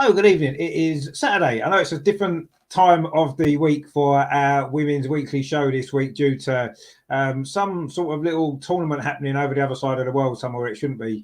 Hello, good evening. It is Saturday. I know it's a different time of the week for our women's weekly show this week due to some sort of little tournament happening over the other side of the world somewhere it shouldn't be.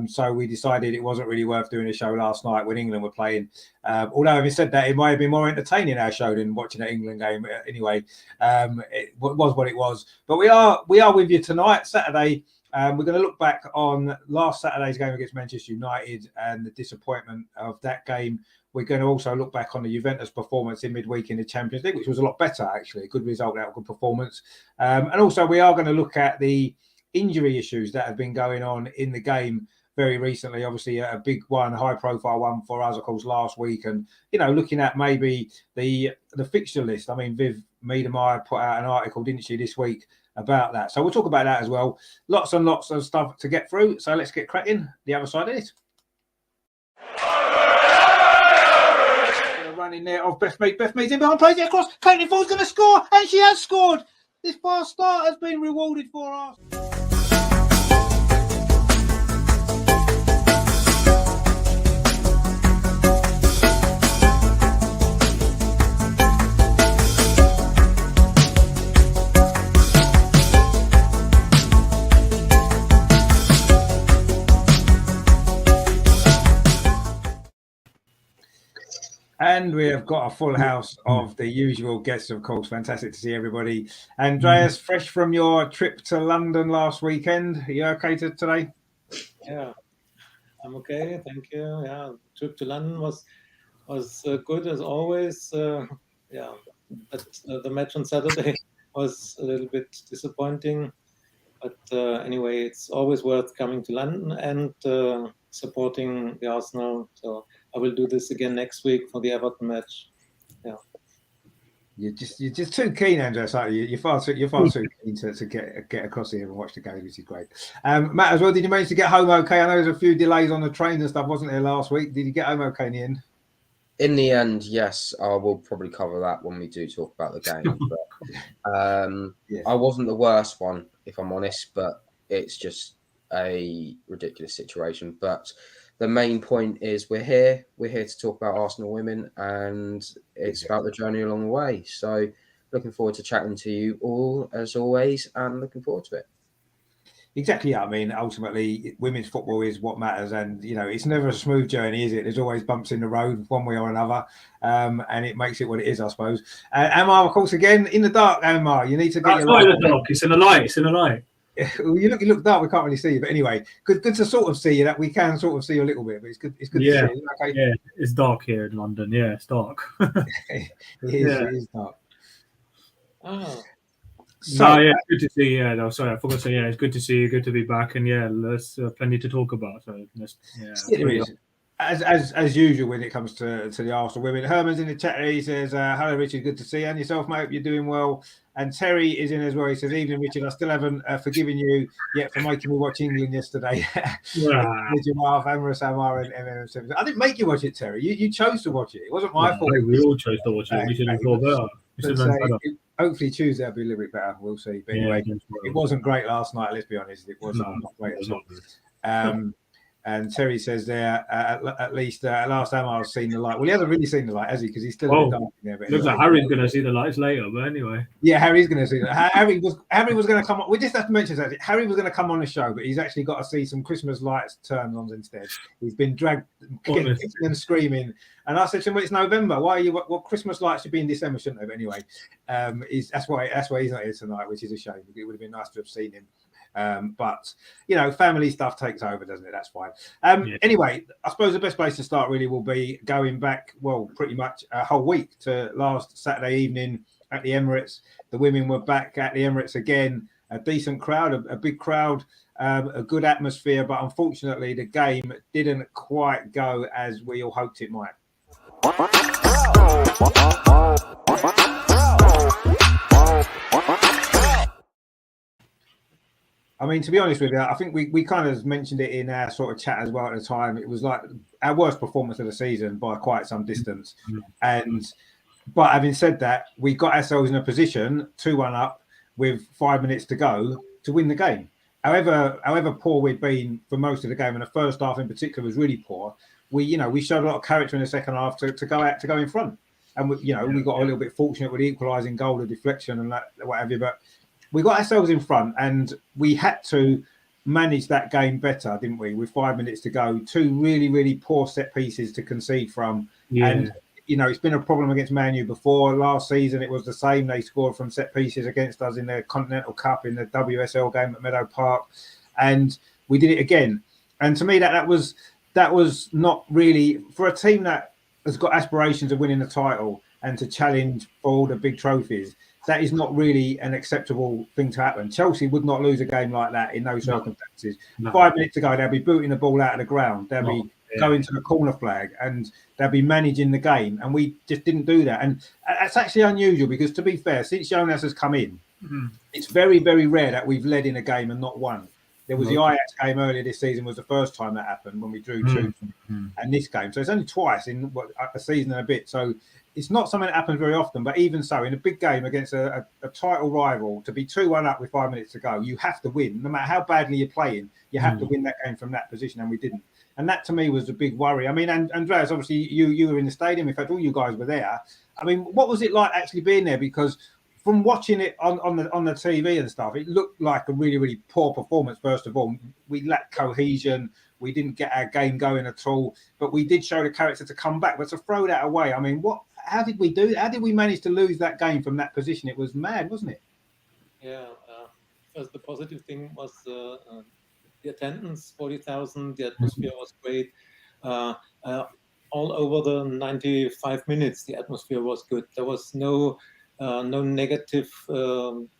So we decided it wasn't really worth doing a show last night when England were playing. Although having said that, it might have been more entertaining our show than watching an England game anyway. It was what it was. But we are with you tonight, Saturday. We're going to look back on last Saturday's game against Manchester United and the disappointment of that game. We're going to also look back on the Juventus performance in midweek in the Champions League, which was a lot better, actually. A good result out of a good performance. And also we are going to look at the injury issues that have been going on in the game very recently. Obviously, a big one, high-profile one for us, of course, last week. And, looking at maybe the fixture list. I mean, Viv Miedemar put out an article, didn't she, this week about that. So we'll talk about that as well. Lots and lots of stuff to get through. So let's get cracking the other side of it. Running there of Beth Mead. Beth Mead's in behind, plays it across. Caitlin Ford's going to score, and she has scored. This fast start has been rewarded for us. And we have got a full house of the usual guests, of course. Fantastic to see everybody. Andreas, fresh from your trip to London last weekend. Are you okay today? Yeah, I'm okay. Thank you. Yeah, trip to London was good as always. But the match on Saturday was a little bit disappointing. But anyway, it's always worth coming to London and supporting the Arsenal. So I will do this again next week for the Everton match. Yeah. You're just too keen, Andreas, aren't you? You're far too keen to get across here and watch the game, which is great. Matt, as well, did you manage to get home okay? I know there's a few delays on the train and stuff, wasn't there, last week? Did you get home okay in the end? In the end, yes. I will probably cover that when we do talk about the game. But yeah. I wasn't the worst one, if I'm honest, but it's just a ridiculous situation. But the main point is we're here to talk about Arsenal women, and it's about the journey along the way. So looking forward to chatting to you all, as always, and looking forward to it. Exactly. I mean, ultimately, women's football is what matters, and it's never a smooth journey, is it? There's always bumps in the road, one way or another, and it makes it what it is, I suppose. Amar, of course, again in the dark. Amar, you need to get. It's not in the dark. It's in the light. It's in the light. Well, you look dark. We can't really see you, but anyway, good to sort of see you. That we can sort of see you a little bit, but it's good. It's good to see you. Okay. Yeah, it's dark here in London. Yeah, it's dark. It is dark. Oh. So, it's good to see you. Yeah, no, sorry, I forgot to say. Yeah, it's good to see you. Good to be back, and there's plenty to talk about. So, as usual when it comes to the Arsenal women. Herman's in the chat. He says, "Hello, Richard. Good to see you. And yourself, mate. Hope you're doing well." And Terry is in as well. He says, "Evening, Richard. I still haven't forgiven you yet for making me watch England yesterday." Emirates, Amar, and MM7. I didn't make you watch it, Terry. You chose to watch it. It wasn't my fault. We all chose to watch it. We should have thought better. Hopefully Tuesday will be a little bit better. We'll see. But anyway, it wasn't great last night. Let's be honest. It wasn't not great at all. And Terry says there, at least last time I've seen the light. Well, he hasn't really seen the light, has he? Because he's still in the dark in there. But looks like Harry's going to see the lights later. But anyway. Yeah, Harry's going to see that. Harry was going to come on. We just have to mention that Harry was going to come on the show, but he's actually got to see some Christmas lights turned on instead. He's been dragged, kicking and screaming. And I said to him, "Well, it's November. Why are you? Well, Christmas lights should be in December, shouldn't they?" But anyway, that's why he's not here tonight, which is a shame. It would have been nice to have seen him. But family stuff takes over, doesn't it? That's fine. Anyway, I suppose the best place to start really will be going back, pretty much a whole week to last Saturday evening at the Emirates. The women were back at the Emirates again. A decent crowd, a big crowd, a good atmosphere, but unfortunately the game didn't quite go as we all hoped it might. I mean, to be honest with you, I think we kind of mentioned it in our sort of chat as well at the time. It was like our worst performance of the season by quite some distance. But having said that, we got ourselves in a position 2-1 up with 5 minutes to go to win the game. However poor we'd been for most of the game, and the first half in particular was really poor. we showed a lot of character in the second half to go in front. And we got a little bit fortunate with the equalising goal, the deflection and that, what have you. But we got ourselves in front, and we had to manage that game better, didn't we? With 5 minutes to go, 2 really, really poor set pieces to concede from. Yeah. And it's been a problem against Man U before. Last season, it was the same. They scored from set pieces against us in the Continental Cup, in the WSL game at Meadow Park, and we did it again. And to me, that was not really for a team that has got aspirations of winning the title and to challenge for all the big trophies. That is not really an acceptable thing to happen. Chelsea would not lose a game like that in those circumstances. No. 5 minutes to go, they'll be booting the ball out of the ground. They'll be going to the corner flag, and they'll be managing the game. And we just didn't do that. And that's actually unusual because, to be fair, since Jonas has come in, it's very, very rare that we've led in a game and not won. There was the Ajax game earlier this season was the first time that happened when we drew 2, and this game. So it's only twice in a season and a bit. So it's not something that happens very often. But even so, in a big game against a title rival, to be 2-1 up with 5 minutes to go, you have to win. No matter how badly you're playing, you have to win that game from that position, and we didn't. And that, to me, was a big worry. I mean, and Andreas, obviously, you were in the stadium. In fact, all you guys were there. I mean, what was it like actually being there? Because from watching it on the TV and stuff, it looked like a really, really poor performance. First of all, we lacked cohesion. We didn't get our game going at all. But we did show the character to come back. But to throw that away, I mean, how did we do? How did we manage to lose that game from that position? It was mad, wasn't it? Yeah. First, the positive thing was the attendance, 40,000. The atmosphere was great. All over the 95 minutes, the atmosphere was good. There was no negative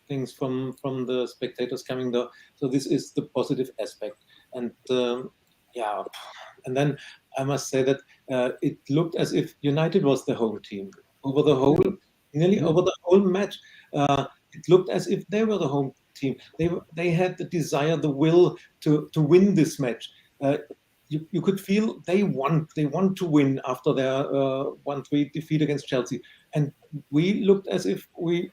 things from the spectators coming there. So this is the positive aspect. And and then I must say that it looked as if United was the home team over the whole match. It looked as if they were the home team. They had the desire, the will to win this match. You could feel they want to win after their 1-3 defeat against Chelsea, and we looked as if we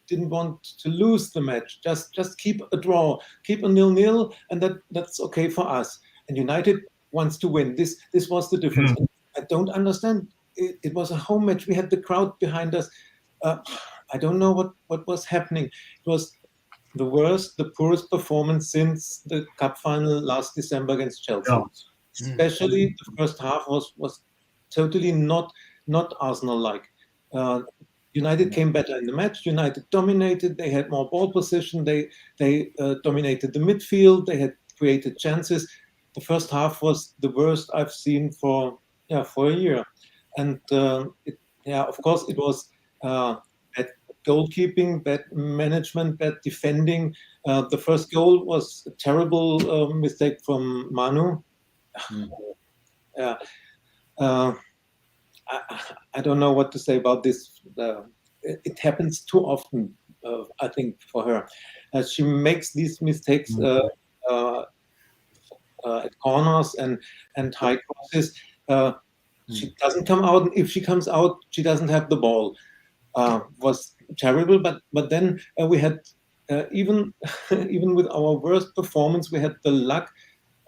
didn't want to lose the match. Just keep a draw, keep a 0-0, and that's okay for us. And United wants to win. This was the difference. I don't understand. It was a home match. We had the crowd behind us. I don't know what was happening. It was the poorest performance since the cup final last December against Chelsea. Especially the first half was totally not Arsenal-like. United came better in the match. United dominated. They had more ball position. They dominated the midfield. They had created chances. The first half was the worst I've seen for a year. And of course, it was bad goalkeeping, bad management, bad defending. The first goal was a terrible mistake from Manu. I don't know what to say about this. It happens too often, I think, for her. She makes these mistakes at corners and high crosses. She doesn't come out. If she comes out, she doesn't have the ball. Was terrible, but then we had even with our worst performance, we had the luck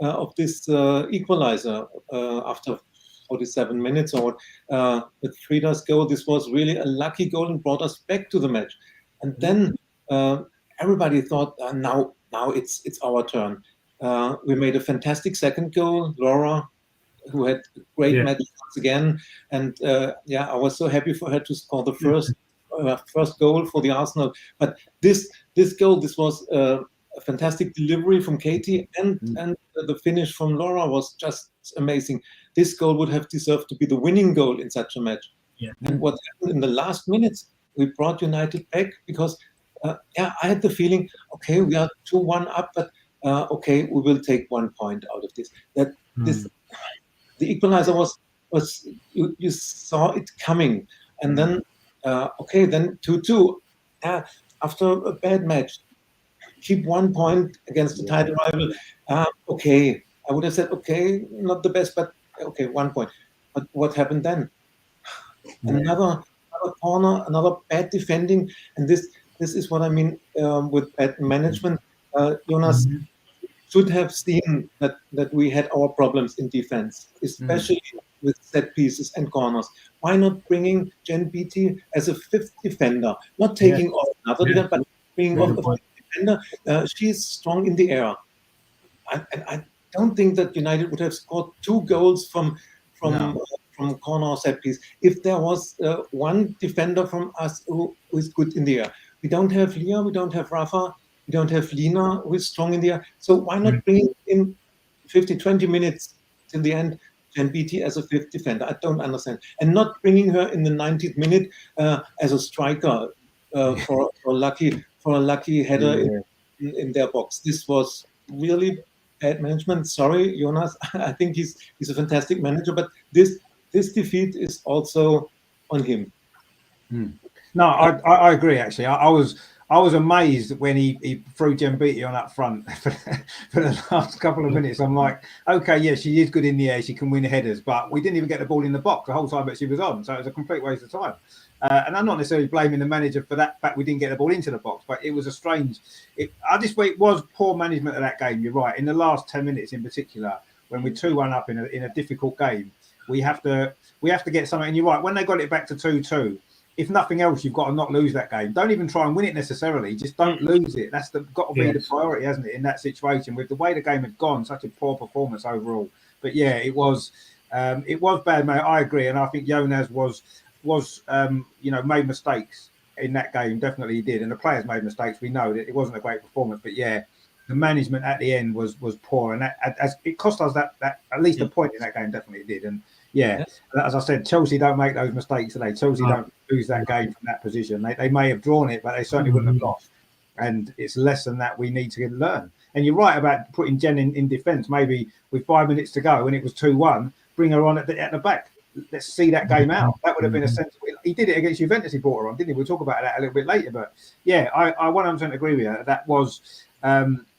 of this equalizer after 47 minutes or with Frida's goal. This was really a lucky goal and brought us back to the match. And then everybody thought, now it's our turn. We made a fantastic second goal. Laura, who had a great match once again, and I was so happy for her to score the first goal for the Arsenal. But this goal, this was a fantastic delivery from Katie, and the finish from Laura was just amazing. This goal would have deserved to be the winning goal in such a match. And what happened in the last minutes, we brought United back because I had the feeling, okay, we are 2-1 up, but okay, we will take 1 point out of this. The equalizer was you saw it coming, and then then 2-2 after a bad match, keep 1 point against the title rival. Okay, I would have said okay, not the best, but okay, 1 point. But what happened then? Another corner, another bad defending, and this is what I mean with bad management. Jonas should have seen that we had our problems in defense, especially with set pieces and corners. Why not bringing Jen Beattie as a fifth defender, not taking off another defender, but bringing off a fifth defender? She's strong in the air. I don't think that United would have scored 2 goals from corner or set piece if there was one defender from us who is good in the air. We don't have Leah, we don't have Rafa, we don't have Lina who is strong in the air. So why not bring in 20 minutes till the end Jen Beattie as a fifth defender? I don't understand. And not bringing her in the 90th minute as a striker for a lucky header in their box. This was really bad management. Sorry, Jonas. I think he's a fantastic manager, but this defeat is also on him. No, I agree. Actually, I was amazed when he threw Jen Beattie on up front for the last couple of minutes. I'm like, okay, yeah, she is good in the air. She can win headers, but we didn't even get the ball in the box the whole time that she was on. So it was a complete waste of time. And I'm not necessarily blaming the manager for that fact we didn't get the ball into the box, but it was a strange. It was poor management of that game. You're right. In the last 10 minutes, in particular, when we're 2-1 up in a difficult game, we have to get something. And you're right. When they got it back to 2-2. If nothing else, you've got to not lose that game. Don't even try and win it necessarily. Just don't lose it. That's got to be the priority, hasn't it, in that situation? With the way the game had gone, such a poor performance overall. But yeah, it was bad, mate. I agree, and I think Jonas was made mistakes in that game. Definitely he did, and the players made mistakes. We know that it wasn't a great performance, but yeah, the management at the end was poor, and that as it cost us that at least a point in that game. Definitely it did, and. Yeah, as I said, Chelsea don't make those mistakes today. Chelsea don't lose that game from that position. They may have drawn it, but they certainly wouldn't have lost. And it's a lesson that we need to learn. And you're right about putting Jen in defence. Maybe with 5 minutes to go, when it was 2-1, bring her on at the back. Let's see that game out. That would have been a sensible. He did it against Juventus. He brought her on, didn't he? We'll talk about that a little bit later. But yeah, I 100% agree with you. That was.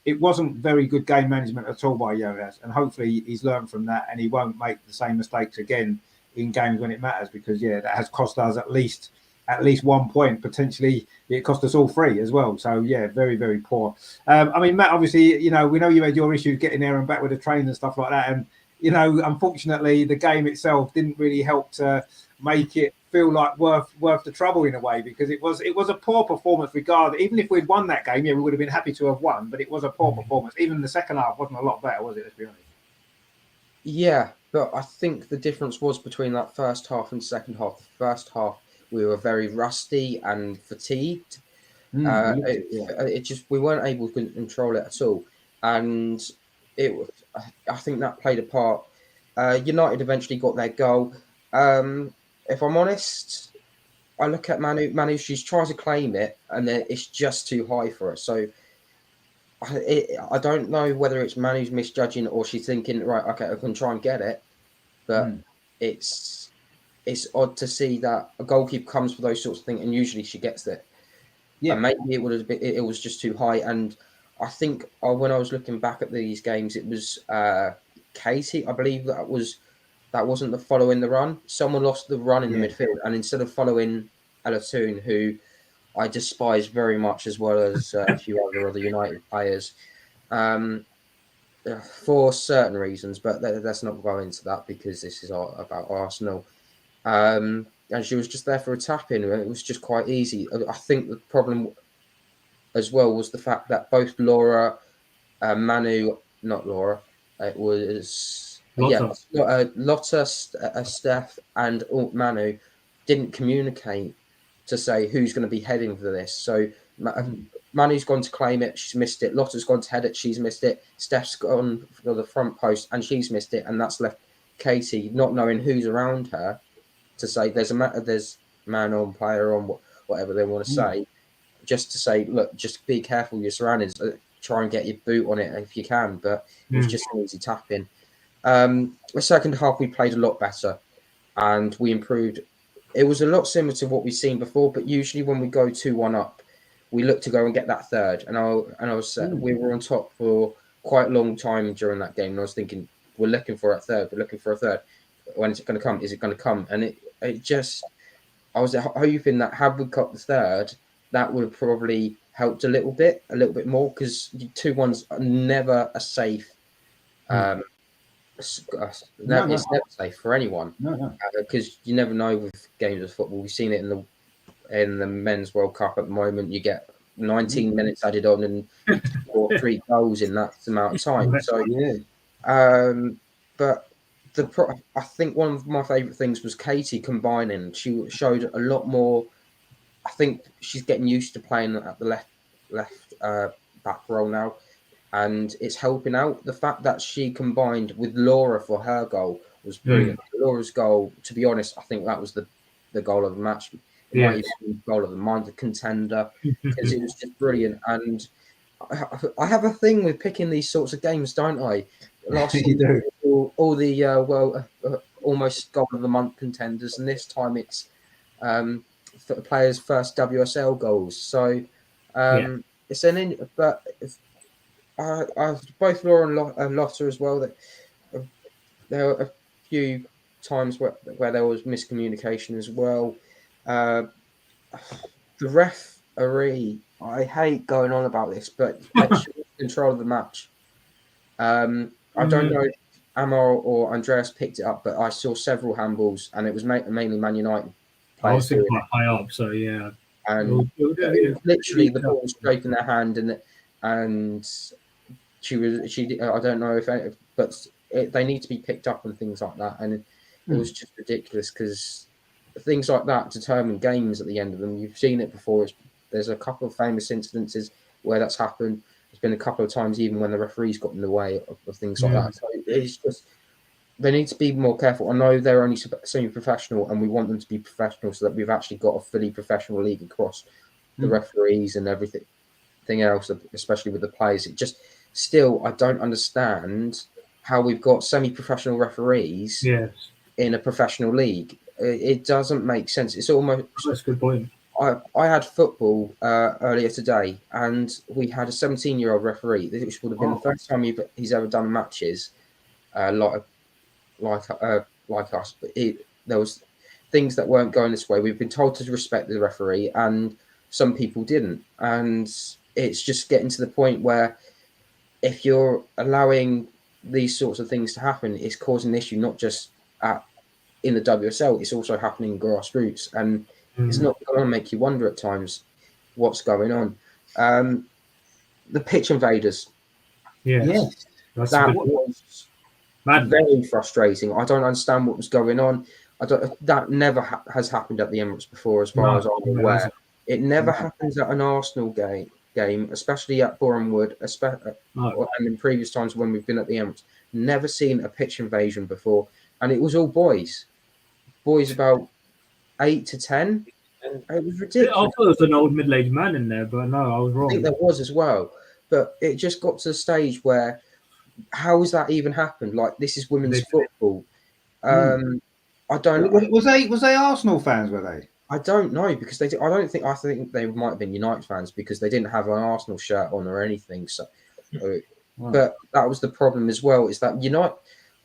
It wasn't very good game management at all by Jonas, and hopefully he's learned from that and he won't make the same mistakes again in games when it matters, because that has cost us at least 1 point. Potentially it cost us all 3 as well. So yeah, very, very poor. I mean, Matt, obviously, we know you had your issues getting there and back with the train and stuff like that, and unfortunately the game itself didn't really help to make it feel like worth the trouble in a way, because it was a poor performance. Even if we'd won that game, we would have been happy to have won, but it was a poor performance. Even the second half wasn't a lot better, was it? Let's be honest. Yeah, but I think the difference was between that first half and second half. The first half we were very rusty and fatigued. We weren't able to control it at all, and I think that played a part. United eventually got their goal. If I'm honest, I look at Manu, she tries to claim it, and then it's just too high for her. So I don't know whether it's Manu's misjudging or she's thinking, right, okay, I can try and get it. But it's odd to see that a goalkeeper comes for those sorts of things, and usually she gets it. Yeah, and maybe it was just too high. And I think when I was looking back at these games, it was Katie, I believe that wasn't the following the run. Someone lost the run in the midfield, and instead of following Alatoon, who I despise very much, as well as a few other United players, for certain reasons, but let's not go into that because this is about Arsenal. And she was just there for a tap-in, and it was just quite easy. I think the problem as well was the fact that both Laura, Manu, not Laura, it was Lotta, Steph, and Manu didn't communicate to say who's going to be heading for this. So Manu's gone to claim it, she's missed it. Lotta's gone to head it, she's missed it. Steph's gone for the front post, and she's missed it. And that's left Katie not knowing who's around her to say there's man on, player on, whatever they want to say. Just to say, look, just be careful of your surroundings. Try and get your boot on it if you can. But it was just an easy tap in. The second half, we played a lot better and we improved. It was a lot similar to what we've seen before, but usually when we go 2-1 up, we look to go and get that third. We were on top for quite a long time during that game. And I was thinking, we're looking for a third. When is it going to come? Is it going to come? And I was hoping that had we got the third, that would have probably helped a little bit more, because 2-1's never a safe. It's never safe for anyone. Because you never know with games of football. We've seen it in the Men's World Cup at the moment. You get 19 minutes added on and score 3 goals in that amount of time. So, but I think one of my favourite things was Katie combining. She showed a lot more. I think she's getting used to playing at the left back role now, and it's helping out. The fact that she combined with Laura for her goal was brilliant. Laura's goal, to be honest, I think that was the goal of the match. It might even be the goal of the month, the contender, because it was just brilliant. And I have a thing with picking these sorts of games, don't I? Last You do. all the almost goal of the month contenders, and this time it's for the players' first WSL goals. So it's but both Laura and Lotta as well. That there were a few times where there was miscommunication as well. The referee, I hate going on about this, but she was in control of the match. I don't know if Amar or Andreas picked it up, but I saw several handballs, and it was mainly Man United I was players. quite high up, so yeah. And it was literally the ball was straight in their hand, and she I don't know but they need to be picked up and things like that. And it was just ridiculous, because things like that determine games at the end of them. You've seen it before. There's a couple of famous incidences where that's happened. There's been a couple of times even when the referees got in the way of things like that. So it's just, they need to be more careful. I know they're only semi-professional, and we want them to be professional so that we've actually got a fully professional league across the referees and everything else, especially with the players. It just, still, I don't understand how we've got semi-professional referees in a professional league. It doesn't make sense. It's almost... That's a good point. I had football earlier today, and we had a 17-year-old referee. This would have been the first time he's ever done matches like us. But there was things that weren't going this way. We've been told to respect the referee, and some people didn't. And it's just getting to the point where if you're allowing these sorts of things to happen, it's causing an issue not just in the WSL, it's also happening grassroots, and it's not going to make you wonder at times what's going on. The pitch invaders. Yes. That was very frustrating. I don't understand what was going on. That never has happened at the Emirates before, as far as I'm aware. It never happens at an Arsenal game, especially at Boreham Wood, and in previous times when we've been at the Emirates. Never seen a pitch invasion before, and it was all boys about 8 to 10. It was ridiculous. I thought there was an old middle-aged man in there, but no, I was wrong. I think there was as well, but it just got to the stage where, how has that even happened? Like, this is women's football. I don't. Was they Arsenal fans? Were they? I don't know, because I think they might have been United fans, because they didn't have an Arsenal shirt on or anything. So, but that was the problem as well. Is that United?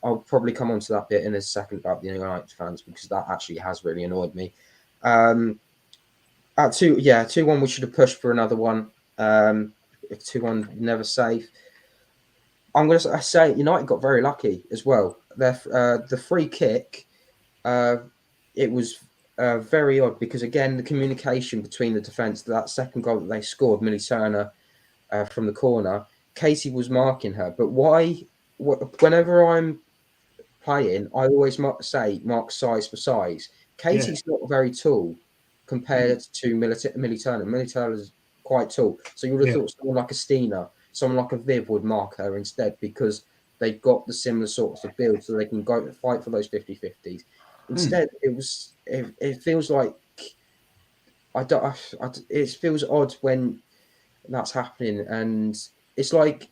I'll probably come on to that bit in a second about the United fans, because that actually has really annoyed me. At 2-1, we should have pushed for another one. 2-1, never safe. I'm going to say United got very lucky as well. The free kick, it was very odd, because again, the communication between the defence, that second goal that they scored, Millie Turner from the corner, Katie was marking her. But whenever I'm playing, I always mark size for size. Katie's not very tall compared to Millie Turner. Millie Turner is quite tall, so you would have thought someone like a Stina, someone like a Viv would mark her instead, because they've got the similar sorts of build, so they can go fight for those 50-50s. Instead, it feels like it feels odd when that's happening, and it's like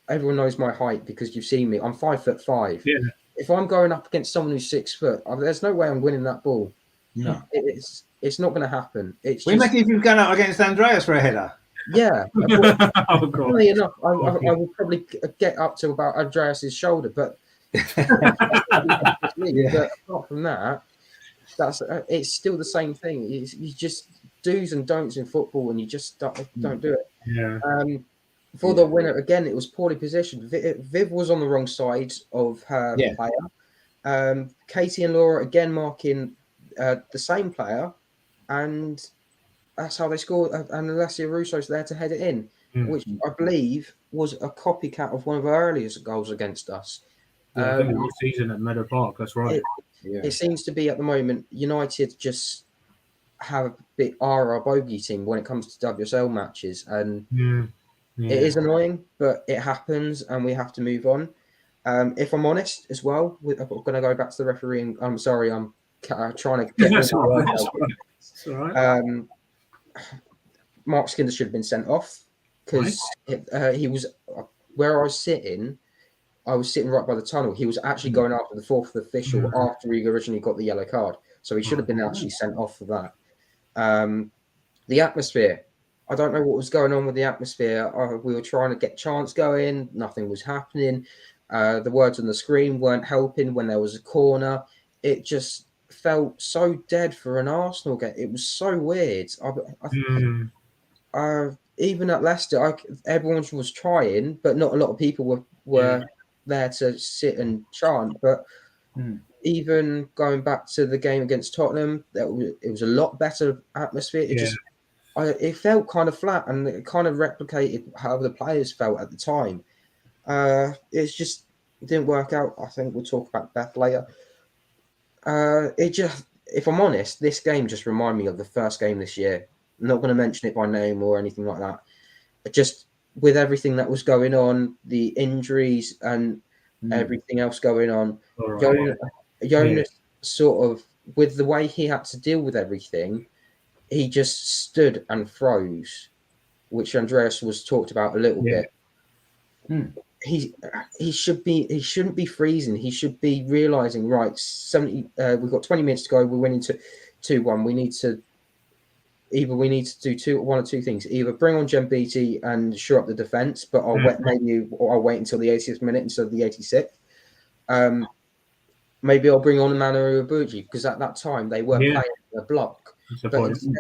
everyone knows my height because you've seen me. I'm 5'5". Yeah. If I'm going up against someone who's 6 foot, there's no way I'm winning that ball. No, it's not going to happen. Imagine if you've gone up against Andreas for a header. Yeah. Funny enough, I will probably get up to about Andreas's shoulder, but but apart from that, it's still the same thing. You just do's and don'ts in football, and you just don't do it. Yeah. For the winner, again, it was poorly positioned. Viv was on the wrong side of her player. Katie and Laura again marking the same player, and that's how they scored. And Alessia Russo's there to head it in, which I believe was a copycat of one of her earliest goals against us. Yeah, I think it was season at Meadow Park. That's right. It seems to be at the moment United just have a bit our bogey team when it comes to WSL matches, and it is annoying, but it happens, and we have to move on. If I'm honest, as well, I'm going to go back to the refereeing. I'm sorry, I'm trying to get. That's all right. That's all right. Mark Skinner should have been sent off because he was where I was sitting. I was sitting right by the tunnel. He was actually going after the fourth official after he originally got the yellow card, so he should have been actually sent off for that. The atmosphere. I don't know what was going on with the atmosphere. We were trying to get chants going. Nothing was happening. The words on the screen weren't helping when there was a corner. It just felt so dead for an Arsenal game. It was so weird. Even at Leicester, everyone was trying, but not a lot of people were there to sit and chant. But even going back to the game against Tottenham, it was a lot better atmosphere. It felt kind of flat, and it kind of replicated how the players felt at the time. It didn't work out. I think we'll talk about Beth later. If I'm honest, this game just reminded me of the first game this year. I'm not going to mention it by name or anything like that. Just with everything that was going on, the injuries and everything else going on, Jonas sort of, with the way he had to deal with everything, he just stood and froze, which Andreas was talked about a little bit. He shouldn't be freezing. He should be realizing, right, we've got 20 minutes to go. We're winning 2-1. We need to do one or two things. Either bring on Jen Beattie and shore up the defense, but I'll wait until the 80th minute instead of the 86th. Maybe I'll bring on Mana Uebuji, because at that time they were playing a block, but instead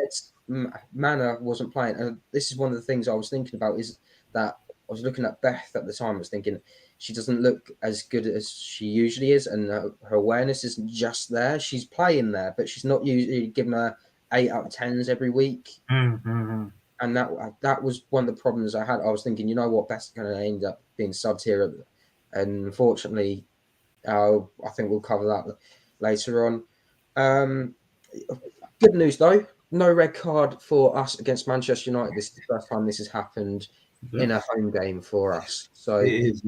Mana wasn't playing. And this is one of the things I was thinking about, is that I was looking at Beth at the time. I was thinking she doesn't look as good as she usually is, and her awareness isn't just there. She's playing there, but she's not usually giving her 8 out of 10s every week. And that was one of the problems I had. I was thinking, you know what, Beth's going to end up being subbed here, and unfortunately, I think we'll cover that later on. Good news though, no red card for us against Manchester United. This is the first time this has happened in a home game for us. So it is,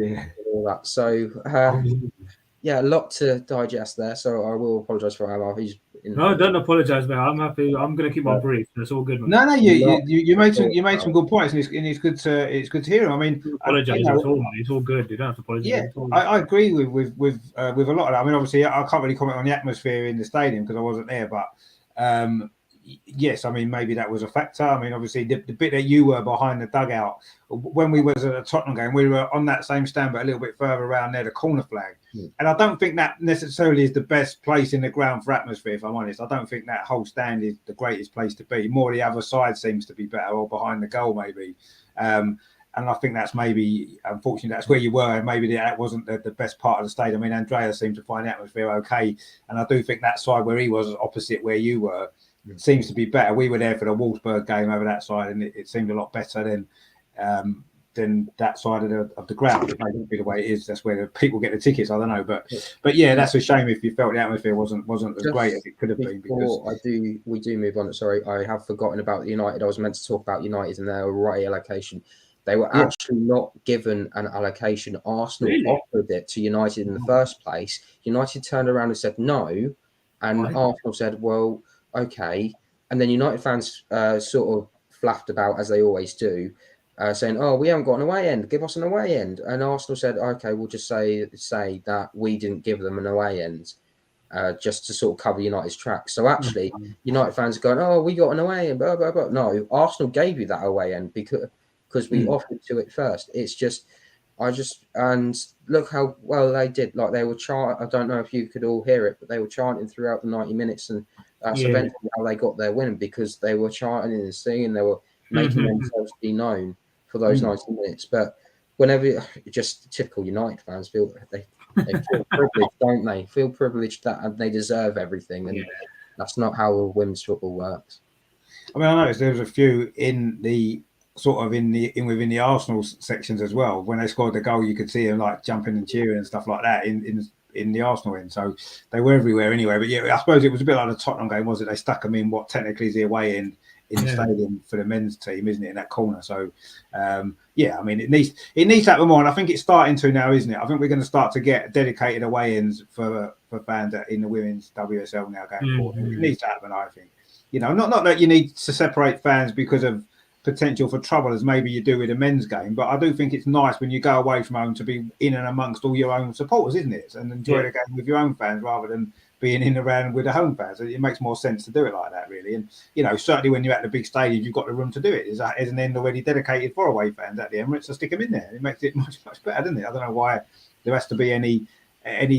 all that. So a lot to digest there. So I will apologise for Amar. No, don't apologise, man. I'm happy. I'm going to keep my brief. It's all good, man. No, you made some good points, and it's good to hear them. I mean, apologise at all, man. It's all good. You don't have to apologise. Yeah, I agree with a lot of that. I mean, obviously, I can't really comment on the atmosphere in the stadium because I wasn't there, but yes, I mean, maybe that was a factor. I mean, obviously, the bit that you were behind the dugout, when we was at a Tottenham game, we were on that same stand, but a little bit further around there, the corner flag. And I don't think that necessarily is the best place in the ground for atmosphere, if I'm honest. I don't think that whole stand is the greatest place to be. More the other side seems to be better, or behind the goal, maybe. And I think that's maybe, unfortunately, that's where you were, and maybe that wasn't the best part of the stadium. I mean, Andrea seemed to find the atmosphere okay, and I do think that side where he was opposite where you were seems to be better. We were there for the Wolfsburg game over that side, and it seemed a lot better than that side of the ground. It may not be the way it is. That's where the people get the tickets. I don't know, but yeah, that's a shame if you felt the atmosphere wasn't as great as it could have been. Because we do move on. Sorry, I have forgotten about United. I was meant to talk about United and their right allocation. They were actually not given an allocation. Arsenal offered it to United in the first place. United turned around and said no, and Arsenal said, well, okay. And then United fans sort of flapped about, as they always do, saying, oh, we haven't got an away end, give us an away end. And Arsenal said, okay, we'll just say that we didn't give them an away end, just to sort of cover United's tracks. So actually, United fans are going, oh, we got an away end, blah, blah, blah. No, Arsenal gave you that away end because we offered to it first. It's just, and look how well they did. Like, they were chanting, I don't know if you could all hear it, but they were chanting throughout the 90 minutes and That's eventually how they got their win, because they were chanting and singing, they were making themselves be known for those 90 minutes. But whenever, just typical United fans feel they feel privileged, don't they? Feel privileged that they deserve everything, and that's not how women's football works. I mean, I noticed there was a few in the sort of within the Arsenal sections as well. When they scored the goal, you could see them like jumping and cheering and stuff like that in the Arsenal end. So they were everywhere anyway. But yeah, I suppose it was a bit like the Tottenham game, was it? They stuck them in what technically is the away end in the stadium for the men's team, isn't it, in that corner? So I mean, it needs to happen more, and I think it's starting to now, isn't it? I think we're going to start to get dedicated away ends for fans in the women's WSL now going forward. It needs to happen, I think. You know, not that you need to separate fans because of potential for trouble as maybe you do with a men's game, but I do think it's nice when you go away from home to be in and amongst all your own supporters, isn't it? And enjoy the game with your own fans rather than being in and around with the home fans. It makes more sense to do it like that, really. And, you know, certainly when you're at the big stadium, you've got the room to do it. There's an end already dedicated for away fans at the Emirates, so stick them in there. It makes it much, much better, doesn't it? I don't know why there has to be any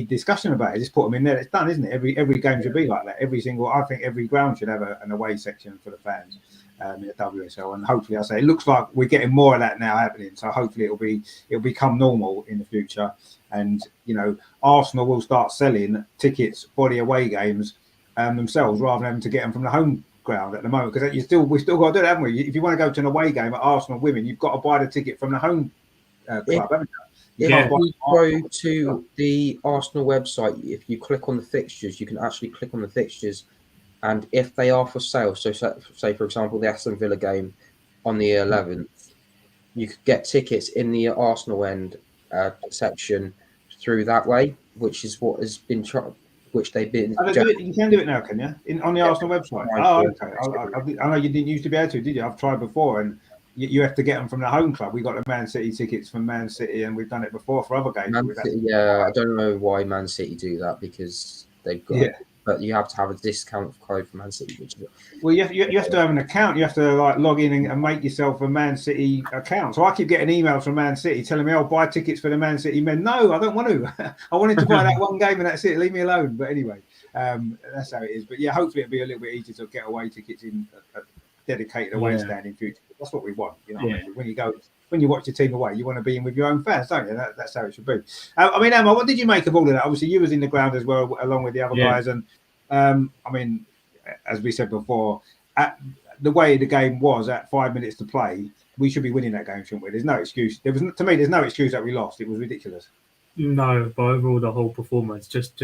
discussion about it. Just put them in there. It's done, isn't it? Every game should be like that. I think every ground should have an away section for the fans in the WSL, and hopefully, I say it looks like we're getting more of that now happening. So hopefully, it'll become normal in the future, and you know, Arsenal will start selling tickets for the away games themselves rather than having to get them from the home ground at the moment, because we still got to do it, haven't we? If you want to go to an away game at Arsenal women, you've got to buy the ticket from the home club, haven't you? If you go to the Arsenal website, if you click on the fixtures, you can actually click on the fixtures, and if they are for sale, so say for example the Aston Villa game on the 11th, you could get tickets in the Arsenal end section through that way, which is what has been which they've been. You can do it now, can you? On the Arsenal website? Oh, okay. I know you didn't used to be able to, did you? I've tried before, and you have to get them from the home club. We got the Man City tickets from Man City, and we've done it before for other games. I don't know why Man City do that, because they've got. But you have to have a discount code for Man City. Well, you have to have an account. You have to log in and make yourself a Man City account. So I keep getting emails from Man City telling me, "Oh, buy tickets for the Man City men." No, I don't want to. I wanted to buy that one game and that's it. Leave me alone. But anyway, that's how it is. But yeah, hopefully it'll be a little bit easier to get away tickets in a dedicated away stand in future. That's what we want. You know, when you watch your team away, you want to be in with your own fans, don't you? That's how it should be. I mean, Emma, what did you make of all of that? Obviously, you was in the ground as well, along with the other guys. And I mean, as we said before, the way the game was at 5 minutes to play, we should be winning that game, shouldn't we? There's no excuse. There's no excuse that we lost. It was ridiculous. No, but overall, the whole performance just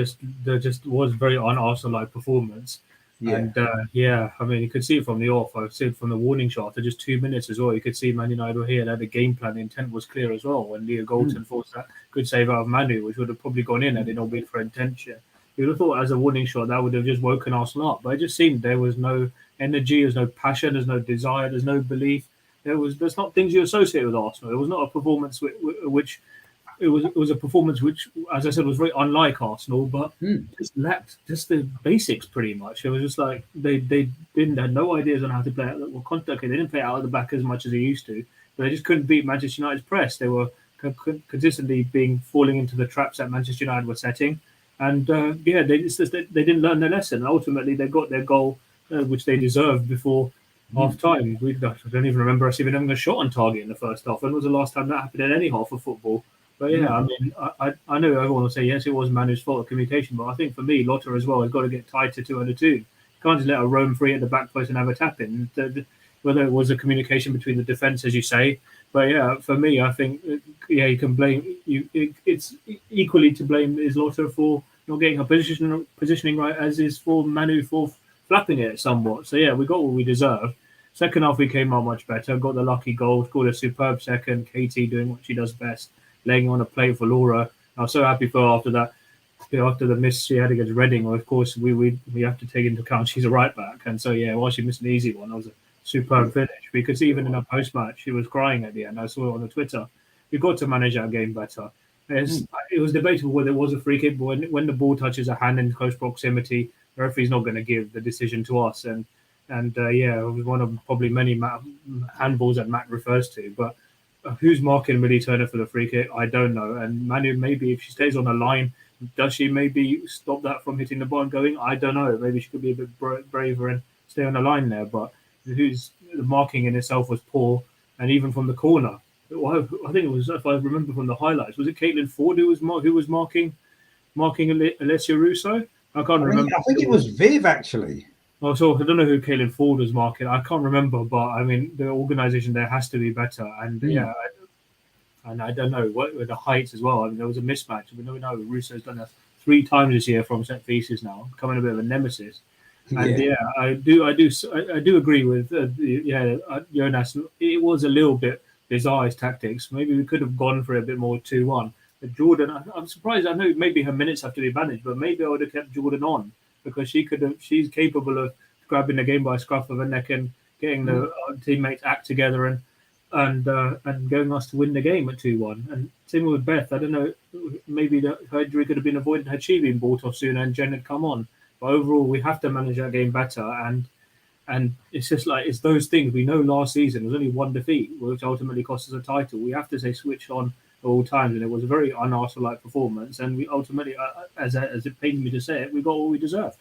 was very un-Arsenal-like performance. Yeah. And I mean, you could see it from the off. I've seen it from the warning shot after just 2 minutes as well. You could see Man United were here. They had a game plan. The intent was clear as well. When Leo Goldson forced that good save out of Manu, which would have probably gone in had it not been for intention. You would have thought as a warning shot that would have just woken Arsenal up. But it just seemed there was no energy, there's no passion, there's no desire, there's no belief. There's not things you associate with Arsenal. It was not a performance which it was a performance which, as I said, was very unlike Arsenal, but just lacked just the basics pretty much. It was just like they had no ideas on how to play it. Well, they didn't play it out of the back as much as they used to, but they just couldn't beat Manchester United's press. They were consistently falling into the traps that Manchester United were setting, and they didn't learn their lesson. And ultimately, they got their goal, which they deserved before half time. I don't even remember us even having a shot on target in the first half. When was the last time that happened in any half of football? But I mean, I know everyone will say, yes, it was Manu's fault of communication, but I think for me, Lotta as well has got to get tied to 2 under 2. You can't just let her roam free at the back post and have a tap in. Whether it was a communication between the defence, as you say, but for me, I think, you can blame you. It's equally to blame is Lotta for not getting her positioning right, as is for Manu for flapping it somewhat. So we got what we deserved. Second half, we came out much better. Got the lucky goal, scored a superb second. Katie doing what she does best, laying on a plate for Laura. I was so happy for her after that. After the miss she had against Reading, of course, we have to take into account she's a right back. And so, while she missed an easy one, that was a superb finish. We could see even in her post-match, she was crying at the end. I saw it on the Twitter. We've got to manage our game better. It was debatable whether it was a free kick, but when the ball touches a hand in close proximity, the referee's not going to give the decision to us. And it was one of probably many handballs that Matt refers to. But who's marking Millie Turner for the free kick? I don't know. And Manu, maybe if she stays on the line, Does she maybe stop that from hitting the bar and going? I don't know. Maybe she could be a bit braver and stay on the line there. But the marking in itself was poor, and even from the corner, I think it was, if I remember from the highlights, was it Caitlin Ford who was marking Alessia Russo? I can't remember. I think it was Viv actually. Oh, so I don't know who Caitlin Ford was marking. I can't remember, but I mean the organisation there has to be better. And and I don't know what with the heights as well. I mean there was a mismatch. We know Russo's done that 3 times this year from set pieces now, becoming a bit of a nemesis. And I do agree with Jonas. It was a little bit bizarre his tactics. Maybe we could have gone for a bit more 2-1. But Jordan, I'm surprised. I know maybe her minutes have to be managed, but maybe I would have kept Jordan on because she's capable of grabbing the game by a scruff of a neck and getting the teammates act together and going us to win the game at 2-1. And same with Beth. I don't know. Maybe her injury could have been avoided had she been brought off sooner and Jen had come on. But overall, we have to manage that game better, and it's just like it's those things. We know last season there was only 1 defeat, which ultimately cost us a title. We have to stay switched on at all times, and it was a very un-Arsenal-like performance. And we ultimately, as it pains me to say it, we got what we deserved.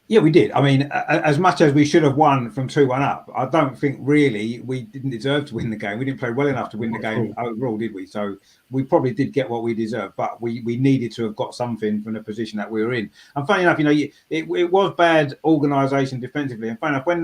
Yeah, we did. I mean, as much as we should have won from 2-1 up, I don't think really we didn't deserve to win the game. We didn't play well enough to win the game overall, did we? So we probably did get what we deserved, but we needed to have got something from the position that we were in. And funny enough, it was bad organisation defensively. And funny enough, when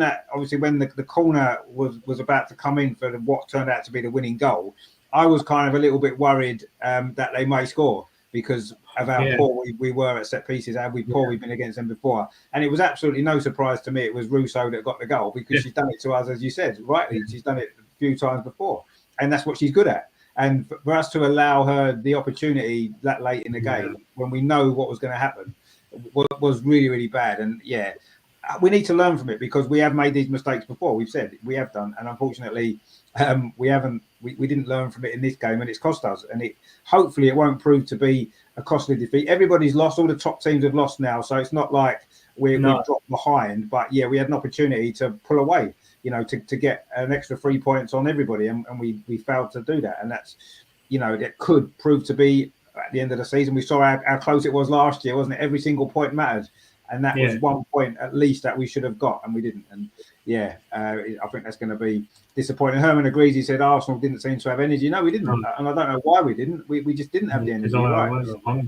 the corner was about to come in for what turned out to be the winning goal, I was kind of a little bit worried that they may score, because of how poor we were at set pieces, how poor we've been against them before. And it was absolutely no surprise to me it was Russo that got the goal, because she's done it to us, as you said, rightly. She's done it a few times before, and that's what she's good at. And for us to allow her the opportunity that late in the game, when we know what was going to happen, was really, really bad. And we need to learn from it, because we have made these mistakes before. We've said we have done, and unfortunately, we didn't learn from it in this game, and it's cost us. And hopefully it won't prove to be a costly defeat. Everybody's lost. All the top teams have lost now, so it's not like we've dropped behind. But we had an opportunity to pull away, to get an extra 3 points on everybody, and we failed to do that. And that's, that could prove to be at the end of the season. We saw how close it was last year, wasn't it? Every single point mattered, and that was 1 point at least that we should have got, and we didn't. And I think that's going to be disappointing. Herman agrees. He said Arsenal didn't seem to have energy. No, we didn't, and I don't know why we didn't. We just didn't have the energy. Right.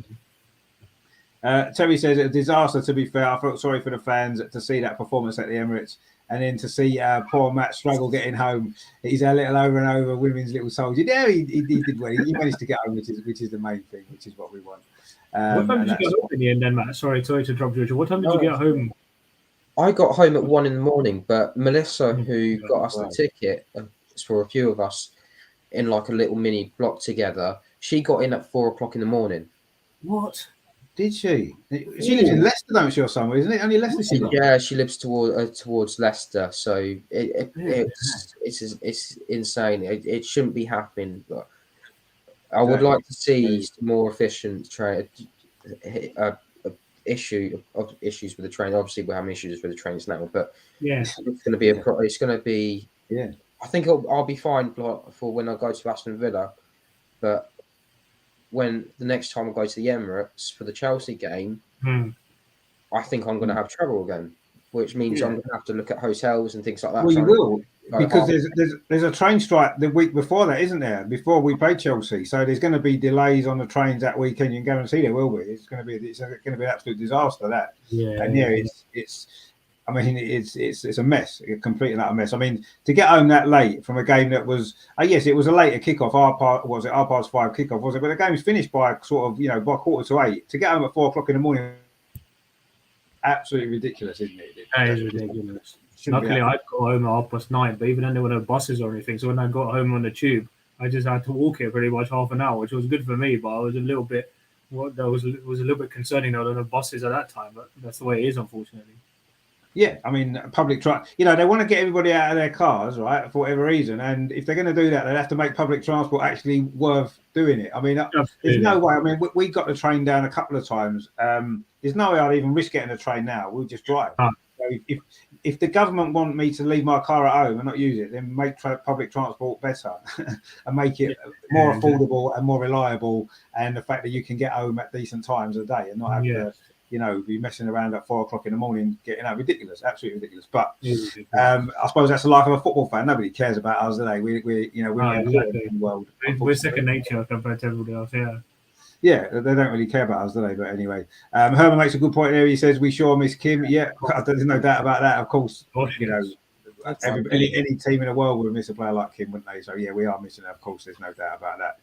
Terry says a disaster. To be fair, I felt sorry for the fans to see that performance at the Emirates, and then to see poor Matt struggle getting home. He's a little over and over women's little soldier. Yeah, he did well. He managed to get home, which is the main thing, which is what we want. What time did you get home in the end, then, Matt? Sorry to interrupt you. What time did you get home? I got home at 1 a.m, but Melissa, who got us the ticket for a few of us in like a little mini block together, she got in at 4 o'clock in the morning. What? Did she? She lives in Leicester, don't she, or somewhere, isn't it? Only Leicester. Yeah, she lives towards Leicester, so it's insane. It shouldn't be happening, but I would like to see some more efficient issues with the train. Obviously, we're having issues with the trains now, but it's going to be it's going to be. Yeah, I think I'll be fine for when I go to Aston Villa, but when the next time I go to the Emirates for the Chelsea game, I think I'm going to have trouble again, which means I'm going to have to look at hotels and things like that. Well, you will, because there's a train strike the week before that, isn't there? Before we play Chelsea, so there's going to be delays on the trains that weekend. You can guarantee there will be. It's going to be an absolute disaster. That it's a mess, a complete and utter mess. I mean, to get home that late from a game that was, yes, it was a later kickoff. 5:30 kickoff, was it? But the game was finished by sort of, by 7:45. To get home at 4 o'clock in the morning, absolutely ridiculous, isn't it? That is ridiculous. Luckily, I got home at 9:30, but even then there were no buses or anything. So when I got home on the tube, I just had to walk it pretty much half an hour, which was good for me. But I was a little bit, that was a little bit concerning. There were no buses at that time, but that's the way it is, unfortunately. Yeah, I mean, public they want to get everybody out of their cars, right, for whatever reason. And if they're going to do that, they'd have to make public transport actually worth doing it. I mean, there's no way. I mean, we got the train down a couple of times. There's no way I'd even risk getting a train now. We'll just drive. So if the government want me to leave my car at home and not use it, then make public transport better and make it more affordable and more reliable. And the fact that you can get home at decent times of the day and not have to, be messing around at 4 o'clock in the morning getting out. Ridiculous, absolutely ridiculous. But I suppose that's the life of a football fan. Nobody cares about us today. We're exactly. in the world. We're second nature compared to everybody else. Yeah, they don't really care about us, do they? But anyway, Herman makes a good point there. He says we sure miss Kim. Yeah, there's no doubt about that. Of course, any team in the world would miss a player like Kim, wouldn't they? So yeah, we are missing her. Of course, there's no doubt about that.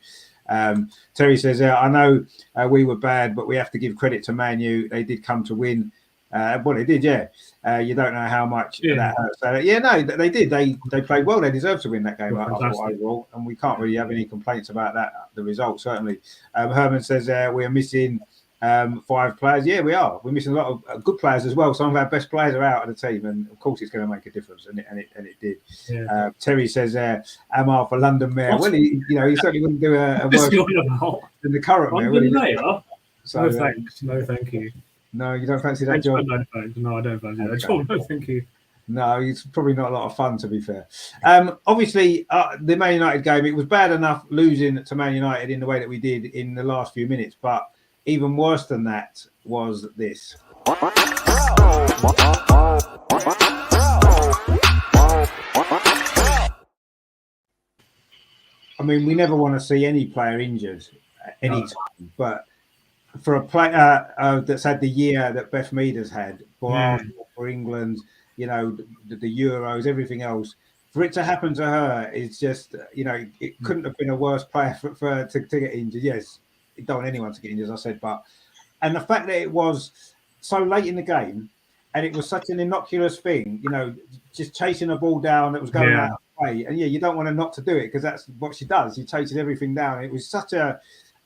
Terry says, I know we were bad, but we have to give credit to Man U. They did come to win. Well, they did, you don't know how much that hurt. So, no, they did. They played well. They deserved to win that game overall, and we can't really have any complaints about that. The result, certainly. Herman says we're missing 5 players. Yeah, we are. We're missing a lot of good players as well. Some of our best players are out of the team, and of course, it's going to make a difference, and it did. Yeah. Terry says Amar for London Mayor. Well, he certainly wouldn't do a worse than the current Mayor. Will he? So, no thanks. No, thank you. No, you don't fancy that job? No, thanks. No, I don't fancy that job. No, thank you. No, it's probably not a lot of fun, to be fair. Obviously, the Man United game, it was bad enough losing to Man United in the way that we did in the last few minutes, but even worse than that was this. I mean, we never want to see any player injured at any time, but for a player that's had the year that Beth Mead has had, for Arsenal, for England, the Euros, everything else, for it to happen to her is just, it couldn't have been a worse player for to get injured. Yes, you don't want anyone to get injured, as I said, and the fact that it was so late in the game and it was such an innocuous thing, just chasing a ball down that was going out of play. And you don't want her not to do it because that's what she does. She chases everything down. It was such a,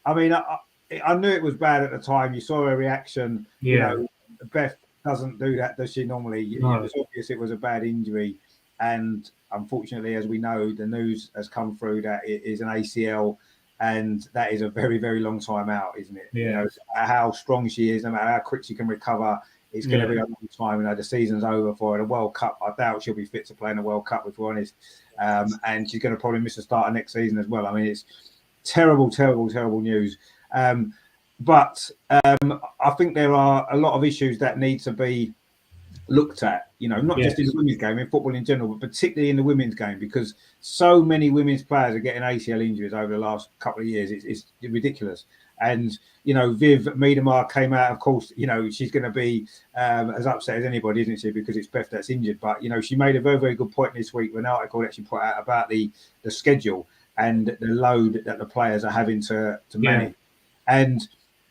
I knew it was bad at the time. You saw her reaction. Beth doesn't do that, does she? Normally, it was obvious it was a bad injury, and unfortunately, as we know, the news has come through that it is an ACL, and that is a very, very long time out, isn't it? Yeah. How strong she is, no matter how quick she can recover, it's going to be a long time. The season's over for her. The World Cup, I doubt she'll be fit to play in the World Cup, if we're honest, and she's going to probably miss the start of next season as well. I mean, it's terrible, terrible, terrible news. But I think there are a lot of issues that need to be looked at, not just in the women's game, in football in general, but particularly in the women's game, because so many women's players are getting ACL injuries over the last couple of years. It's ridiculous. And, Viv Miedemar came out, of course, she's going to be as upset as anybody, isn't she? Because it's Beth that's injured. But, she made a very, very good point this week when an article actually put out about the schedule and the load that the players are having to manage. And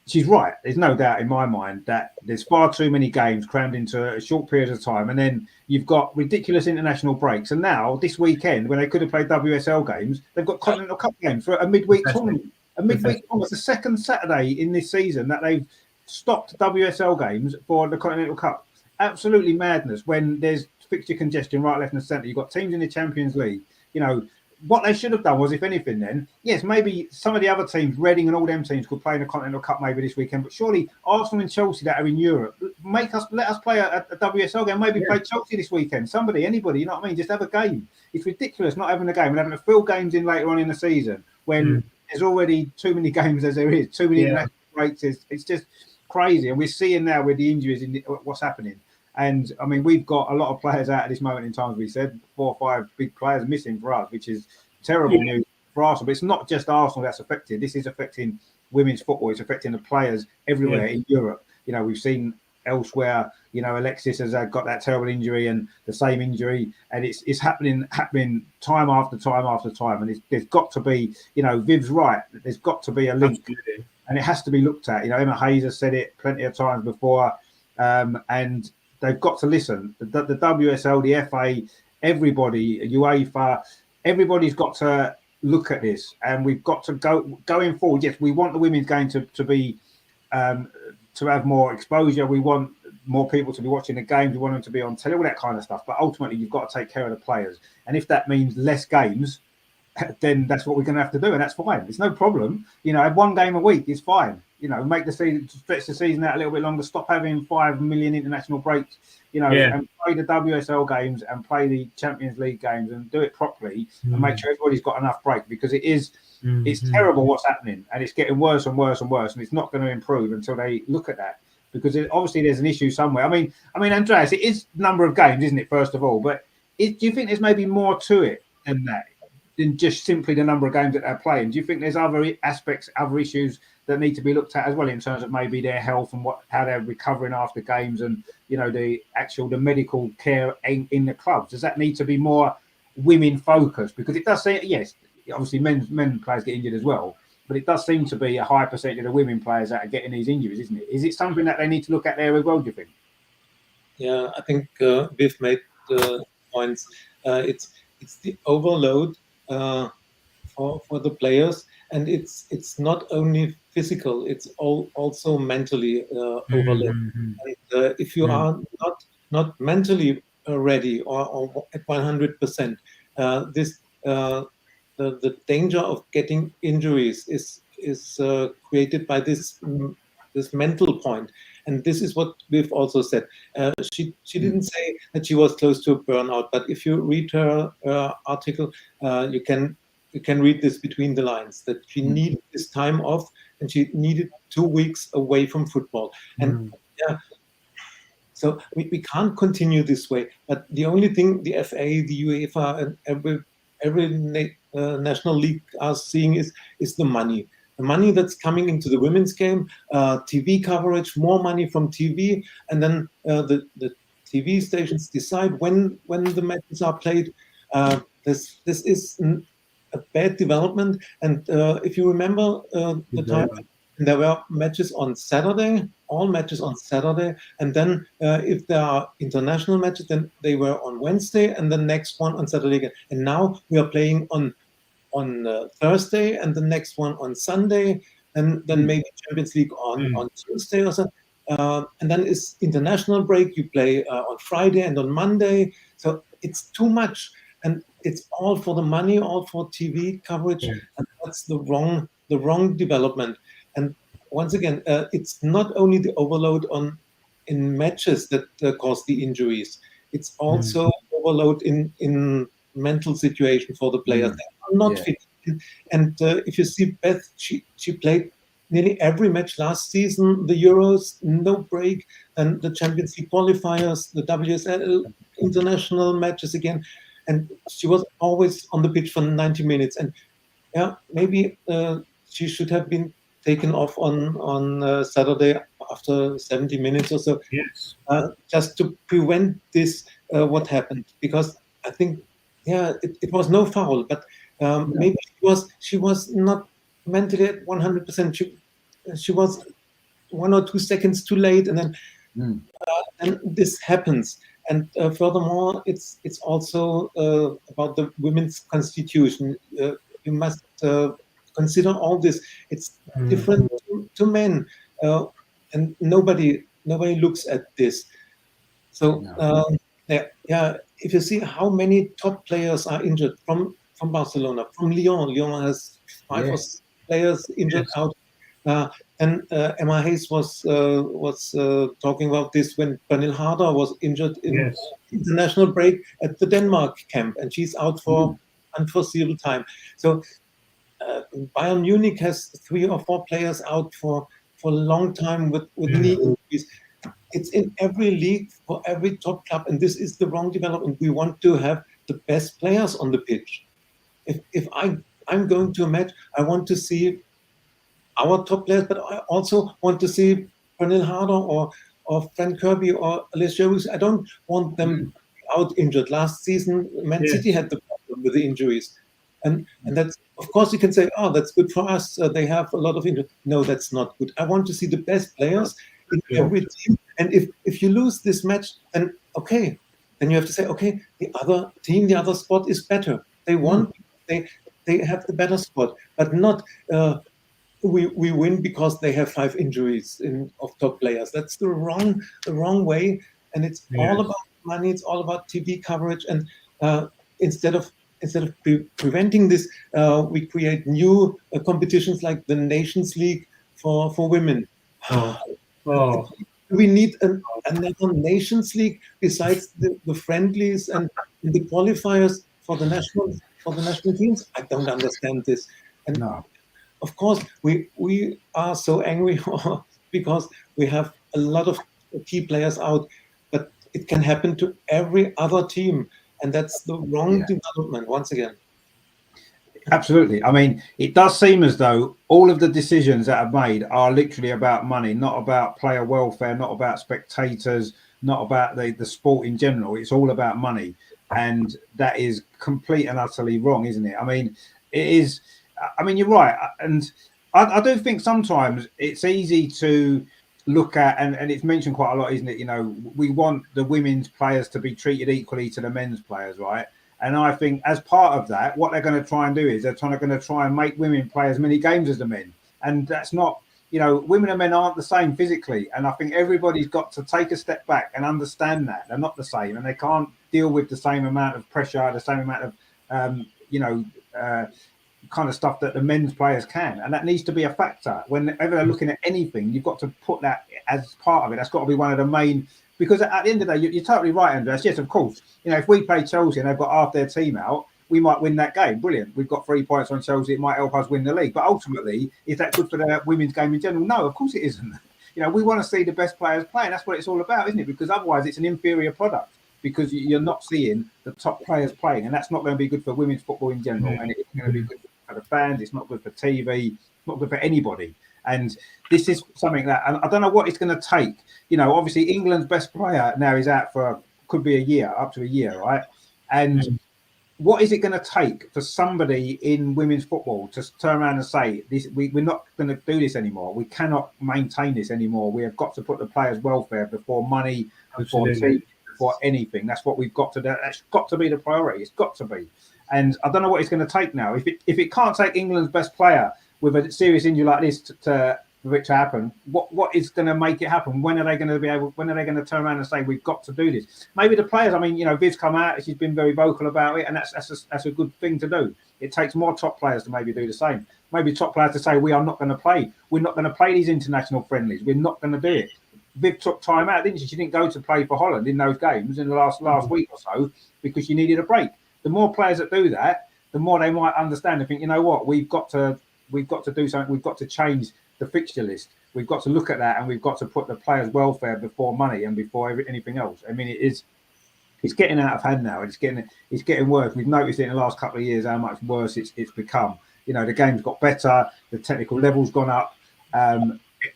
she's right. There's no doubt in my mind that there's far too many games crammed into a short period of time. And then you've got ridiculous international breaks. And now this weekend, when they could have played WSL games, they've got Continental Cup games for a midweek tournament. A midweek tournament. It's the second Saturday in this season that they've stopped WSL games for the Continental Cup. Absolutely madness when there's fixture congestion right, left and centre. You've got teams in the Champions League. What they should have done was, if anything, then, yes, maybe some of the other teams, Reading and all them teams, could play in the Continental Cup maybe this weekend. But surely Arsenal and Chelsea that are in Europe, let us play a WSL game. Maybe play Chelsea this weekend. Anybody, you know what I mean? Just have a game. It's ridiculous not having a game and having to fill games in later on in the season when there's already too many games as there is. Too many international breaks. It's just crazy. And we're seeing now with the injuries in what's happening. And I mean, we've got a lot of players out at this moment in time, as we said, 4 or 5 big players missing for us, which is terrible news for Arsenal. But it's not just Arsenal that's affected. This is affecting women's football. It's affecting the players everywhere in Europe. We've seen elsewhere, Alexis has got that terrible injury and the same injury. And it's happening time after time after time. And there's got to be, Viv's right. There's got to be a link. Absolutely. And it has to be looked at. Emma Hayes has said it plenty of times before. And they've got to listen. The WSL, the FA, everybody, UEFA, everybody's got to look at this, and we've got to going forward. Yes, we want the women's game to be to have more exposure. We want more people to be watching the games. We want them to be on telly, all that kind of stuff. But ultimately, you've got to take care of the players, and if that means less games, then that's what we're going to have to do, and that's fine. It's no problem. Have one game a week. It's fine. make the season, stretch the season out a little bit longer, stop having 5 million international breaks, and play the WSL games and play the Champions League games and do it properly and make sure everybody's got enough break, because it's terrible what's happening, and it's getting worse and worse and worse, and it's not going to improve until they look at that, because obviously there's an issue somewhere. I mean, Andreas, it is number of games, isn't it, first of all? But do you think there's maybe more to it than that, than just simply the number of games that they're playing? Do you think there's other aspects, other issues that need to be looked at as well, in terms of maybe their health and how they're recovering after games, and the medical care in the clubs? Does that need to be more women focused? Because it does say, yes, obviously men players get injured as well, but it does seem to be a high percentage of the women players that are getting these injuries, isn't it? Is it something that they need to look at there as well, do you think? Yeah, I think we've made the points. It's the overload for the players, and it's not only physical, it's also mentally overload. And if you are not mentally ready or at 100%, the danger of getting injuries is created by this mental point. And this is what we've also said. She didn't say that she was close to a burnout, but if you read her article, you can read this between the lines, that she needed this time off, and she needed 2 weeks away from football. And so we can't continue this way. But the only thing the FA, the UEFA, and every national league are seeing is the money. The money that's coming into the women's game, TV coverage, more money from TV, and then the TV stations decide when the matches are played. This is a bad development. And if you remember the time, there were matches on Saturday, all matches on Saturday, and then if there are international matches, then they were on Wednesday, and the next one on Saturday again. And now we are playing on Thursday, and the next one on Sunday, and then maybe Champions League on Tuesday or so. And then it's international break. You play on Friday and on Monday. So it's too much, and it's all for the money, all for TV coverage, and that's the wrong development. And once again, it's not only the overload in matches that cause the injuries. It's also overload in mental situation for the players. They are not fit. And if you see Beth, she played nearly every match last season, the Euros, no break, and the Champions League qualifiers, the WSL international matches again. And she was always on the pitch for 90 minutes. And maybe she should have been taken off on Saturday after 70 minutes or so, just to prevent this, what happened. Because I think, it was no foul, but maybe she was not mentally at 100%. She was 1 or 2 seconds too late, and then and this happens. And furthermore, it's also about the women's constitution. You must consider all this. It's different to men, and nobody looks at this. So if you see how many top players are injured from Barcelona, from Lyon has 5 or 6 players injured out. And Emma Hayes was talking about this when Pernille Harder was injured in international break at the Denmark camp, and she's out for unforeseeable time. So Bayern Munich has 3 or 4 players out for a long time with knee injuries. It's in every league for every top club, and this is the wrong development. We want to have the best players on the pitch. If I'm going to a match, I want to see our top players, but I also want to see Pernille Harder or Fran Kirby or Alicia Hughes. I don't want them out injured. Last season, Man City had the problem with the injuries. And that's, of course, you can say, oh, that's good for us. They have a lot of injuries. No, that's not good. I want to see the best players in every team. And if you lose this match, then okay. Then you have to say, okay, the other team, the other spot is better. They won. They have the better spot, but not we win because they have 5 injuries of top players. That's the wrong way. And it's all about money. It's all about TV coverage. And instead of preventing this, we create new competitions like the Nations League for women. Oh, We need another Nations League besides the friendlies and the qualifiers for the national teams. I don't understand this. And No. of course, we are so angry because we have a lot of key players out, but it can happen to every other team, and that's the wrong development once again. Absolutely. I mean, it does seem as though all of the decisions that are made are literally about money, not about player welfare, not about spectators, not about the sport in general. It's all about money. And that is complete and utterly wrong, isn't it? I mean, it is. I mean, you're right. And I do think sometimes it's easy to look at, and it's mentioned quite a lot, isn't it? You know, we want the women's players to be treated equally to the men's players, right? And I think as part of that, what they're going to try and do is they're going to try and make women play as many games as the men. And that's not, you know, women and men aren't the same physically. And I think everybody's got to take a step back and understand that they're not the same, and they can't deal with the same amount of pressure, the same amount of, kind of stuff that the men's players can. And that needs to be a factor. Whenever they're looking at anything, you've got to put that as part of it. That's got to be one of the main. Because at the end of the day, you're totally right, Andreas. Yes, of course. You know, if we play Chelsea and they've got half their team out, we might win that game. Brilliant. We've got 3 points on Chelsea. It might help us win the league. But ultimately, is that good for the women's game in general? No, of course it isn't. You know, we want to see the best players playing. That's what it's all about, isn't it? Because otherwise, it's an inferior product. Because you're not seeing the top players playing, and that's not going to be good for women's football in general. And it's going to be good for the fans. It's not good for TV. It's not good for anybody. And this is something that, and I don't know what it's going to take. You know, obviously England's best player now is out for could be a year, up to a year, right? And what is it going to take for somebody in women's football to turn around and say, "This, we're not going to do this anymore. We cannot maintain this anymore. We have got to put the players' welfare before money, before TV, before anything. That's what we've got to do. That's got to be the priority. It's got to be." And I don't know what it's going to take now. If it can't take England's best player with a serious injury like this for it to happen, what is going to make it happen? When are they going to be able? When are they going to turn around and say we've got to do this? Maybe the players. I mean, you know, Viv's come out. She's been very vocal about it, and that's a good thing to do. It takes more top players to maybe do the same. Maybe top players to say we are not going to play. We're not going to play these international friendlies. We're not going to do it. Viv took time out, didn't she? She didn't go to play for Holland in those games in the last week or so because she needed a break. The more players that do that, the more they might understand and think, you know what, we've got to do something. We've got to change the fixture list. We've got to look at that, and we've got to put the players' welfare before money and before anything else. I mean, it's getting out of hand now. It's getting worse. We've noticed it in the last couple of years how much worse it's become. You know, the game's got better, the technical level's gone up.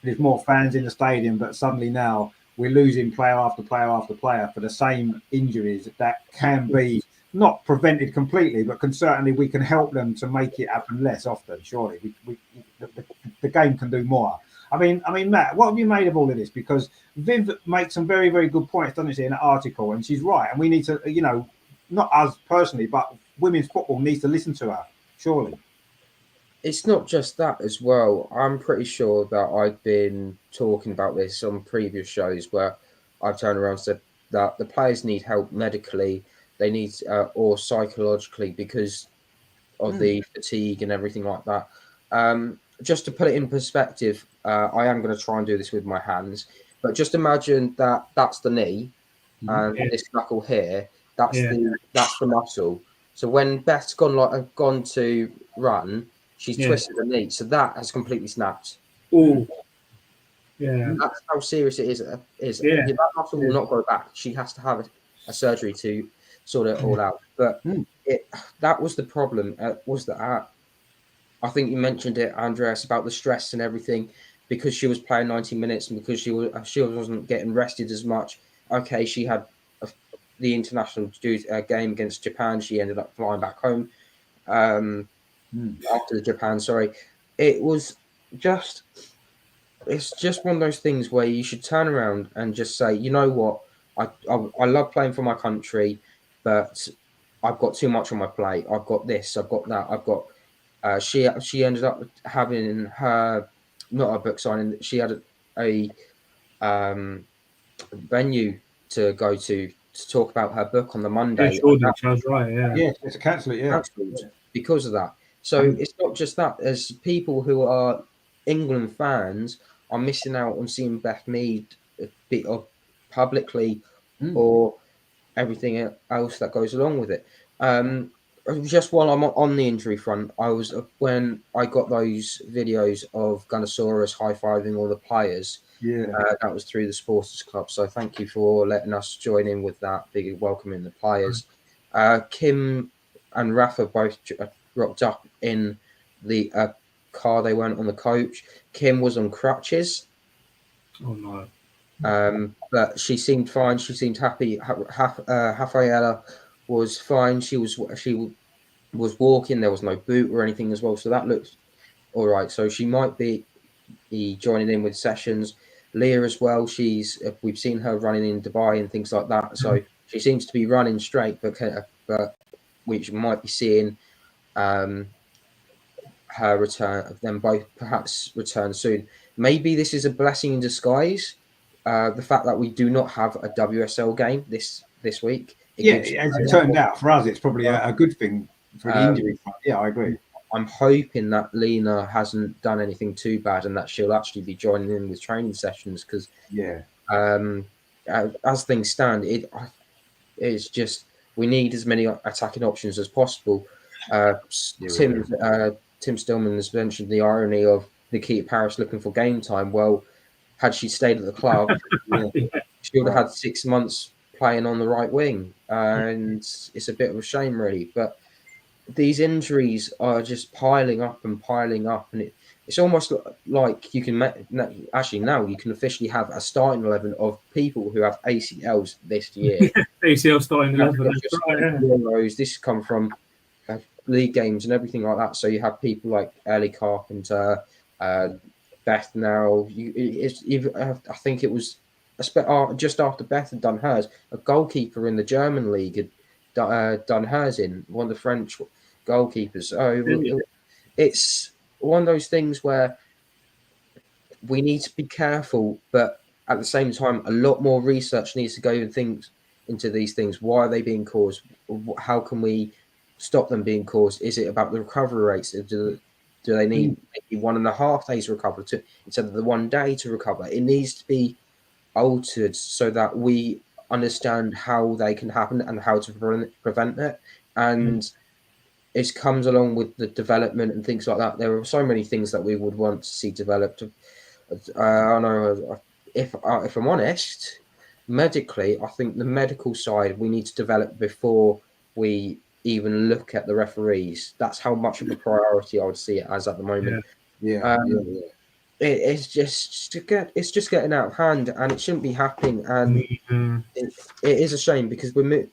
There's more fans in the stadium, but suddenly now we're losing player after player after player for the same injuries that can be not prevented completely, but we can help them to make it happen less often. Surely, the game can do more. I mean, Matt, what have you made of all of this? Because Viv makes some very, very good points, doesn't she, in that article? And she's right. And we need to, you know, not us personally, but women's football needs to listen to her. Surely. It's not just that as well. I'm pretty sure that I've been talking about this on previous shows where I've turned around and said that the players need help medically, they need or psychologically because of the fatigue and everything like that. Just to put it in perspective, I am going to try and do this with my hands, but just imagine that that's the knee and this knuckle here. That's the muscle. So when Beth's gone to run, she's twisted the knee, so that has completely snapped. Oh, yeah. That's how serious it is. That muscle will not go back. She has to have a surgery to sort it all out. But that was the problem. Was that I think you mentioned it, Andreas, about the stress and everything because she was playing 90 minutes and because she wasn't getting rested as much. Okay, she had the international game against Japan. She ended up flying back home after the Japan. Sorry, it's just one of those things where you should turn around and just say, you know what, I love playing for my country, but I've got too much on my plate. I've got this, I've got that, I've got. She ended up having not a book signing. She had a venue to go to talk about her book on the Monday. Yeah, sure, sounds right. Yeah, it's a cancel it. Yeah, because of that. So it's not just that. There's people who are England fans are missing out on seeing Beth Mead a bit of publicly or everything else that goes along with it. Just while I'm on the injury front, I was when I got those videos of Gunnosaurus high-fiving all the players. That was through the Supporters Club. So thank you for letting us join in with that, big welcoming the players. Kim and Rafa both rocked up in the car. They weren't on the coach. Kim was on crutches. Oh no. But she seemed fine. She seemed happy. Rafaela was fine. She was walking. There was no boot or anything as well, so that looked all right. So she might be joining in with sessions. Leah as well. We've seen her running in Dubai and things like that. So she seems to be running straight, but we might be seeing her return. Them both perhaps return soon. Maybe this is a blessing in disguise. The fact that we do not have a WSL game this week. As it turned out for us, it's probably a good thing for the injury front. Yeah, I agree. I'm hoping that Lena hasn't done anything too bad and that she'll actually be joining in with training sessions because as things stand, it's just we need as many attacking options as possible. Tim Stillman has mentioned the irony of Nikita Paris looking for game time. Well, had she stayed at the club, she would have had 6 months playing on the right wing, and it's a bit of a shame, really. But these injuries are just piling up, and it's almost like you can actually now you can officially have a starting 11 of people who have ACLs this year. ACL starting 11. Euros. This come from league games and everything like that. So you have people like Ellie Carpenter, Beth now. I think it was just after Beth had done hers, a goalkeeper in the German league had done hers in one of the French goalkeepers. So it's one of those things where we need to be careful, but at the same time, a lot more research needs to go into these things. Why are they being caused? How can we stop them being caused? Is it about the recovery rates? Do they need maybe 1.5 days recover instead of the 1 day to recover? It needs to be altered so that we understand how they can happen and how to prevent it. And it comes along with the development and things like that. There are so many things that we would want to see developed. I know if I'm honest, medically, I think the medical side we need to develop before we even look at the referees. That's how much of a priority I would see it as at the moment. It's just getting out of hand, and it shouldn't be happening. And it is a shame because we're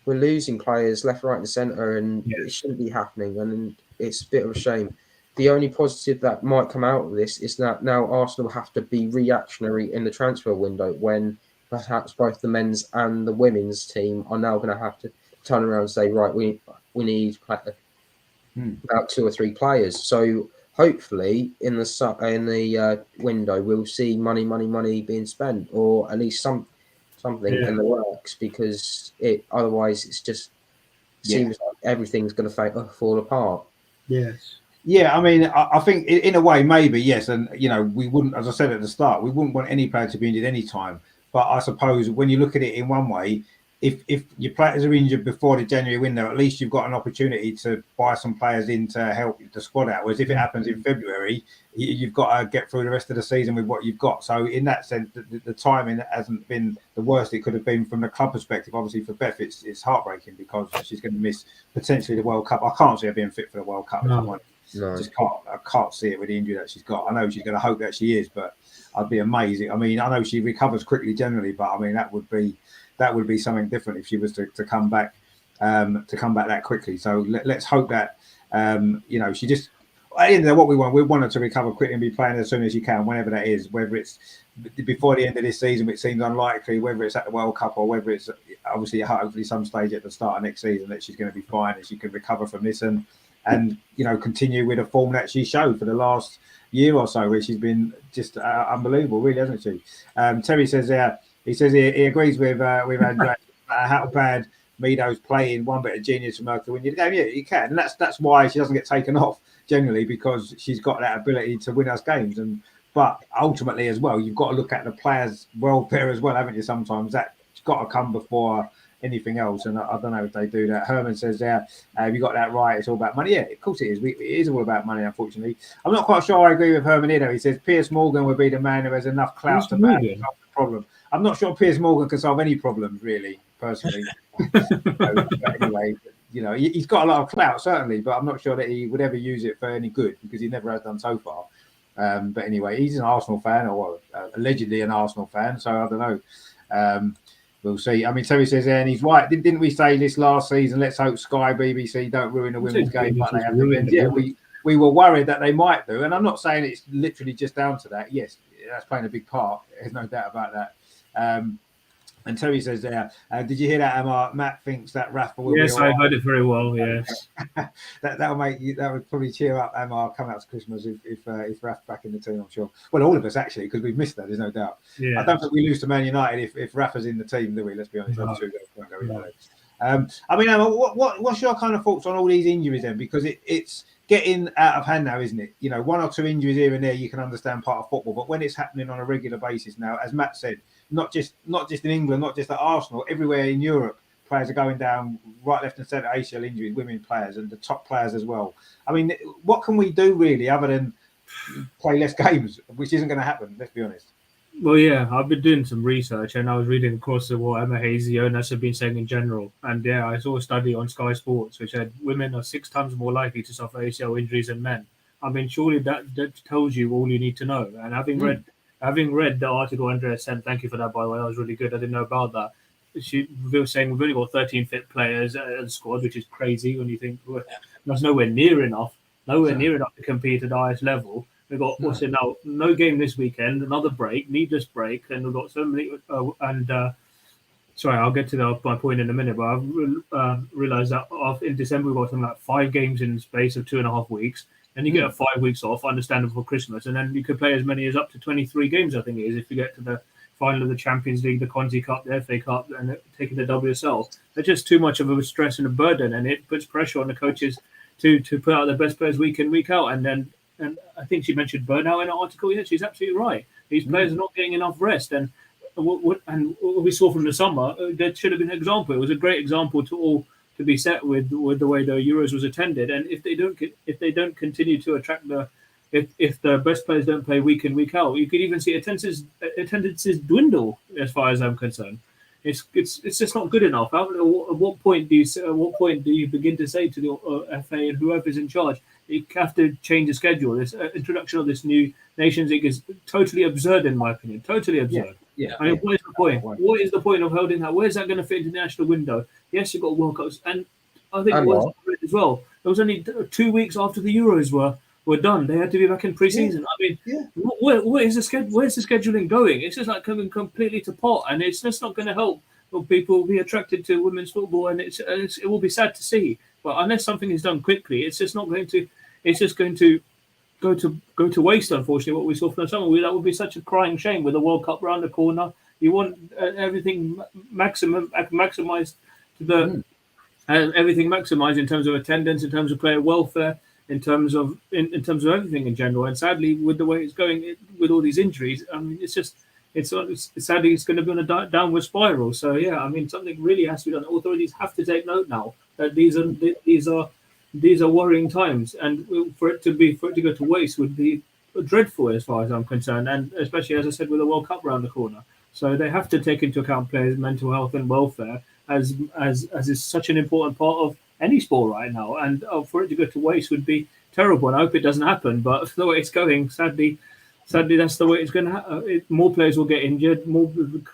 losing players left, right, and centre, and it shouldn't be happening. And it's a bit of a shame. The only positive that might come out of this is that now Arsenal have to be reactionary in the transfer window when perhaps both the men's and the women's team are now going to have to turn around and say, right, we need about 2 or 3 players. So hopefully in the window we'll see money being spent, or at least something in the works, because otherwise it's just seems like everything's going to fall apart. Yes. Yeah, I mean, I think in a way, maybe, yes. And, we wouldn't, as I said at the start, we wouldn't want any player to be injured any time. But I suppose when you look at it in one way, if your players are injured before the January window, at least you've got an opportunity to buy some players in to help the squad out. Whereas if it happens in February, you've got to get through the rest of the season with what you've got. So in that sense, the timing hasn't been the worst it could have been from the club perspective. Obviously for Beth, it's heartbreaking because she's going to miss potentially the World Cup. I can't see her being fit for the World Cup. No. I can't see it with the injury that she's got. I know she's going to hope that she is, but I'd be amazed. I mean, I know she recovers quickly generally, but I mean that would be something different if she was to come back that quickly. So let's hope that she just at the end of what we want her to recover quickly and be playing as soon as she can, whenever that is, whether it's before the end of this season, which seems unlikely, whether it's at the World Cup or whether it's obviously hopefully some stage at the start of next season, that she's going to be fine and she can recover from this and continue with a form that she showed for the last year or so, where she's been just unbelievable, really, hasn't she? Terry says he says he agrees with Andrea. How bad Meadows playing one bit of genius from her to win you the game. Yeah, you can. And that's why she doesn't get taken off generally, because she's got that ability to win us games. But ultimately as well, you've got to look at the players' welfare as well, haven't you? Sometimes that's got to come before anything else. And I don't know if they do that. Herman says, have you got that right? It's all about money. Yeah, of course it is. It is all about money, unfortunately. I'm not quite sure I agree with Herman here, though. He says Piers Morgan would be the man who has enough clout to solve the problem. I'm not sure Piers Morgan can solve any problems, really, personally. But anyway, he's got a lot of clout, certainly, but I'm not sure that he would ever use it for any good, because he never has done so far. But anyway, he's an Arsenal fan, or allegedly an Arsenal fan, so I don't know. We'll see. I mean, Terry says, and he's right. Didn't we say this last season? Let's hope Sky, BBC don't ruin the women's game like they have the men's. Yeah, we were worried that they might do, and I'm not saying it's literally just down to that. Yes, that's playing a big part. There's no doubt about that. And Terry says there, did you hear that, Amar? Matt thinks that Rafa will be all right. I heard it very well, yes. that would probably cheer up Amar coming out to Christmas if Rafa's back in the team, I'm sure. Well, all of us, actually, because we've missed that, there's no doubt. Yeah. I don't think we lose to Man United if Rafa's in the team, do we? Let's be honest. No. I mean, Amar, what's your kind of thoughts on all these injuries then? Because it's getting out of hand now, isn't it? One or two injuries here and there, you can understand part of football. But when it's happening on a regular basis now, as Matt said, not just in England, not just at Arsenal, everywhere in Europe, players are going down right, left and centre, ACL injuries, women players and the top players as well. I mean, what can we do really other than play less games, which isn't going to happen, let's be honest. Well, yeah, I've been doing some research and I was reading, of course, what Emma Hayes, the owners, have been saying in general. And yeah, I saw a study on Sky Sports which said women are 6 times more likely to suffer ACL injuries than men. I mean, surely that tells you all you need to know. And having read the article Andrea sent, thank you for that, by the way, that was really good. I didn't know about that. She was saying we've only got 13 fit players at the squad, which is crazy when you think that's nowhere near enough to compete at the highest level. We've got what's it now? No game this weekend, another break, needless break, and we've got so many. Sorry, I'll get to my point in a minute, but I've realised that in December we've got something like 5 games in the space of 2.5 weeks. And you get 5 weeks off, understandable for Christmas, and then you could play as many as up to 23 games, I think it is, if you get to the final of the Champions League, the Conti Cup, the FA Cup, and taking the WSL. It's just too much of a stress and a burden, and it puts pressure on the coaches to put out the best players week in, week out. And I think she mentioned burnout in an article. Yeah, she's absolutely right. These players are not getting enough rest. And what we saw from the summer, there should have been an example. It was a great example to be set with the way the Euros was attended. And if they don't continue to attract if the best players don't play week in, week out, you could even see attendances dwindle. As far as I'm concerned, it's just not good enough. At what point do you begin to say to the FA and whoever's in charge, you have to change the schedule? This introduction of this new Nations League is totally absurd, in my opinion. Totally absurd. Yeah. I mean, what is the point? What is the point of holding that? Where's that going to fit into the national window? Yes, you've got World Cups, and I think it was as well. It was only 2 weeks after the Euros were done. They had to be back in pre-season. I mean, what is the schedule? Where's the scheduling going? It's just like coming completely to pot, and it's just not going to help people be attracted to women's football. And it will be sad to see, but unless something is done quickly, it's just not going to. It's just going to go to waste. Unfortunately, what we saw from the summer, that would be such a crying shame with the World Cup round the corner. You want everything maximized to the everything maximized in terms of attendance, in terms of player welfare, in terms of everything in general. And sadly, with the way it's going, with all these injuries, I mean, sadly it's going to be on a downward spiral. So yeah, I mean, something really has to be done. Authorities have to take note now that these are worrying times, and for it to go to waste would be dreadful as far as I'm concerned, and especially, as I said, with the World Cup around the corner. So they have to take into account players' mental health and welfare as is such an important part of any sport right now. And for it to go to waste would be terrible. And I hope it doesn't happen. But the way it's going, sadly, that's the way it's going to happen. More players will get injured. More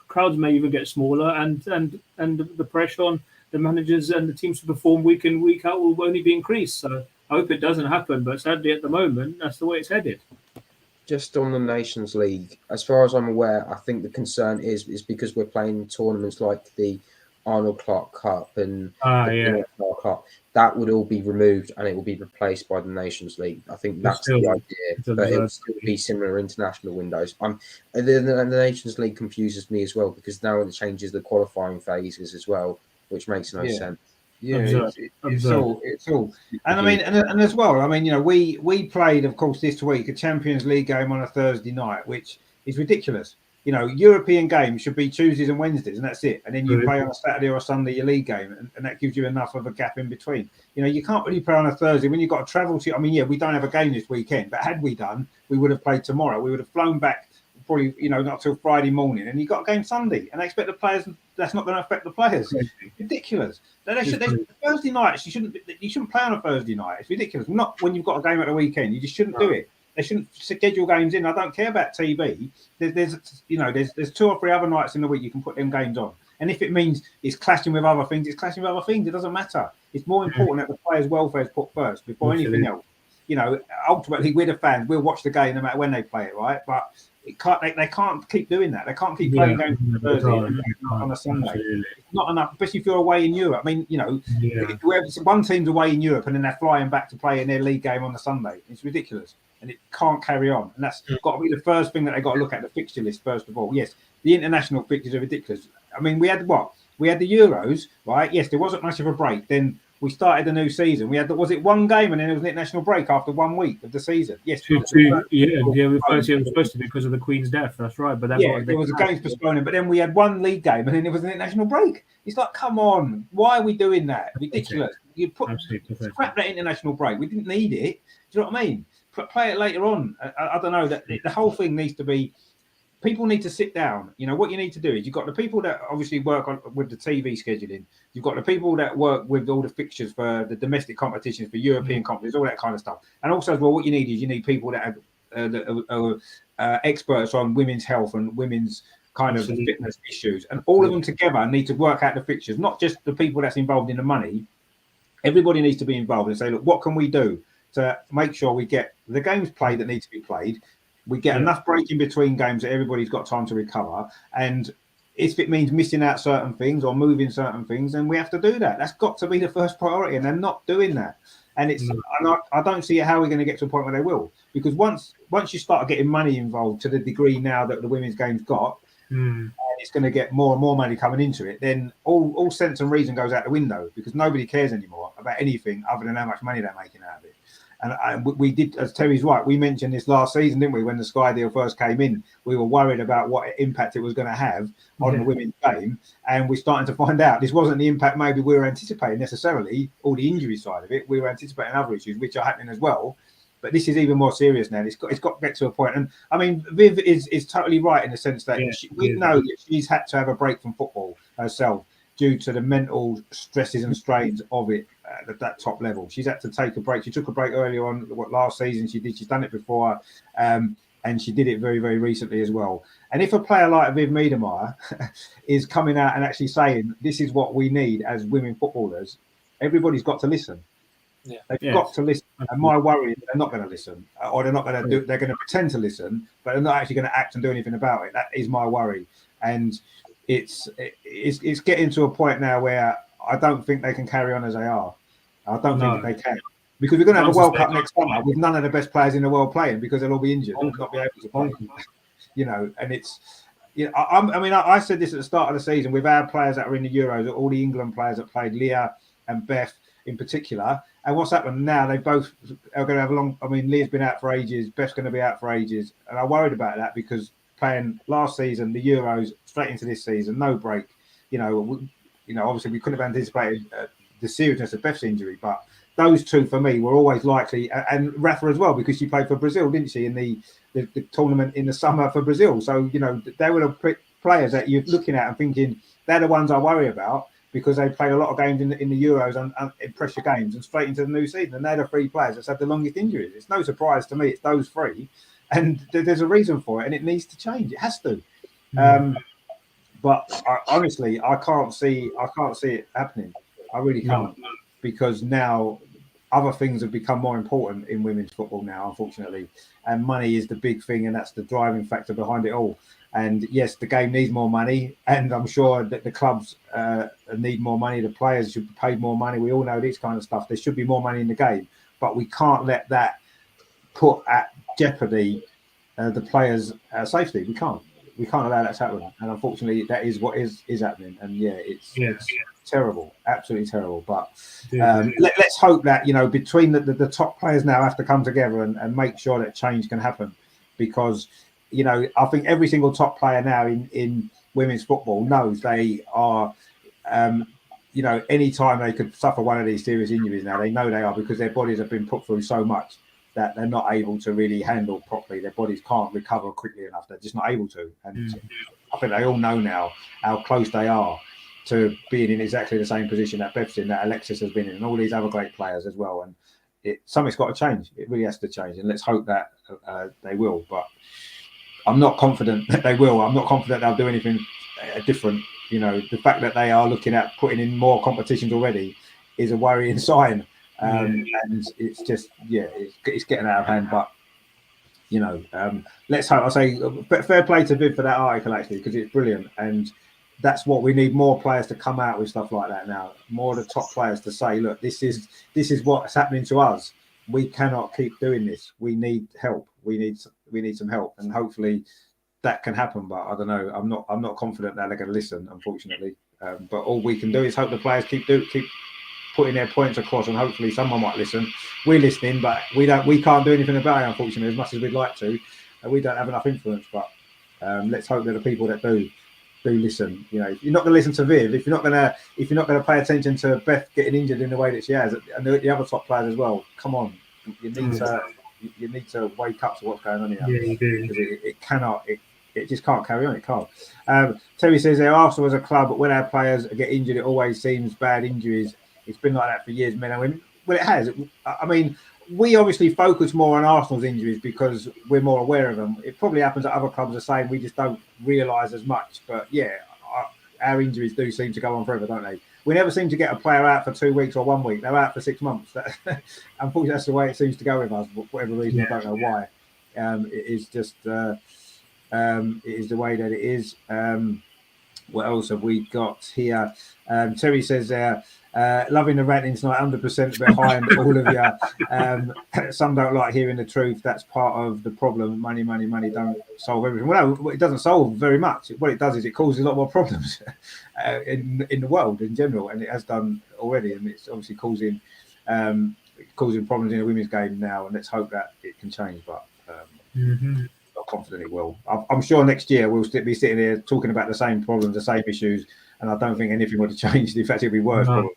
crowds may even get smaller, and the pressure on the managers and the teams to perform week in, week out will only be increased. So I hope it doesn't happen. But sadly, at the moment, that's the way it's headed. Just on the Nations League, as far as I'm aware, I think the concern is because we're playing tournaments like the Arnold Clark Cup and the Clark Cup, that would all be removed and it will be replaced by the Nations League. I think that's the idea, but it will still be similar international windows. The Nations League confuses me as well because now it changes the qualifying phases as well. which makes no sense. Yeah, it's all, and I Agreed. mean, and as well, I mean, you know, we played, of course, this week a Champions League game on a Thursday night, which is ridiculous. You know, European games should be Tuesdays and Wednesdays, and that's it. And then you play on a Saturday or a Sunday your league game, and that gives you enough of a gap in between. You know, you can't really play on a Thursday when you've got to travel to. I mean, yeah, we don't have a game this weekend, but had we done, we would have played tomorrow. We would have flown back probably, you know, not till Friday morning, and you got a game Sunday, and they expect the players. That's not going to affect the players. Ridiculous. Thursday nights, you shouldn't play on a Thursday night. It's ridiculous. Not when you've got a game at the weekend. You just shouldn't do it. They shouldn't schedule games in. I don't care about TV. There's 2 or 3 other nights in the week you can put them games on. And if it means it's clashing with other things, it's clashing with other things. It doesn't matter. It's more important that the players' welfare is put first before anything else. You know, ultimately we're the fans. We'll watch the game no matter when they play it, right? But they can't keep doing that. They can't keep playing games on Thursday on a Sunday. It's not enough, especially if you're away in Europe. I mean, you know, one team's away in Europe and then they're flying back to play in their league game on a Sunday. It's ridiculous, and it can't carry on. And that's got to be the first thing that they got to look at, the fixture list first of all. Yes, the international fixtures are ridiculous. I mean, we had the Euros, right? Yes, there wasn't much of a break. Then we started the new season. We had was it one game and then it was an international break after 1 week of the season? Yes, the first year was supposed to be because of the Queen's death. That's right, but there was a games postponing. But then we had one league game and then it was an international break. It's like, come on, why are we doing that? Ridiculous. You scrap that international break. We didn't need it. Do you know what I mean? Play it later on. I don't know. That the whole thing needs to be. People need to sit down. You know, what you need to do is you've got the people that obviously work with the TV scheduling. You've got the people that work with all the fixtures for the domestic competitions, for European competitions, all that kind of stuff. And also, as well, what you need is you need people that are experts on women's health and women's kind of fitness issues. And all of them together need to work out the fixtures, not just the people that's involved in the money. Everybody needs to be involved and say, look, what can we do to make sure we get the games played that need to be played? We get enough break in between games that everybody's got time to recover. And if it means missing out certain things or moving certain things, then we have to do that. That's got to be the first priority. And they're not doing that. And I don't see how we're going to get to a point where they will. Because once you start getting money involved to the degree now that the women's game's got, and it's going to get more and more money coming into it, then all sense and reason goes out the window, because nobody cares anymore about anything other than how much money they're making out of it. And we did, as Terry's right, we mentioned this last season, didn't we? When the Sky deal first came in, we were worried about what impact it was going to have on the women's game. And we're starting to find out this wasn't the impact maybe we were anticipating necessarily, or the injury side of it. We were anticipating other issues, which are happening as well. But this is even more serious now. It's got to get to a point. And I mean, Viv is totally right in the sense that we know that she's had to have a break from football herself due to the mental stresses and strains of it at that top level. She's had to take a break. She took a break earlier on last season. She's done it before, and she did it very, very recently as well. And if a player like Viv Miedemar is coming out and actually saying this is what we need as women footballers, everybody's got to listen. They've got to listen. And my worry is they're not going to listen, or they're not going to do. They're going to pretend to listen, but they're not actually going to act and do anything about it. That is my worry. And it's getting to a point now where I don't think they can carry on as they are. I don't think they can, because we're going to have a World Cup next summer with none of the best players in the world playing, because they'll all be injured and not be able to play. You know, and it's, you know, I said this at the start of the season with our players that are in the Euros, all the England players that played, Leah and Beth in particular. And what's happened now? They both are going to have a long. I mean, Leah's been out for ages, Beth's going to be out for ages, and I worried about that because playing last season, the Euros, straight into this season, no break. You know, obviously we couldn't have anticipated the seriousness of Beth's injury, but those two for me were always likely, and Rafa as well, because she played for Brazil, didn't she, in the tournament in the summer for Brazil? So, you know, they were the players that you're looking at and thinking they're the ones I worry about, because they played a lot of games in the Euros and in pressure games and straight into the new season. And they're the 3 players that's had the longest injuries. It's no surprise to me. It's those 3. And there's a reason for it, and it needs to change. It has to. But honestly, I can't see it happening. I really can't, because now other things have become more important in women's football now, unfortunately. And money is the big thing, and that's the driving factor behind it all. And yes, the game needs more money, and I'm sure that the clubs need more money. The players should be paid more money. We all know this kind of stuff. There should be more money in the game, but we can't let that put at jeopardy the players' safety. We can't. we can't allow that to happen. And unfortunately, that is what is happening. And it's terrible, absolutely terrible. But let's hope that between the top players now have to come together and make sure that change can happen, because I think every single top player now in women's football knows they are. Any time they could suffer one of these serious injuries now, they know they are, because their bodies have been put through so much that they're not able to really handle properly. Their bodies can't recover quickly enough. They're just not able to. And I think they all know now how close they are to being in exactly the same position that Beth's in, that Alexis has been in, and all these other great players as well. And something's got to change. It really has to change. And let's hope that they will. But I'm not confident that they will. I'm not confident they'll do anything different. The fact that they are looking at putting in more competitions already is a worrying sign. And it's just, it's getting out of hand. But, let's hope. I say fair play to Viv for that article, actually, because it's brilliant. And that's what we need, more players to come out with stuff like that now. More of the top players to say, look, this is what's happening to us. We cannot keep doing this. We need help. We need some help. And hopefully that can happen, but I don't know. I'm not confident that they're going to listen, unfortunately. But all we can do is hope the players keep putting their points across, and hopefully someone might listen. We're listening, but we can't do anything about it, unfortunately, as much as we'd like to. We don't have enough influence. But let's hope that the people that do listen. If you're not going to listen to Viv, if you're not going to pay attention to Beth getting injured in the way that she has, and the other top players as well, come on, you need to wake up to what's going on here. Yeah, you do. Because it just can't carry on. It can't. Terry says there, Arsenal as a club, but when our players get injured, it always seems bad injuries. It's been like that for years, men and women. Well, it has. I mean, we obviously focus more on Arsenal's injuries because we're more aware of them. It probably happens at other clubs the same. We just don't realise as much. But our injuries do seem to go on forever, don't they? We never seem to get a player out for 2 weeks or 1 week. They're out for 6 months. Unfortunately, that's the way it seems to go with us. For whatever reason, I don't know why. It is just it is the way that it is. What else have we got here? Terry says loving the ranting tonight, 100% behind all of you. Some don't like hearing the truth. That's part of the problem. Money don't solve everything. Well, no, it doesn't solve very much. What it does is it causes a lot more problems in the world in general, and it has done already. And it's obviously causing problems in the women's game now. And let's hope that it can change. But not confident it will. I'm sure next year we'll be sitting here talking about the same problems, the same issues, and I don't think anything would have changed. In fact, it'd be worse. Probably.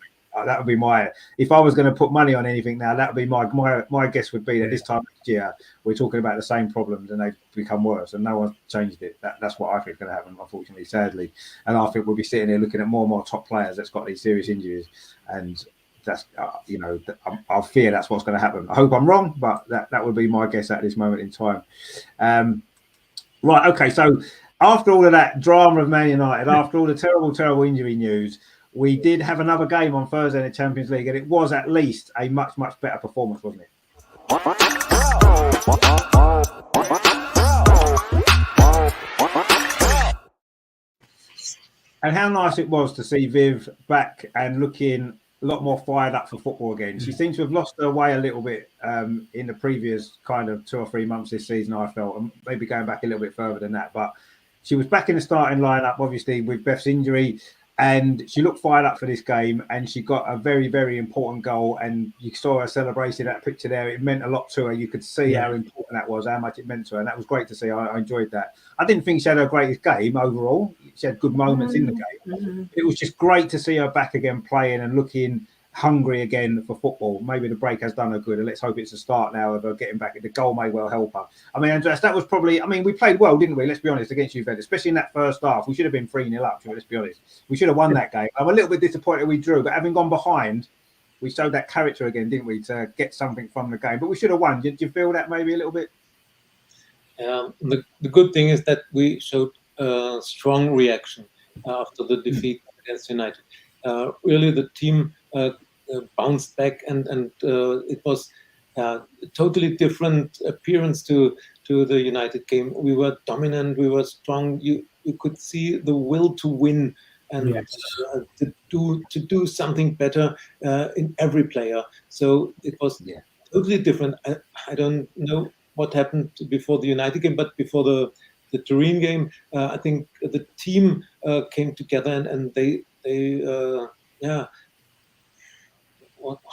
That would be my. If I was going to put money on anything now, that would be my guess would be that this time next year we're talking about the same problems and they've become worse, and no one's changed it. That's what I think is going to happen, unfortunately, sadly. And I think we'll be sitting here looking at more and more top players that's got these serious injuries, and that's I fear that's what's going to happen. I hope I'm wrong, but that would be my guess at this moment in time. Right, okay, so after all of that drama of Man United, after all the terrible injury news, we did have another game on Thursday in the Champions League, and it was at least a much better performance, wasn't it? And how nice it was to see Viv back and looking a lot more fired up for football again. She seems to have lost her way a little bit in the previous kind of 2 or 3 months this season, I felt, and maybe going back a little bit further than that. But she was back in the starting lineup, obviously, with Beth's injury, and she looked fired up for this game, and she got a very, very important goal, and you saw her celebrating that picture there. It meant a lot to her. You could see how important that was, how much it meant to her, and that was great to see. I enjoyed that. I didn't think she had her greatest game overall. She had good moments in the game. It was just great to see her back again playing and looking hungry again for football. Maybe the break has done her good, and let's hope it's a start now of her getting back. The goal may well help her. I mean, Andreas, that was probably, we played well, didn't we? Let's be honest, against Juventus, especially in that first half. We should have been 3-0 up, let's be honest. We should have won that game. I'm a little bit disappointed we drew, but having gone behind, we showed that character again, didn't we, to get something from the game. But we should have won. Did you feel that maybe a little bit? The good thing is that we showed a strong reaction after the defeat against United. Really, the team bounced back, and it was a totally different appearance to the United game. We were dominant, we were strong. You could see the will to win and to do something better in every player. So it was totally different. I don't know what happened before the United game, but before the the Turin game, I think the team came together and they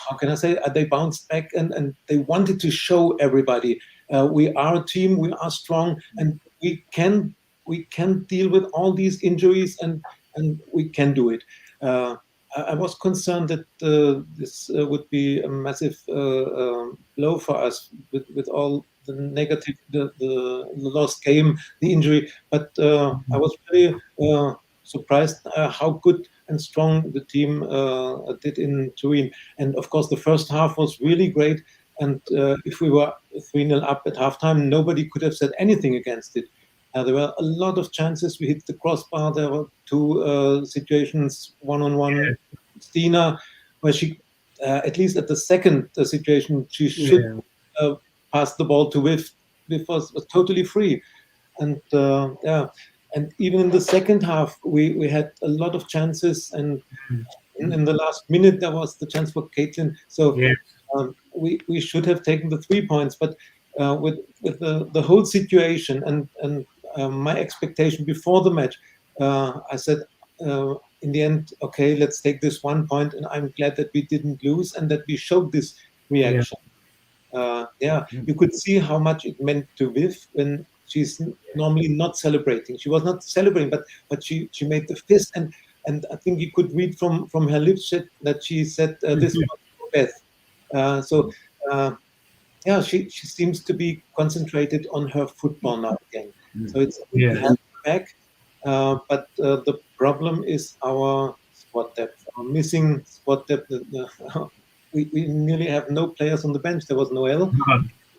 how can I say? They bounced back and they wanted to show everybody we are a team, we are strong, and we can deal with all these injuries and we can do it. I was concerned that this would be a massive blow for us with all the negative, the lost game, the injury. But I was really surprised how good and strong the team did in Turin. And of course, the first half was really great. And if we were 3-0 up at halftime, nobody could have said anything against it. There were a lot of chances. We hit the crossbar. There were two situations, one-on-one. Stina, where she, at least at the second situation, she should pass the ball to Viv. Viv was totally free. And and even in the second half, we had a lot of chances. And in the last minute, there was the chance for Caitlin. So we should have taken the 3 points. But with the whole situation and my expectation before the match, I said in the end, okay, let's take this 1 point, and I'm glad that we didn't lose and that we showed this reaction. You could see how much it meant to Viv when she's normally not celebrating. She was not celebrating, but she made the fist, and I think you could read from her lips that she said this was for Beth. She seems to be concentrated on her football now again. So it's good to have her back. But the problem is our squad depth, our missing squad depth. We nearly have no players on the bench. There was Noel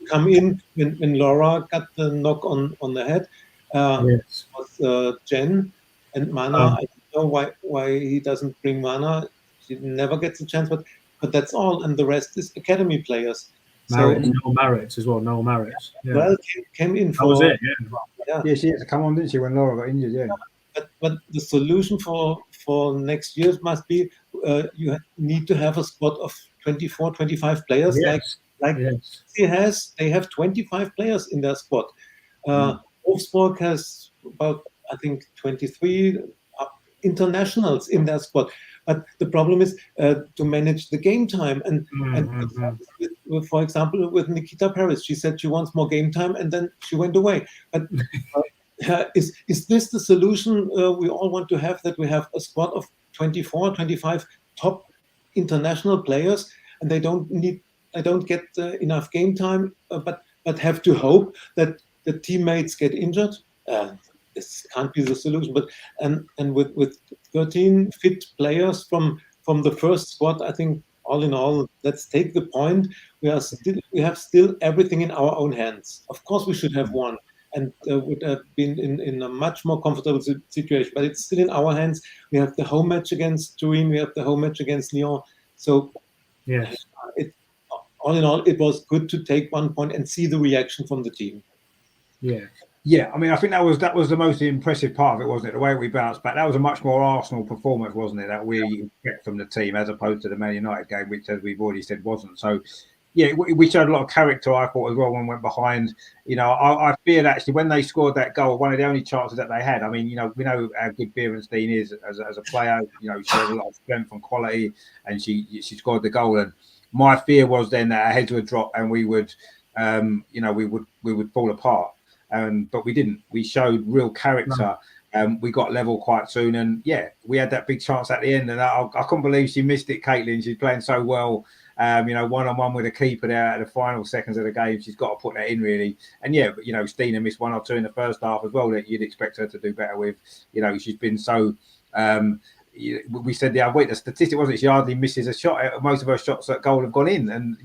come in when Laura got the knock on the head. Was Jen and Mana. I don't know why he doesn't bring Mana. She never gets a chance, but that's all. And the rest is academy players. Noel Marritz as well. Noel Marritz. Well, came in for. That was it. Yeah, she had to come on, didn't she, when Laura got injured? Yeah. But the solution for next year must be you need to have a squad of 24, 25 players they have 25 players in their squad. Wolfsburg has about, I think, 23 internationals in their squad. But the problem is to manage the game time. And for example, with Nikita Paris, she said she wants more game time, and then she went away. But is this the solution we all want to have, that we have a squad of 24, 25 top international players, and they don't get enough game time, but have to hope that the teammates get injured? This can't be the solution. But and with 13 fit players from the first squad, I think all in all, let's take the point. We have still everything in our own hands. Of course, we should have won and would have been in a much more comfortable situation. But it's still in our hands. We have the home match against Turin. We have the home match against Lyon. So all in all, it was good to take 1 point and see the reaction from the team. Yeah, I mean, I think that was the most impressive part of it, wasn't it? The way we bounced back. That was a much more Arsenal performance, wasn't it? That we get from the team, as opposed to the Man United game, which, as we've already said, wasn't. So, yeah, we showed a lot of character, I thought, as well, when we went behind. You know, I feared, actually, when they scored that goal, one of the only chances that they had. I mean, you know, we know how good Beerenstein is as a player. You know, she has a lot of strength and quality, and she scored the goal. And my fear was then that our heads would drop and we would, we would fall apart. But we didn't. We showed real character. We got level quite soon, and we had that big chance at the end. And I couldn't believe she missed it, Caitlin. She's playing so well. One-on-one with a keeper there at the final seconds of the game. She's got to put that in, really. And but Stina missed one or two in the first half as well that you'd expect her to do better with. You know, she's been so. We said the other week, the statistic wasn't she hardly misses a shot. Most of her shots at goal have gone in, and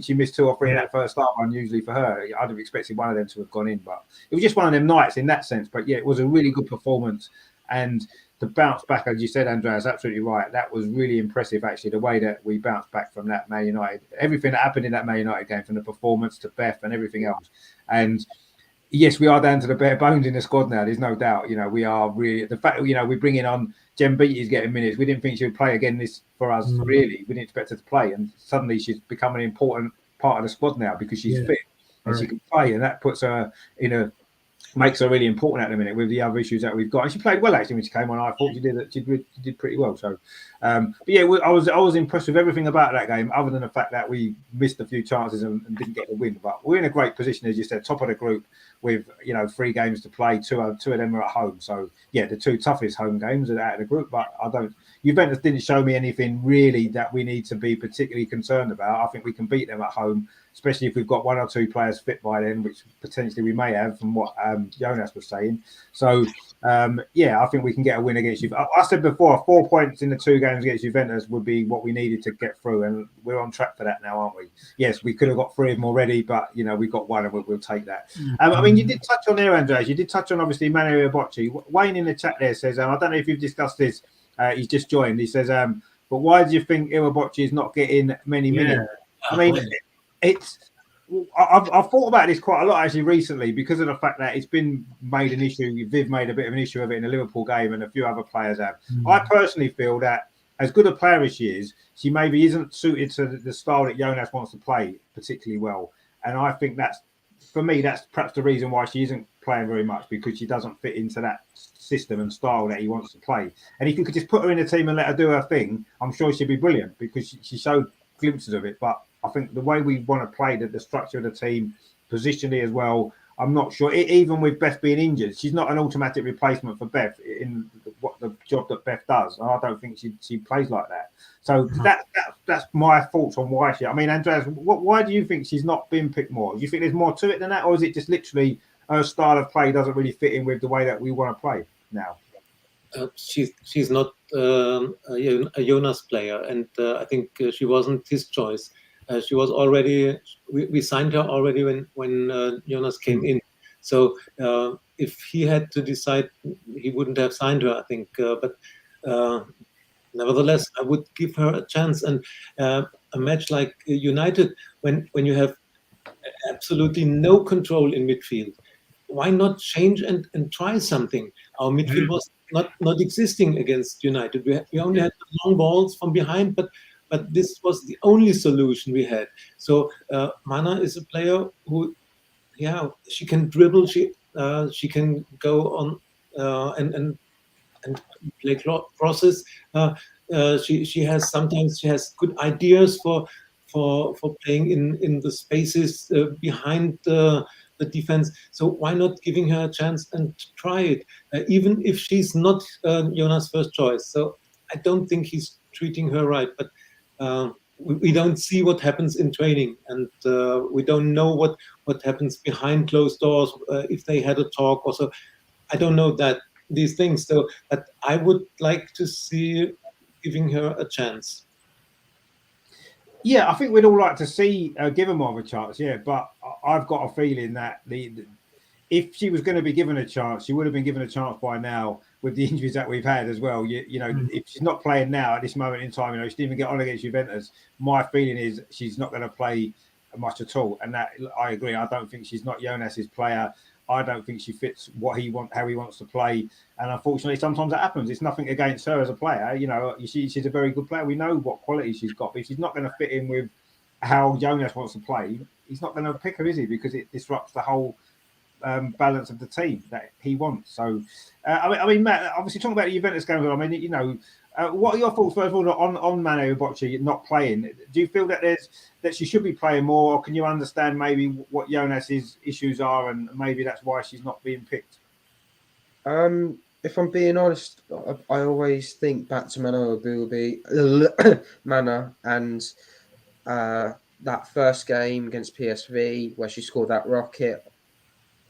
she missed 2 or 3 in that first half. Unusually for her, I'd have expected one of them to have gone in, but it was just one of them nights in that sense. But it was a really good performance, and to bounce back, as you said, Andreas, absolutely right. That was really impressive, actually, the way that we bounced back from that Man United, everything that happened in that Man United game, from the performance to Beth and everything else, and. Yes, we are down to the bare bones in the squad now. There's no doubt. We are really, the fact that we're bringing on Jen Beattie's getting minutes. We didn't think she would play again this for us. Really, we didn't expect her to play, and suddenly she's become an important part of the squad now because she's fit and she can play, and that puts her in a makes her really important at the minute with the other issues that we've got. And she played well actually when she came on. I thought she did pretty well. So, but yeah, I was impressed with everything about that game, other than the fact that we missed a few chances and didn't get the win. But we're in a great position, as you said, top of the group with 3 games to play. Two of them are at home. So yeah, the 2 toughest home games are out of the group. But Juventus didn't show me anything really that we need to be particularly concerned about. I think we can beat them at home, especially if we've got 1 or 2 players fit by then, which potentially we may have from what Jonas was saying. So, I think we can get a win against you. I said before, 4 points in the 2 games against Juventus would be what we needed to get through, and we're on track for that now, aren't we? Yes, we could have got 3 of them already, but, we've got 1 and we'll take that. I mean, you did touch on there, Andreas. You did touch on, obviously, Manuel Bocci. Wayne in the chat there says, I don't know if you've discussed this. He's just joined. He says, but why do you think Iwabochi is not getting many minutes? I mean, I've thought about this quite a lot actually recently because of the fact that it's been made an issue. Viv made a bit of an issue of it in the Liverpool game, and a few other players have. I personally feel that as good a player as she is, she maybe isn't suited to the style that Jonas wants to play particularly well. And I think that's, for me, that's perhaps the reason why she isn't playing very much, because she doesn't fit into that system and style that he wants to play. And if you could just put her in the team and let her do her thing, I'm sure she'd be brilliant, because she showed glimpses of it. But I think the way we want to play, the structure of the team, positionally as well, I'm not sure. Even with Beth being injured, she's not an automatic replacement for Beth in what the job that Beth does. And I don't think she plays like that. So that's my thoughts on why she. I mean, Andreas, why do you think she's not being picked more? Do you think there's more to it than that, or is it just literally her style of play doesn't really fit in with the way that we want to play now? She's not a Jonas player, and I think she wasn't his choice. She was already. We signed her already when Jonas came in. So if he had to decide, he wouldn't have signed her, I think. But nevertheless, I would give her a chance. And a match like United, when you have absolutely no control in midfield, why not change and try something? Our midfield was not existing against United. We only had long balls from behind, but this was the only solution we had. So Mana is a player who, she can dribble. She can go on and play crosses. She has good ideas for playing in the spaces behind the defense. So why not giving her a chance and try it, even if she's not Jonas' first choice? So I don't think he's treating her right, but we don't see what happens in training, and we don't know what happens behind closed doors, if they had a talk or so. I don't know these things. So, but I would like to see giving her a chance. Yeah, I think we'd all like to see give her more of a chance. Yeah, but I've got a feeling that if she was going to be given a chance, she would have been given a chance by now with the injuries that we've had as well. If she's not playing now at this moment in time, she didn't even get on against Juventus. My feeling is she's not going to play much at all. And that, I agree. I don't think she's not Jonas's player. I don't think she fits how he wants to play. And unfortunately, sometimes that happens. It's nothing against her as a player. She's a very good player. We know what quality she's got, but if she's not going to fit in with how Jonas wants to play, he's not going to pick her, is he? Because it disrupts the whole balance of the team that he wants. So, I mean, Matt, obviously talking about the Juventus game, I mean, what are your thoughts first of all on Manu Bocci not playing? Do you feel that she should be playing more, or can you understand maybe what Jonas's issues are, and maybe that's why she's not being picked? If I'm being honest, I always think back to Mana and that first game against PSV where she scored that rocket.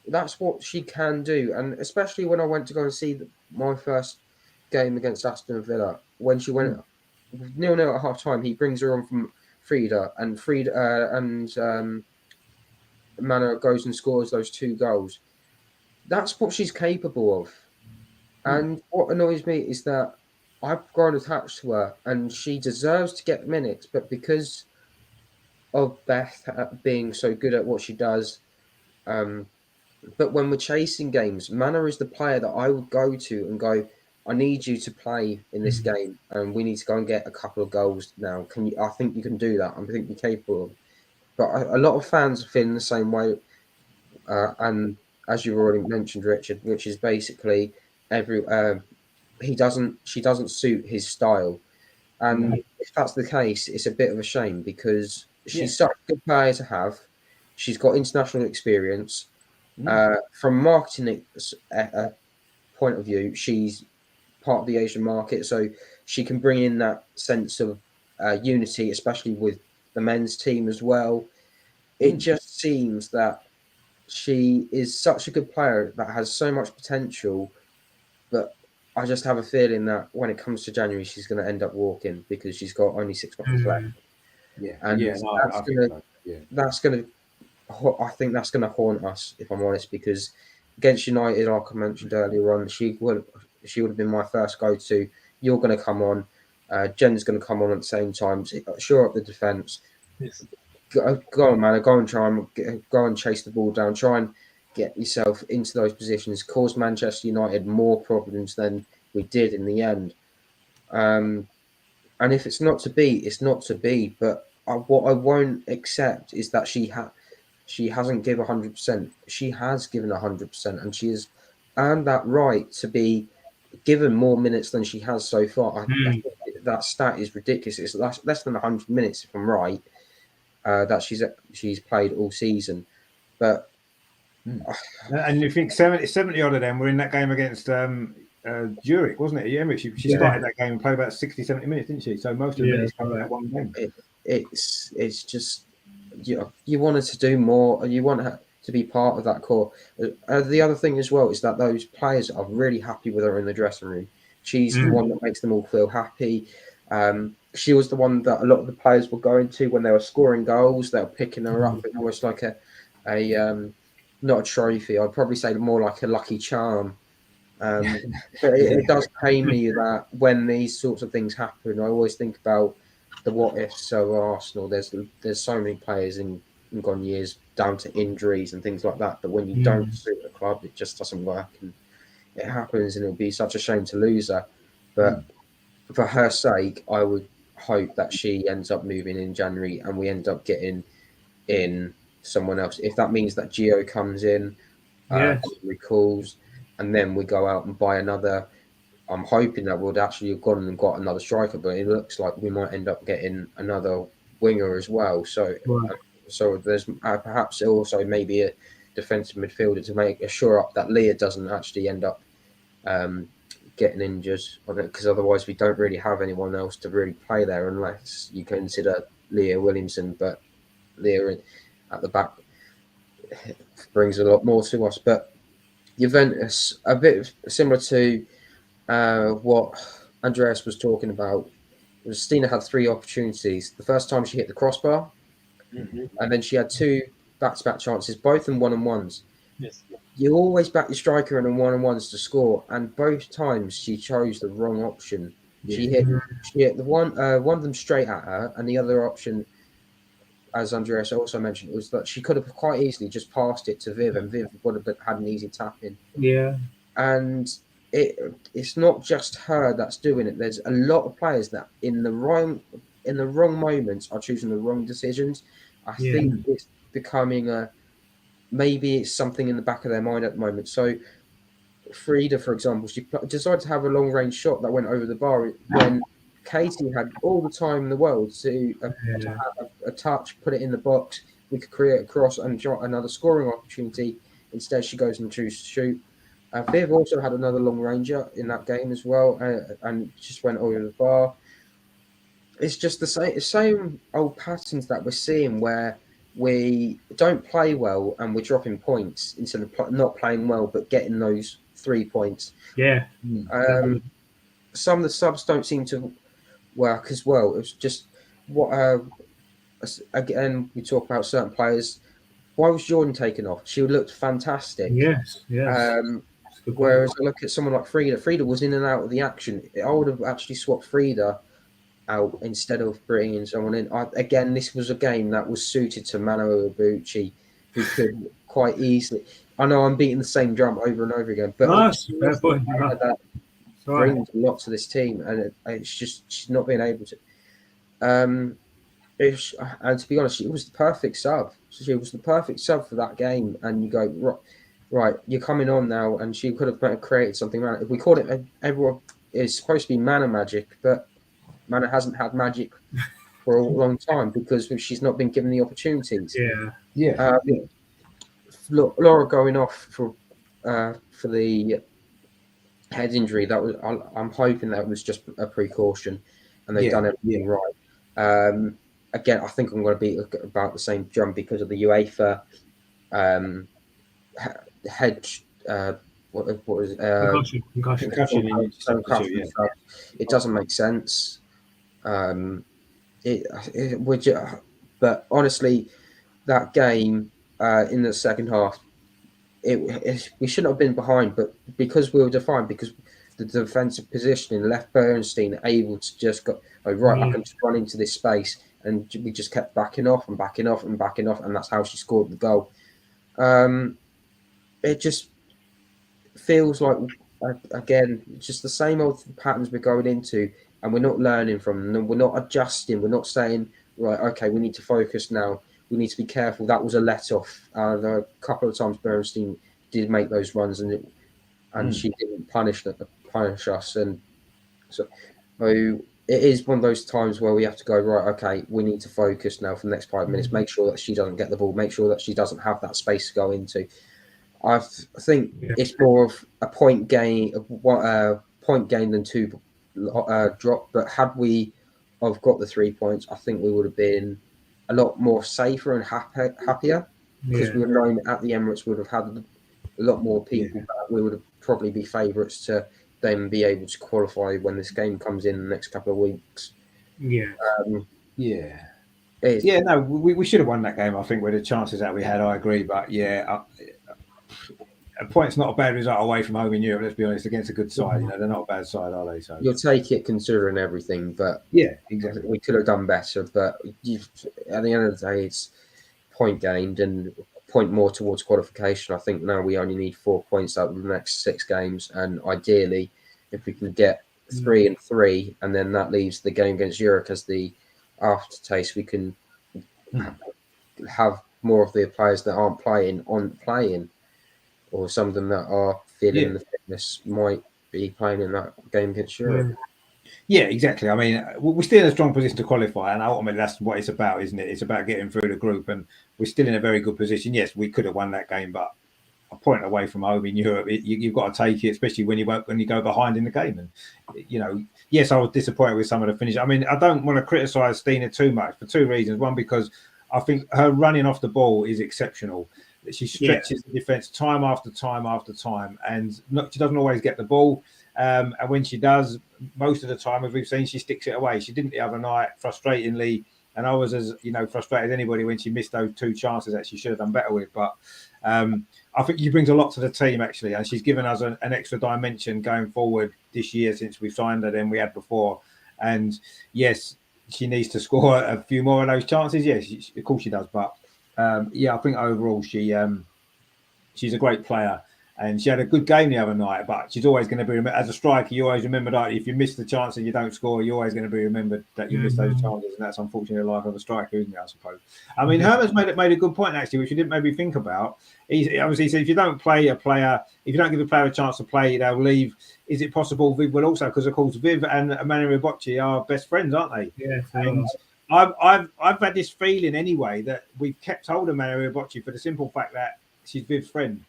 That's what she can do, and especially when I went to go and see my first game against Aston Villa, when she went 0-0 at half time, he brings her on from Frida, and Mana goes and scores those 2 goals. That's what she's capable of. And what annoys me is that I've grown attached to her, and she deserves to get minutes, but because of Beth being so good at what she does, but when we're chasing games, Mana is the player that I would go to and go, I need you to play in this game, and we need to go and get a couple of goals now. I think you can do that. I think you're capable of. But a lot of fans are feeling the same way, and as you've already mentioned, Richard, which is basically she doesn't suit his style. And if that's the case, it's a bit of a shame because she's such a good player to have. She's got international experience. From marketing point of view, she's part of the Asian market, so she can bring in that sense of unity, especially with the men's team as well. It just seems that she is such a good player that has so much potential, but I just have a feeling that when it comes to January, she's going to end up walking because she's got only 6 months left. That's going to. I think that's going to haunt us, if I'm honest, because against United, like I mentioned earlier on, she would have been my first go-to. You're going to come on. Jen's going to come on at the same time. Shore up the defence. Yes. Go on, man. Go and try and go and chase the ball down. Try and get yourself into those positions. Cause Manchester United more problems than we did in the end. And if it's not to be, it's not to be. But what I won't accept is that she hasn't given 100%. She has given 100%, and she has earned that right to be given more minutes than she has so far. I think that stat is ridiculous. It's less than 100 minutes, if I'm right, that she's played all season. But and you think 70 odd of them were in that game against Zurich, wasn't it? Yeah, she started that game and played about 60, 70 minutes, didn't she? So most of the minutes come in that one game. It's just you want her to do more. You want her to be part of that core. The other thing as well is that those players are really happy with her in the dressing room. She's the one that makes them all feel happy. She was the one that a lot of the players were going to when they were scoring goals. They were picking her up, almost like a not a trophy. I'd probably say more like a lucky charm. But it does pain me that when these sorts of things happen, I always think about the what ifs. So Arsenal, there's so many players in gone years down to injuries and things like that. But when you don't suit a club, it just doesn't work, and it happens. And it'll be such a shame to lose her. But for her sake, I would hope that she ends up moving in January, and we end up getting in someone else. If that means that Gio comes in, recalls, and then we go out and buy another. I'm hoping that we'll actually have gone and got another striker, but it looks like we might end up getting another winger as well. So, so there's perhaps also maybe a defensive midfielder to make sure up that Leah doesn't actually end up getting injured, because otherwise we don't really have anyone else to really play there unless you consider Leah Williamson. But Leah at the back brings a lot more to us. But Juventus, a bit similar to what Andreas was talking about. Stina had 3 opportunities. The first time she hit the crossbar, and then she had 2 back-to-back chances, both in one-on-ones. Yes. You always back your striker in one-on-ones to score, and both times she chose the wrong option. She hit the one of them straight at her, and the other option, as Andreas also mentioned, was that she could have quite easily just passed it to Viv, and Viv would have had an easy tap in. Yeah. And it's not just her that's doing it. There's a lot of players that in the wrong moments are choosing the wrong decisions. I think it's becoming maybe it's something in the back of their mind at the moment. So Frida, for example, she decided to have a long range shot that went over the bar when Katie had all the time in the world to have a touch, put it in the box. We could create a cross and another scoring opportunity. Instead, she goes and chooses to shoot. Viv also had another long ranger in that game as well, and just went over the bar. It's just the same old patterns that we're seeing where we don't play well and we're dropping points instead of not playing well but getting those 3 points. Yeah. Some of the subs don't seem to work as well. It's just what again we talk about certain players. Why was Jordan taken off? She looked fantastic. Yes. Whereas I look at someone like Frida. Frida was in and out of the action. I would have actually swapped Frida out instead of bringing someone in. Again, this was a game that was suited to Manu Ibuchi, who could quite easily. I know I'm beating the same drum over and over again, but that brings a lot to this team, and it's just she's not being able to. And to be honest, it was the perfect sub. She was the perfect sub for that game, and you go, right, you're coming on now, and she could have created something around it. We called it, everyone is supposed to be mana magic, but mana hasn't had magic for a long time because she's not been given the opportunities. Yeah. Laura going off for the head injury, that was, I'm hoping that was just a precaution, and they've done everything right. Again, I think I'm going to be about the same drum because of the UEFA head. What is concussion substitute, It doesn't make sense. But honestly, that game in the second half, we shouldn't have been behind, but because we were defined, because the defensive positioning left Bernstein able to just go, oh, right, I can just run into this space, and we just kept backing off and backing off and backing off, and that's how she scored the goal. It just feels like, again, just the same old patterns we're going into, and we're not learning from them. We're not adjusting. We're not saying, right, okay, we need to focus now. We need to be careful. That was a let-off. A couple of times Bernstein did make those runs, and she didn't punish us. And so it is one of those times where we have to go, right, okay, we need to focus now for the next 5 minutes. Make sure that she doesn't get the ball. Make sure that she doesn't have that space to go into. I think it's more of a point gain than two drop. But had we have got the 3 points, I think we would have been a lot more safer and happier because we were known at the Emirates. We would have had a lot more people. We would have probably be favourites to then be able to qualify when this game comes in the next couple of weeks. No, we should have won that game. I think with the chances that we had, I agree. But a point's not a bad result away from home in Europe. Let's be honest, against a good side. You know, they're not a bad side, are they? So you'll take it considering everything. But exactly, we could have done better. But at the end of the day, it's point gained and point more towards qualification. I think now we only need 4 points out of the next 6 games, and ideally, if we can get 3 and 3, and then that leaves the game against Zurich as the aftertaste, we can have more of the players that aren't playing, or some of them that are feeling the fitness might be playing in that game against Europe. Yeah, exactly. I mean, we're still in a strong position to qualify, and ultimately that's what it's about, isn't it? It's about getting through the group, and we're still in a very good position. Yes, we could have won that game, but a point away from home in Europe, you've got to take it, especially when you go behind in the game. And yes, I was disappointed with some of the finish. I mean, I don't want to criticise Stina too much for 2 reasons. One, because I think her running off the ball is exceptional. She stretches the defence time after time after time, and she doesn't always get the ball. And when she does, most of the time, as we've seen, she sticks it away. She didn't the other night, frustratingly, and I was as frustrated as anybody when she missed those 2 chances that she should have done better with. But I think she brings a lot to the team, actually, and she's given us an extra dimension going forward this year since we signed her than we had before. And yes, she needs to score a few more of those chances. Yes, of course she does. But I think overall she's a great player, and she had a good game the other night. But she's always going to be as a striker. You always remember that if you miss the chance and you don't score, you're always going to be remembered that you missed those chances, and that's unfortunately the life of a striker, isn't it? I suppose. I mean, Herman's made a good point actually, which you didn't maybe think about. He obviously said if you don't play a player, if you don't give a player a chance to play, they'll leave. Is it possible Viv will also? Because of course Viv and Emmanuel Bocci are best friends, aren't they? Yeah. And I've had this feeling anyway that we've kept hold of Emmanuel Bocci for the simple fact that she's Viv's friend,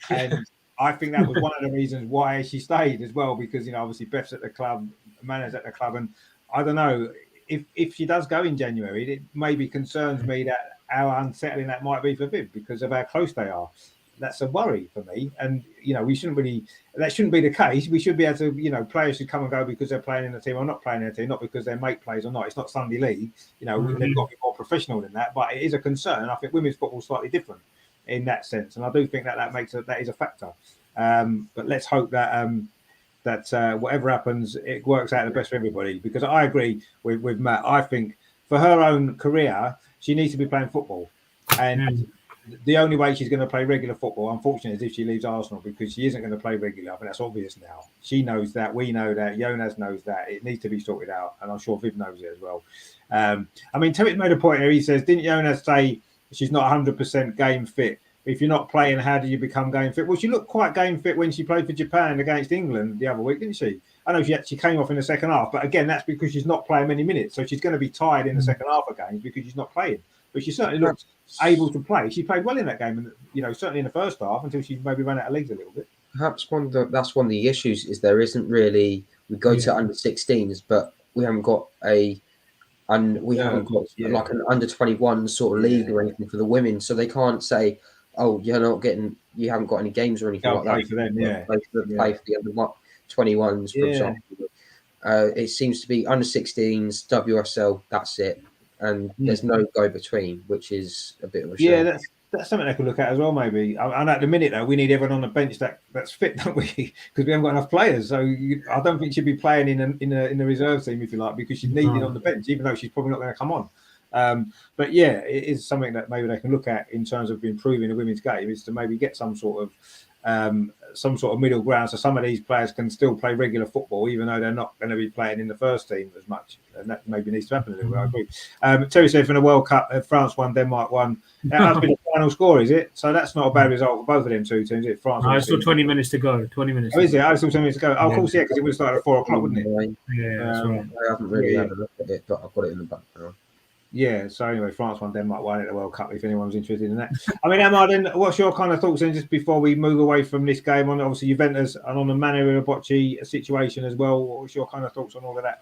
and I think that was one of the reasons why she stayed as well, because obviously Beth's at the club, Mana's at the club, and I don't know if she does go in January, it maybe concerns me that how unsettling that might be for Viv because of how close they are. That's a worry for me, and we shouldn't really. That shouldn't be the case. We should be able to, players should come and go because they're playing in the team or not playing in the team, not because their mate plays or not. It's not Sunday league. They've got to be more professional than that. But it is a concern. I think women's football is slightly different in that sense, and I do think that is a factor. But let's hope that whatever happens, it works out the best for everybody. Because I agree with Matt. I think for her own career, she needs to be playing football, and the only way she's going to play regular football, unfortunately, is if she leaves Arsenal, because she isn't going to play regularly. I think that's obvious now. She knows that. We know that. Jonas knows that. It needs to be sorted out, and I'm sure Viv knows it as well. I mean, Timothy made a point here. He says, didn't Jonas say she's not 100% game fit? if you're not playing, how do you become game fit? Well, she looked quite game fit when she played for Japan against England the other week, didn't she? I know she came off in the second half, but again, that's because she's not playing many minutes. So she's going to be tired in the second half of games because she's not playing. But she certainly looked able to play. She played well in that game, and certainly in the first half until she maybe ran out of legs a little bit. Perhaps that's one of the issues is there isn't really. We go to under 16s, but we haven't got like an under 21 sort of league or anything for the women, so they can't say, "Oh, you haven't got any games or anything like that." For them, play for the under 21s, for example. It seems to be under 16s, WSL. That's it, and there's no go between, which is a bit of a shame. Yeah, that's something they could look at as well, maybe. And at the minute, though, we need everyone on the bench that's fit, don't we? Because we haven't got enough players. So I don't think she'd be playing in the reserve team, if you like, because she's needed on the bench, even though she's probably not going to come on. But yeah, it is something that maybe they can look at in terms of improving the women's game, is to maybe get some sort of middle ground, so some of these players can still play regular football, even though they're not going to be playing in the first team as much. And that maybe needs to happen a little bit. I agree. Terry said from the World Cup, France won, Denmark won. That must be the final score, is it? So that's not a bad result for both of them two teams. France. I still 20 minutes to go. 20 minutes. Oh, is it? I still 20 minutes to go. Oh, of course, yeah, because it would have started at 4 o'clock, wouldn't it? Yeah, that's right. I haven't really had a look at it, but I've got it in the background. Yeah, so anyway, France won, Denmark won at the World Cup, if anyone's interested in that. I mean, Amar, then, what's your kind of thoughts then, just before we move away from this game on, obviously, Juventus and on the Manu Bocci situation as well? What's your kind of thoughts on all of that?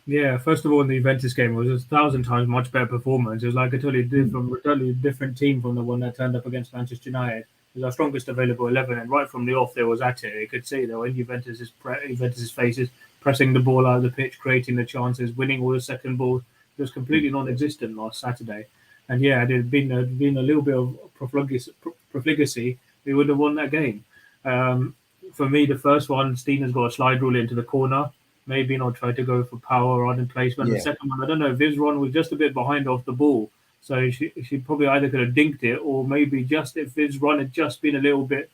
Yeah, first of all, in the Juventus game, it was 1,000 times much better performance. It was like a totally different team from the one that turned up against Manchester United. It was our strongest available 11, and right from the off, they was at it. You could see they were in Juventus's faces, pressing the ball out of the pitch, creating the chances, winning all the second balls. It was completely non-existent last Saturday, and yeah, it had been a little bit of profligacy, we would have won that game. For me, the first one, Stina's got a slide rule into the corner, maybe not try to go for power rather than placement. The second one, I don't know, Vizron was just a bit behind off the ball, so she probably either could have dinked it, or maybe just if Vizron had just been a little bit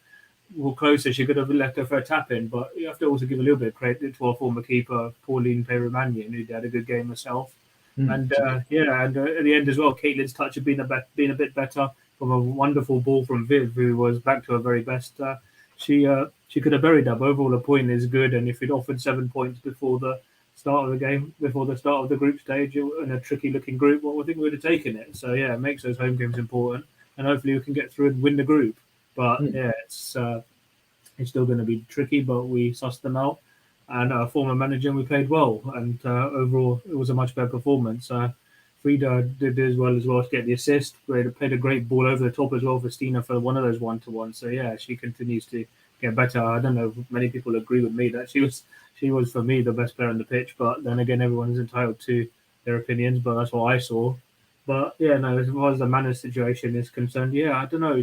more closer, she could have left her for a tap in. But you have to also give a little bit of credit to our former keeper, Pauline Perimanian, who had a good game herself. And at the end as well, Caitlin's touch had been a bit better from a wonderful ball from Viv, who was back to her very best. She could have buried that, but overall the point is good. And if we'd offered 7 points before the start of the game, before the start of the group stage in a tricky looking group, well, I think we would have taken it. So yeah, it makes those home games important, and hopefully we can get through and win the group. But yeah, it's still going to be tricky, but we sussed them out. And our former manager, and we played well. And overall, it was a much better performance. Frida did as well to get the assist. Played a great ball over the top as well for Stina for one of those one-to-ones. So yeah, she continues to get better. I don't know if many people agree with me that she was for me the best player on the pitch. But then again, everyone's entitled to their opinions. But that's what I saw. But yeah, no, as far as the Manners situation is concerned, yeah, I don't know.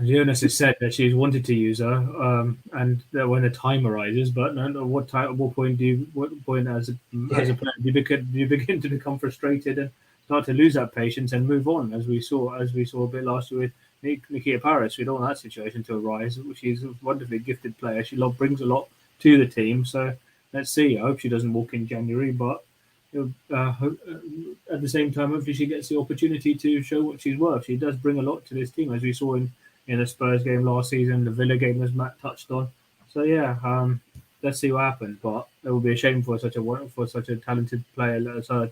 Jonas has said that she's wanted to use her, and that when the time arises. But at what point as a player do you begin to become frustrated and start to lose that patience and move on, as we saw a bit last year with Nikita Paris. We don't want that situation to arise. She's a wonderfully gifted player. She brings a lot to the team. So let's see. I hope she doesn't walk in January, but at the same time, hopefully she gets the opportunity to show what she's worth. She does bring a lot to this team, as we saw in the Spurs game last season, the Villa game, as Matt touched on. So yeah, let's see what happens. But it will be a shame for such a talented player as her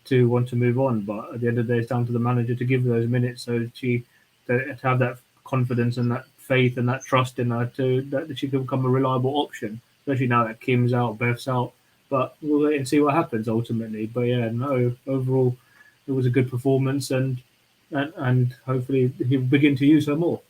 to want to move on. But at the end of the day, it's down to the manager to give her those minutes, so to have that confidence and that faith and that trust in her that she can become a reliable option. Especially now that Kim's out, Beth's out. But we'll wait and see what happens ultimately. But yeah, no, overall it was a good performance, and hopefully he'll begin to use her more.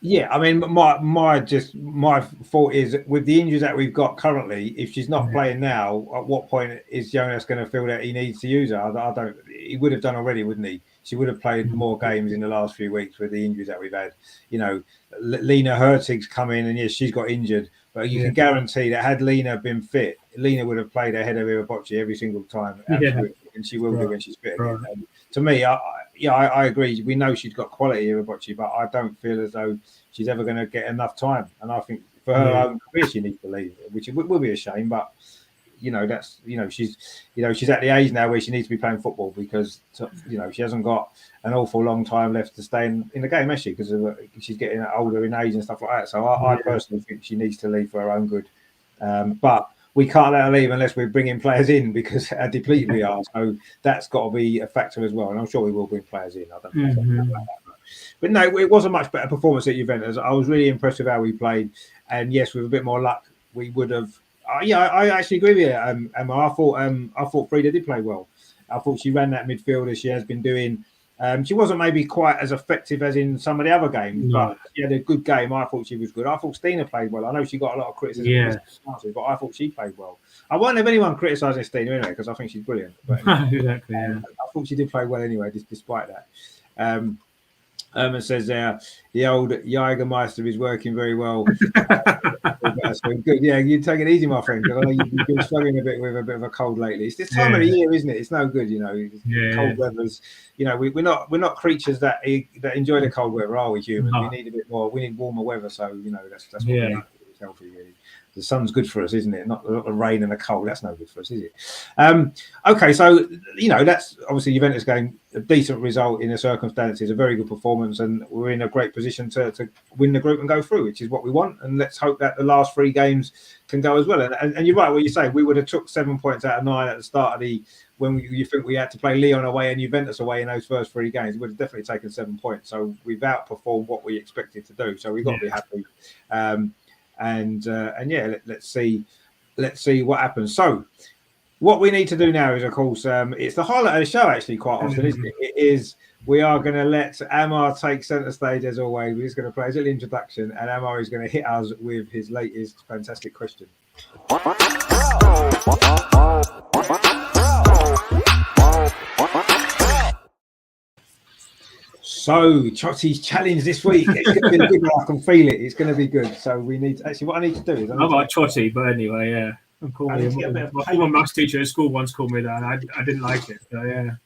Yeah, I mean, my thought is with the injuries that we've got currently, if she's not playing now, at what point is Jonas going to feel that he needs to use her? I don't. He would have done already, wouldn't he? She would have played more games in the last few weeks with the injuries that we've had. You know, Lena Hurtig's come in, and yes, she's got injured, but you can guarantee that had Lena been fit, Lena would have played ahead of Bocci every single time, absolutely, and she will do when she's fit again. And to me, I agree. We know she's got quality, Bocci, but I don't feel as though she's ever going to get enough time. And I think for her own career, she needs to leave, which will be a shame. But that's she's at the age now where she needs to be playing football because she hasn't got an awful long time left to stay in the game, has she? Because she's getting older in age and stuff like that. So I personally think she needs to leave for her own good. But we can't let her leave unless we're bringing players in because how depleted we are. So that's got to be a factor as well. And I'm sure we will bring players in. I don't know about that. But no, it was a much better performance at Juventus. I was really impressed with how we played. And yes, with a bit more luck, we would have. I actually agree with you. Emma. I thought Frida did play well. I thought she ran that midfield as she has been doing. She wasn't maybe quite as effective as in some of the other games, but she had a good game. I thought she was good. I thought Stina played well. I know she got a lot of criticism, but I thought she played well. I won't have anyone criticising Stina anyway because I think she's brilliant. But exactly. I thought she did play well anyway, despite that. Herman says there, the old Jägermeister is working very well. So good. Yeah, you take it easy, my friend, because I know you've been struggling a bit with a bit of a cold lately. It's this time of the year, isn't it? It's no good, cold weather's, we're not creatures that enjoy the cold weather, are we, humans? We need a bit more, we need warmer weather, so that's what we need. It's healthy, really. The sun's good for us, isn't it? Not the rain and the cold. That's no good for us, is it? Okay, so that's obviously Juventus game, a decent result in the circumstances, a very good performance, and we're in a great position to win the group and go through, which is what we want. And let's hope that the last 3 games can go as well. And you're right, what you say. We would have took 7 points out of 9 at the start of you think we had to play Lyon away and Juventus away in those first 3 games. We would have definitely taken 7 points. So we've outperformed what we expected to do. So we've got to be happy. Let's see what happens. So what we need to do now is, of course, it's the highlight of the show actually quite often, isn't it? It is. We are going to let Amar take centre stage as always. We're just going to play his little introduction, and Amar is going to hit us with his latest fantastic question. So, Chotti's challenge this week. It's going to be a good one. I can feel it. It's going to be good. So, we need to, actually, what I need to do is. I'm about Chotai, but anyway, yeah. My former maths teacher at school once called me that, and I didn't like it. So, yeah.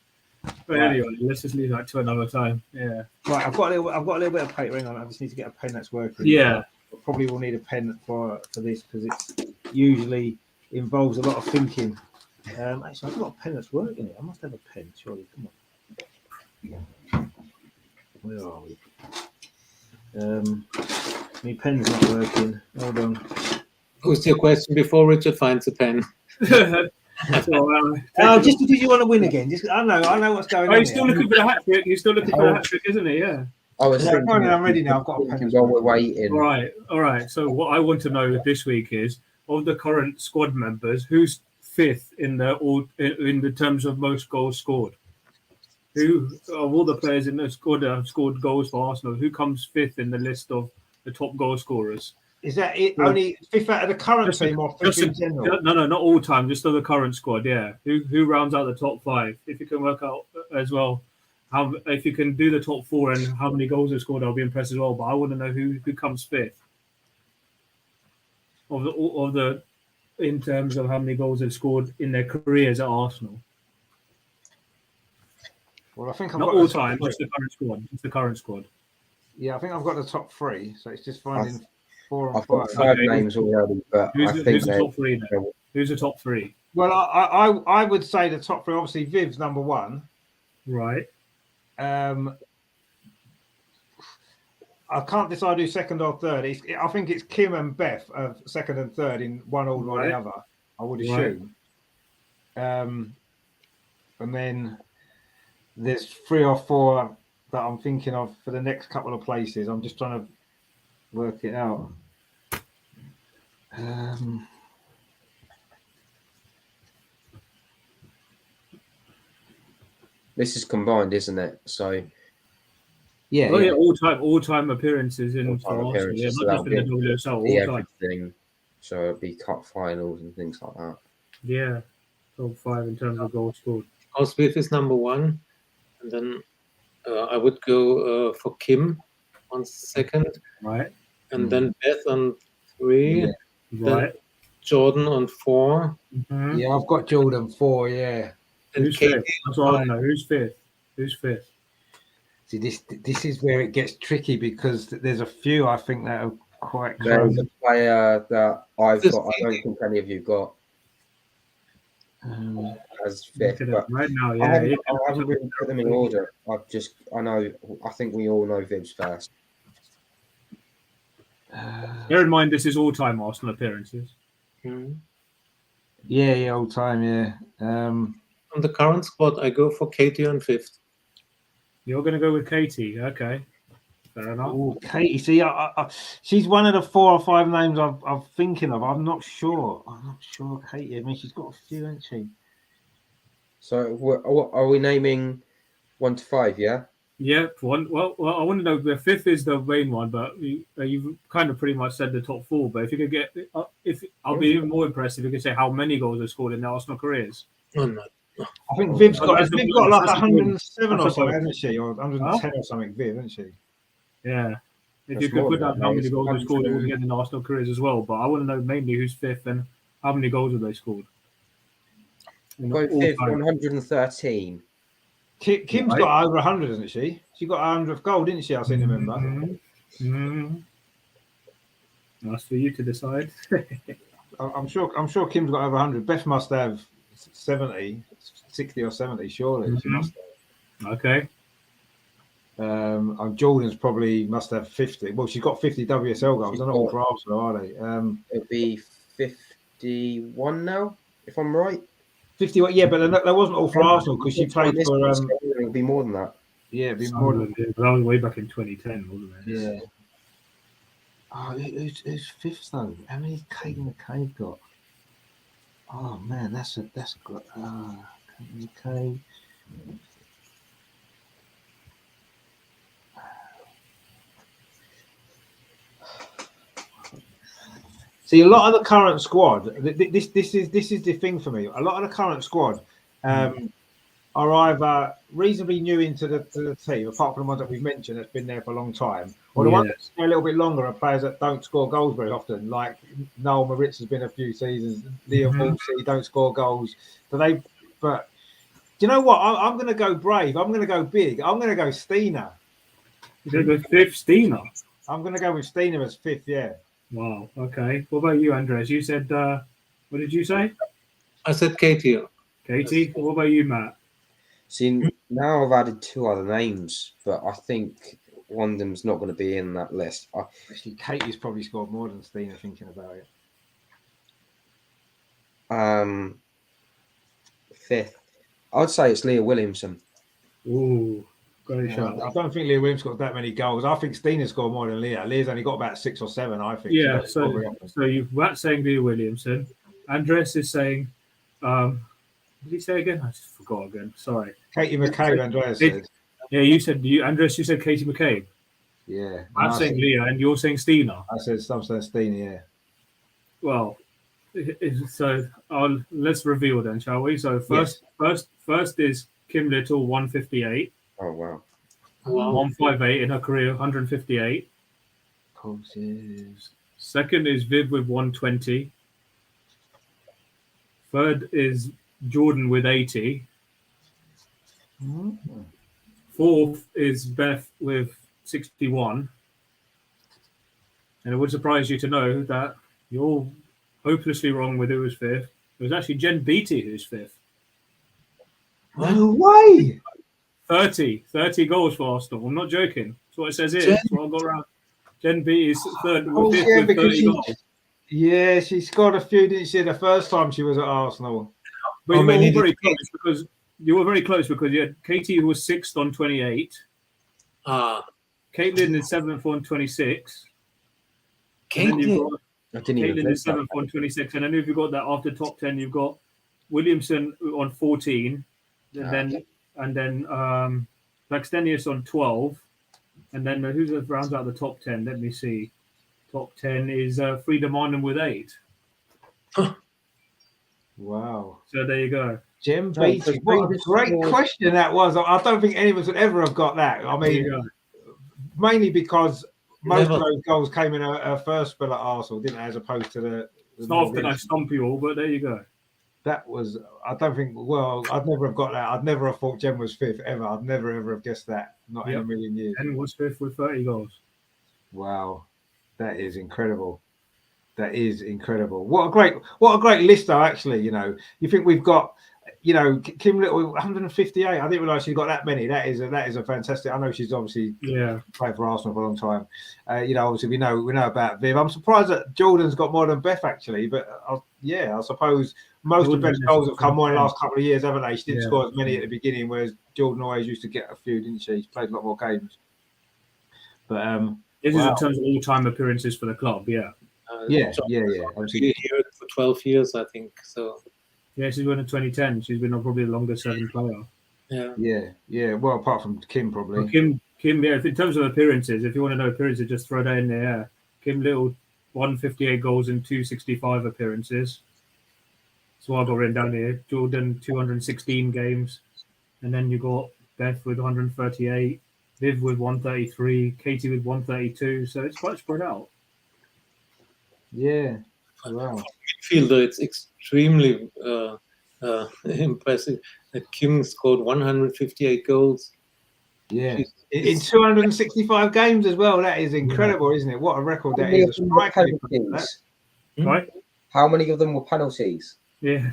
But anyway, let's just leave that to another time. Yeah. Right, I've got a little bit of paper. Hang on, I just need to get a pen that's working. Yeah. Probably will need a pen for this because it usually involves a lot of thinking. Actually, I've got a pen that's working. I must have a pen, surely. Come on. Where are we? My pen's not working. Hold on. Who's your question before Richard finds a pen? Just because you want to win again. I know what's going on. He's still looking for the hat trick. He's still looking for the hat trick, isn't he? Yeah. I was thinking, I'm ready now. I've got a pen. While we're waiting. All right. So what I want to know this week is, of the current squad members, who's 5th in the terms of most goals scored? Who of all the players in the squad have scored goals for Arsenal? Who comes 5th in the list of the top goal scorers? Is that it? Only 5th out of the current team, or 5th in general? No, not all time. Just of the current squad. Yeah. Who rounds out the top 5? If you can work out as well, if you can do the top 4 and how many goals they've scored, I'll be impressed as well. But I want to know who comes 5th of the in terms of how many goals they've scored in their careers at Arsenal. Well, I think I've not got all time, just the current squad. It's the current squad. Yeah, I think I've got the top 3, so it's just finding 4 and 5. I've got 5 names already, but who's the top 3 then? Who's the top 3? Well, I would say the top 3. Obviously, Viv's number 1. Right. I can't decide who's 2nd or 3rd. I think it's Kim and Beth of 2nd and 3rd in one order or the other. I would assume. And then there's 3 or 4 that I'm thinking of for the next couple of places. I'm just trying to work it out. This is combined, isn't it? So yeah, all time appearances in for Arsenal. Yeah, so not just in the WSL. Everything. So it'd be cup finals and things like that. Yeah, top 5 in terms of goals scored. Smith is number 1, and then I would go for Kim on 2nd, right, and then Beth on 3, right, Jordan on 4. Mm-hmm. Yeah, I've got Jordan 4. Yeah, and who's Katie 5th? That's what I want to know. Who's 5th? Who's 5th? See, this is where it gets tricky because there's a few I think that are quite close. There's a player that I've got. I don't think any of you got. as fifth. Look at But it right now, I yeah. haven't really put them in order. I think we all know Vibs first. Bear in mind, this is all-time Arsenal appearances. Yeah, all time, yeah. On the current squad, I go for Katie on 5th. You're going to go with Katie, okay? Fair enough. Ooh, Katie, see, she's one of the 4 or 5 names I'm thinking of. I'm not sure. Katie. I mean, she's got a few, hasn't she? So, are we naming 1 to 5? Yeah. Yep. Well, I want to know the 5th is the main one, but you've kind of pretty much said the top 4. But if you could get, I'll be even more impressed if you could say how many goals they scored in their Arsenal careers. Oh, no. I think Viv's got That's the got like bonus. 107 That's or a something, bonus. hasn't she? Or 110 or something, Viv, hasn't she? Yeah. If That's you could more put than down that, how mate. many goals they scored all Absolute. together in the Arsenal careers as well, but I want to know mainly who's 5th and how many goals have they scored. Go All fifth, time. 113. Kim's Right. got over 100, hasn't she? She got 100th goal, didn't she? I seem to remember. Mhm. That's for you to decide. I'm sure Kim's got over 100. Beth must have 70, 60 or 70, surely. She must have. Okay. And Jordan's probably must have 50. Well, she's got 50 WSL goals. They're not all got- for Arsenal, are they? It'll be 51 now, if I'm right. 51, yeah, but that wasn't all for Arsenal because she played This for. so it'll be more than that. Yeah, it'd be more than. Sunderland, yeah, but that was way back in 2010, wasn't it? Yeah. Oh, who's 5th though? How many Kate McCabe got? Oh man, that's good. Kate McCabe. See, a lot of the current squad. This is the thing for me. A lot of the current squad are either reasonably new into the team, apart from the ones that we've mentioned that's been there for a long time, or the ones that stay a little bit longer are players that don't score goals very often. Like Noel Moritz has been a few seasons. Leo Wolsey don't score goals. But do you know what? I'm going to go brave. I'm going to go big. I'm going to go Steiner. You're going to go 5th, Steiner. I'm going to go with Steiner as 5th. Yeah. Wow. Okay. What about you, Andres? You said, what did you say? I said Katie. Katie. What about you, Matt? See, now I've added 2 other names, but I think one of them's not going to be in that list. Actually, Katie's probably scored more than Steiner, thinking about it. 5th, I'd say it's Leah Williamson. Ooh, great Yeah, shot. I don't think Leah Williams got that many goals. I think Steiner scored more than Leah. Leah's only got about 6 or 7, I think. Yeah, so you've saying Leah Williamson. Andres is saying, what did he say again? I just forgot again. Sorry. Katie McCabe, Andreas said. Yeah, Andres, you said Katie McCabe. Yeah. I'm saying Leah, and you're saying Steiner. I said something Steiner, yeah. Well, so let's reveal then, shall we? So first is Kim Little, 158. Oh, wow. 158 in her career, 158. Coaches. Second is Viv with 120. Third is Jordan with 80. Fourth is Beth with 61. And it would surprise you to know that you're hopelessly wrong with who was 5th. It was actually Jen Beattie who's 5th. No way! 30 goals for Arsenal. I'm not joking. That's what it says here. That's what I got around. Jen Beattie's 5th with 30 goals. Yeah, she scored a few, didn't she, the first time she was at Arsenal? But you were all very close because you were very close because you had Katie who was 6th on 28. Caitlin is 7th on 26. Caitlin is 7th on 26. And then if you've got that after top 10, you've got Williamson on 14. And then Blackstenius on 12. And then who rounds out the top 10? Let me see. Top 10 is Frida Marnham with 8. Wow. So there you go. Jem Beattie. What a great question that was. I don't think any of us would ever have got that. I mean, mainly because most of those goals came in her first spell at Arsenal, didn't they, as opposed to the it's not often I stump you all, but there you go. That was, I don't think, well, I'd never have got that. I'd never have thought Jem was 5th ever. I'd never ever have guessed that. Not in a million years. And was 5th with 30 goals. Wow. That is incredible. That is incredible. What a great list, though. Actually, you think we've got, Kim Little 158. I didn't realise she's got that many. That is a fantastic. I know she's obviously played for Arsenal for a long time. Obviously we know about Viv. I'm surprised that Jordan's got more than Beth actually, but I suppose most of Beth's goals have come more in the last couple of years, haven't they? She didn't score as many at the beginning, whereas Jordan always used to get a few, didn't she? She played a lot more games. But this is in terms of all-time appearances for the club. Obviously here for 12 years, I think. So yeah, she's been in 2010. She's been probably the longest-serving player. Yeah. Well, apart from Kim, probably. Kim. Yeah. In terms of appearances, if you want to know appearances, just throw that in there. Kim Little, 158 goals in 265 appearances. So I got written down here. Jordan, 216 games, and then you got Beth with 138, Viv with 133, Katie with 132. So it's quite spread out. Yeah. Wow. Midfielder, it's extremely impressive that Kim scored 158 goals. Yeah, in 265 games as well. That is incredible, isn't it? What a record that is. Right? How many of them were penalties? Yeah.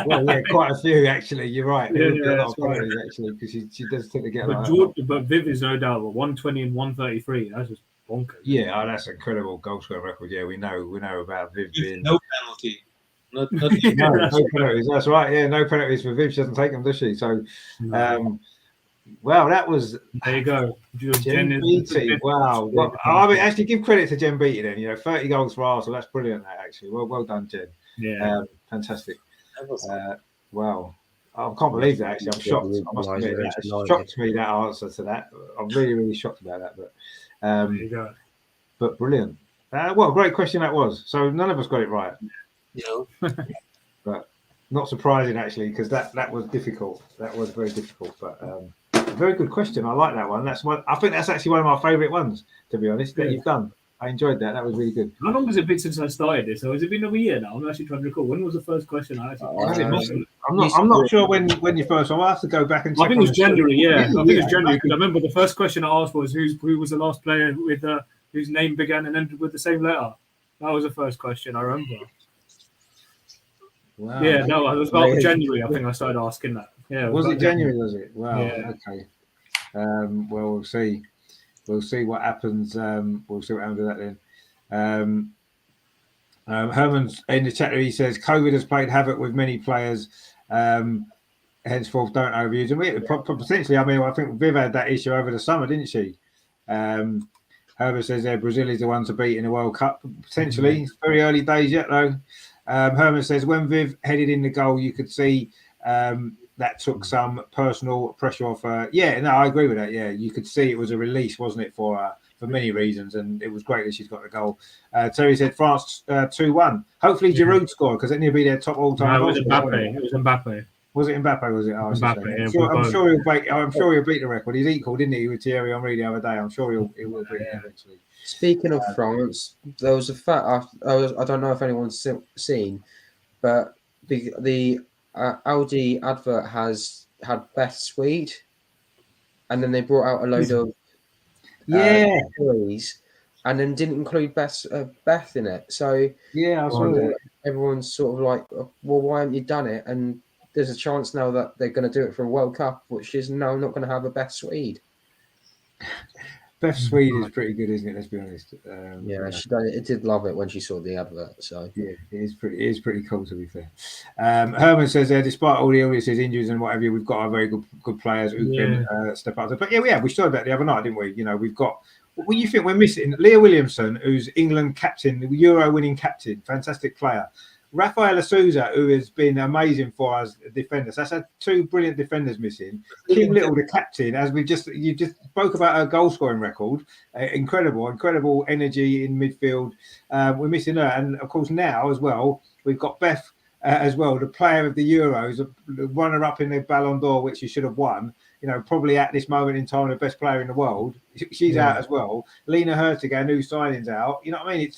Well, quite a few actually. You're right. Yeah, a lot of penalties actually, because she does tend to get. But Viv is no doubt 120 and 133. That's just bonkers. Yeah, that's an incredible goal scoring record. Yeah, we know about Viv being no penalty. Not no penalties. That's right. Yeah, no penalties for Viv. She doesn't take them, does she? So, well, that was. There you go. Jen Beattie. Wow. Well, I mean, actually, give credit to Jen Beattie then. 30 goals for Arsenal. That's brilliant. That actually. Well done, Jen. Yeah. Fantastic. Wow. I can't believe that. Actually, I'm shocked. I must admit that shocked me, that answer to that. I'm really, really shocked about that. But there you go. But brilliant. What a great question that was. So none of us got it right. No. But not surprising actually, because that was difficult. That was very difficult. But a very good question. I like that one. I think that's actually one of my favourite ones, to be honest, that you've done. I enjoyed that. That was really good. How long has it been since I started this? So has it been over a year now? I'm actually trying to recall. When was the first question I actually? I'm not sure when you first. I'll have to go back and check. I think it was January. Yeah, I think it was January because I remember the first question I asked was who was the last player with whose name began and ended with the same letter. That was the first question I remember. Wow. Yeah, no, it was about January. I think I started asking that. Yeah, was it January? Was it? Wow. Yeah. Okay. Well, we'll see. We'll see what happens. We'll see what happens with that then. Herman's in the chat. He says COVID has played havoc with many players. Henceforth, don't overuse them. Potentially, I mean, I think Viv had that issue over the summer, didn't she? Herbert says Brazil is the one to beat in the World Cup. Potentially, it's very early days yet, though. Herman says when Viv headed in the goal, you could see that took some personal pressure off her. Yeah, no, I agree with that. Yeah, you could see it was a release, wasn't it, for her, for many reasons, and it was great that she's got the goal. Terry said France 2-1. Hopefully Giroud scored because then he'll be their top all-time. No, it was Mbappe. It was Mbappe. Was it Mbappe? Was it? Oh, Mbappe. Yeah, I'm sure he'll beat the record. He's equal, didn't he, with Thierry Henry the other day? I'm sure he will beat it eventually. Speaking of France, there was a fact I don't know if anyone's seen, but the Audi advert has had Beth Swede, and then they brought out a load of toys, and then didn't include Beth in it. So yeah, I saw that. Everyone's sort of like, well, why haven't you done it? And there's a chance now that they're going to do it for a World Cup, which is now not going to have a Beth Swede. Beth Swede is pretty good, isn't it? Let's be honest. She did love it when she saw the advert. So yeah, it is pretty cool, to be fair. Herman says despite all the illnesses, injuries, and whatever, we've got our very good players who can step up. But we showed that the other night, didn't we? We've got. What do you think we're missing? Leah Williamson, who's England captain, the Euro-winning captain, fantastic player. Rafaela Souza, who has been amazing for us defenders. That's had two brilliant defenders missing. Kim Little, the captain, as you just spoke about her goal scoring record. Incredible energy in midfield. We're missing her, and of course now as well we've got Beth as well, the player of the Euros, the runner up in the Ballon d'Or, which she should have won. Probably at this moment in time the best player in the world. She's out as well. Lena Hurtigan, new signings out. You know what I mean?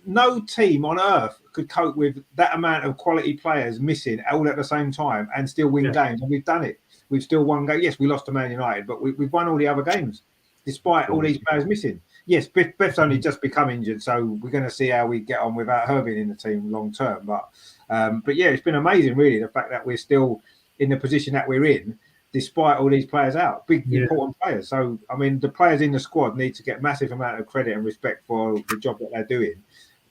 No team on earth could cope with that amount of quality players missing all at the same time and still win games. And we've done it. We've still won games. Yes, we lost to Man United, but we've won all the other games despite all these players missing. yes, Beth's only just become injured, so we're going to see how we get on without her being in the team long term. But yeah, it's been amazing, really, the fact that we're still in the position that we're in, despite all these players out, big important players. So I mean, the players in the squad need to get massive amount of credit and respect for the job that they're doing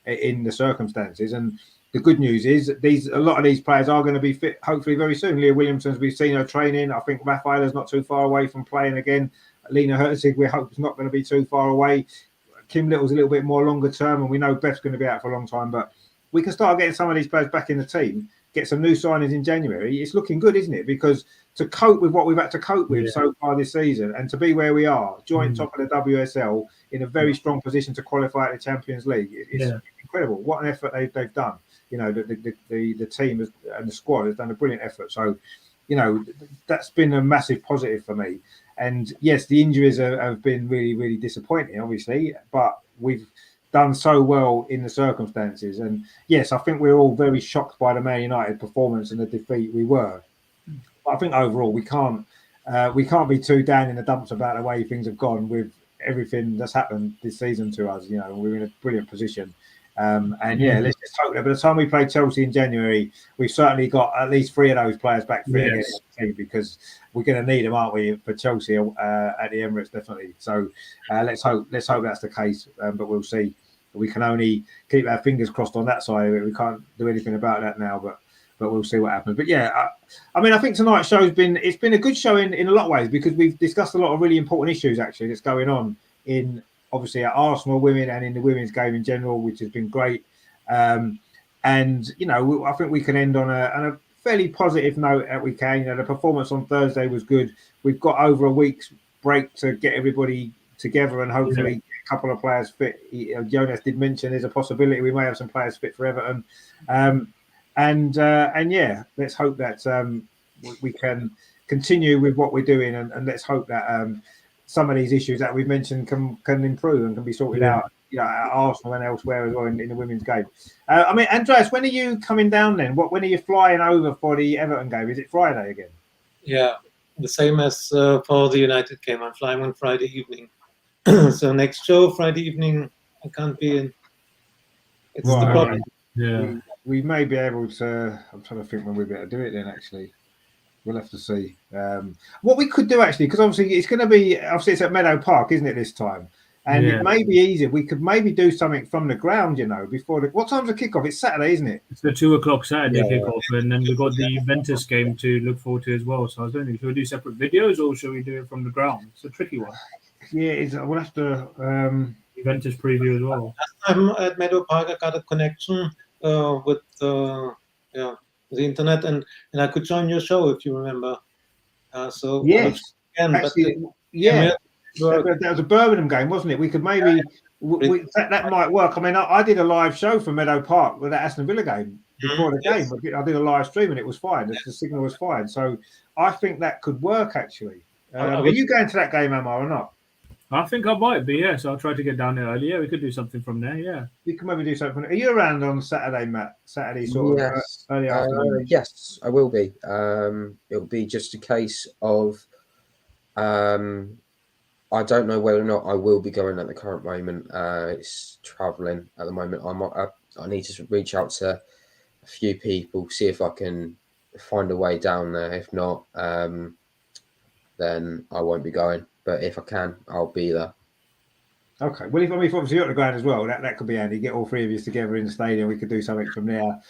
in the circumstances. And the good news is a lot of these players are going to be fit hopefully very soon. Leah Williamson's, we've seen her training. I think Rafaela's not too far away from playing again. Lena Herzig, we hope is not going to be too far away. Kim Little's a little bit more longer term, and we know Beth's going to be out for a long time, but we can start getting some of these players back in the team, get some new signings in January. It's looking good, isn't it? Because to cope with what we've had to cope with so far this season, and to be where we are, joint top of the WSL, in a very strong position to qualify at the Champions League, it's incredible. What an effort they've done. You know, the team and the squad has done a brilliant effort. So, you know, that's been a massive positive for me. And yes, the injuries have been really, really disappointing, obviously, but we've done so well in the circumstances. And yes, I think we're all very shocked by the Man United performance and the defeat we were. But I think overall we can't be too down in the dumps about the way things have gone with everything that's happened this season to us. You know, we're in a brilliant position. And yeah, let's just hope that by the time we play Chelsea in January, we've certainly got at least 3 of those players back fit again, because we're going to need them, aren't we, for Chelsea at the Emirates, definitely. So let's hope that's the case, but we'll see. We can only keep our fingers crossed on that side of it. We can't do anything about that now, but we'll see what happens. But yeah, I mean, I think tonight's show has been a good show in a lot of ways, because we've discussed a lot of really important issues actually that's going on in, obviously, at Arsenal women and in the women's game in general, which has been great. And you know, I think we can end on a fairly positive note that we can. You know, the performance on Thursday was good. We've got over a week's break to get everybody together and hopefully get a couple of players fit. Jonas did mention there's a possibility we may have some players fit for Everton. And yeah, let's hope that we can continue with what we're doing, and let's hope that some of these issues that we've mentioned can improve and can be sorted out, you know, at Arsenal and elsewhere as well in the women's game. I mean, Andreas, when are you coming down then? When are you flying over for the Everton game? Is it Friday again? Yeah, the same as for the United game. I'm flying on Friday evening. So next show, Friday evening, I can't be in. It's the problem. Yeah. We may be able to. I'm trying to think when we'll be able to do it then, actually. We'll have to see. What we could do, actually, because obviously it's at Meadow Park, isn't it, this time? And it may be easier. We could maybe do something from the ground, you know, before what time's the kickoff? It's Saturday, isn't it? It's the 2:00 Saturday kickoff, and then we've got the Juventus game to look forward to as well. So I was wondering, should we do separate videos or should we do it from the ground? It's a tricky one. Yeah, we'll have to. Juventus preview as well. Last time at Meadow Park, I got a connection with the internet, and I could join your show if you remember. So yes, again, actually, that was a Birmingham game, wasn't it? We could maybe that might work. I mean, I did a live show for Meadow Park with that Aston Villa game before the game. I did a live stream and it was fine. The signal was fine, so I think that could work actually. Are you going to that game, Amar, or not? I think I might be, yes. I'll try to get down there early. Yeah, we could do something from there, yeah. We can maybe do something. Are you around on Saturday, Matt? Saturday sort of early afternoon? Yes, I will be. It'll be just a case of I don't know whether or not I will be going at the current moment. It's travelling at the moment. I need to reach out to a few people, see if I can find a way down there. If not, then I won't be going. But if I can, I'll be there. Okay. Well, if obviously you're at the ground as well, that could be handy. Get all 3 of you together in the stadium. We could do something from there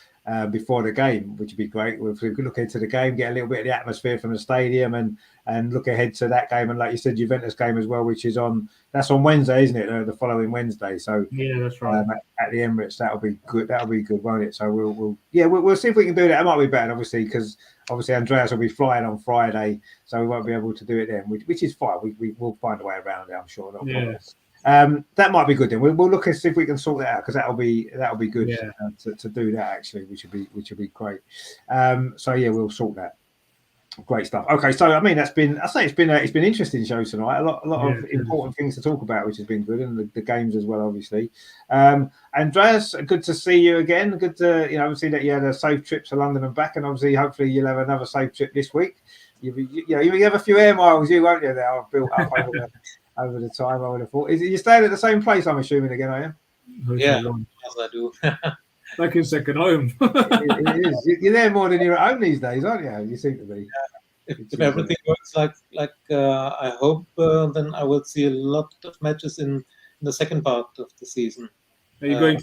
before the game, which would be great. We could look into the game, get a little bit of the atmosphere from the stadium, and look ahead to that game. And like you said, Juventus game as well, which is on Wednesday, isn't it? The following Wednesday. So yeah, that's right. At the Emirates, that'll be good. That'll be good, won't it? So we'll see if we can do that. It might be better, obviously, because obviously Andreas will be flying on Friday, so we won't be able to do it then, which is fine. We will find a way around it, I'm sure. No problem. That might be good then. We'll look and see if we can sort that out, because that'll be good to do that actually, which would be great. So yeah, we'll sort that. Great stuff. Okay, so I mean it's been an interesting show tonight. A lot of important things to talk about, which has been good, and the games as well, obviously. Andreas, good to see you again. Good to see that you had a safe trip to London and back, and obviously hopefully you'll have another safe trip this week. You have a few air miles, won't you? That I've built up over the time. I would have thought. Is it you staying at the same place? I'm assuming again, are you? Yeah, yes, I do. Like in second home. It is. You're there more than you're at home these days, aren't you? You seem to be. If everything works like I hope, then I will see a lot of matches in the second part of the season. Are you going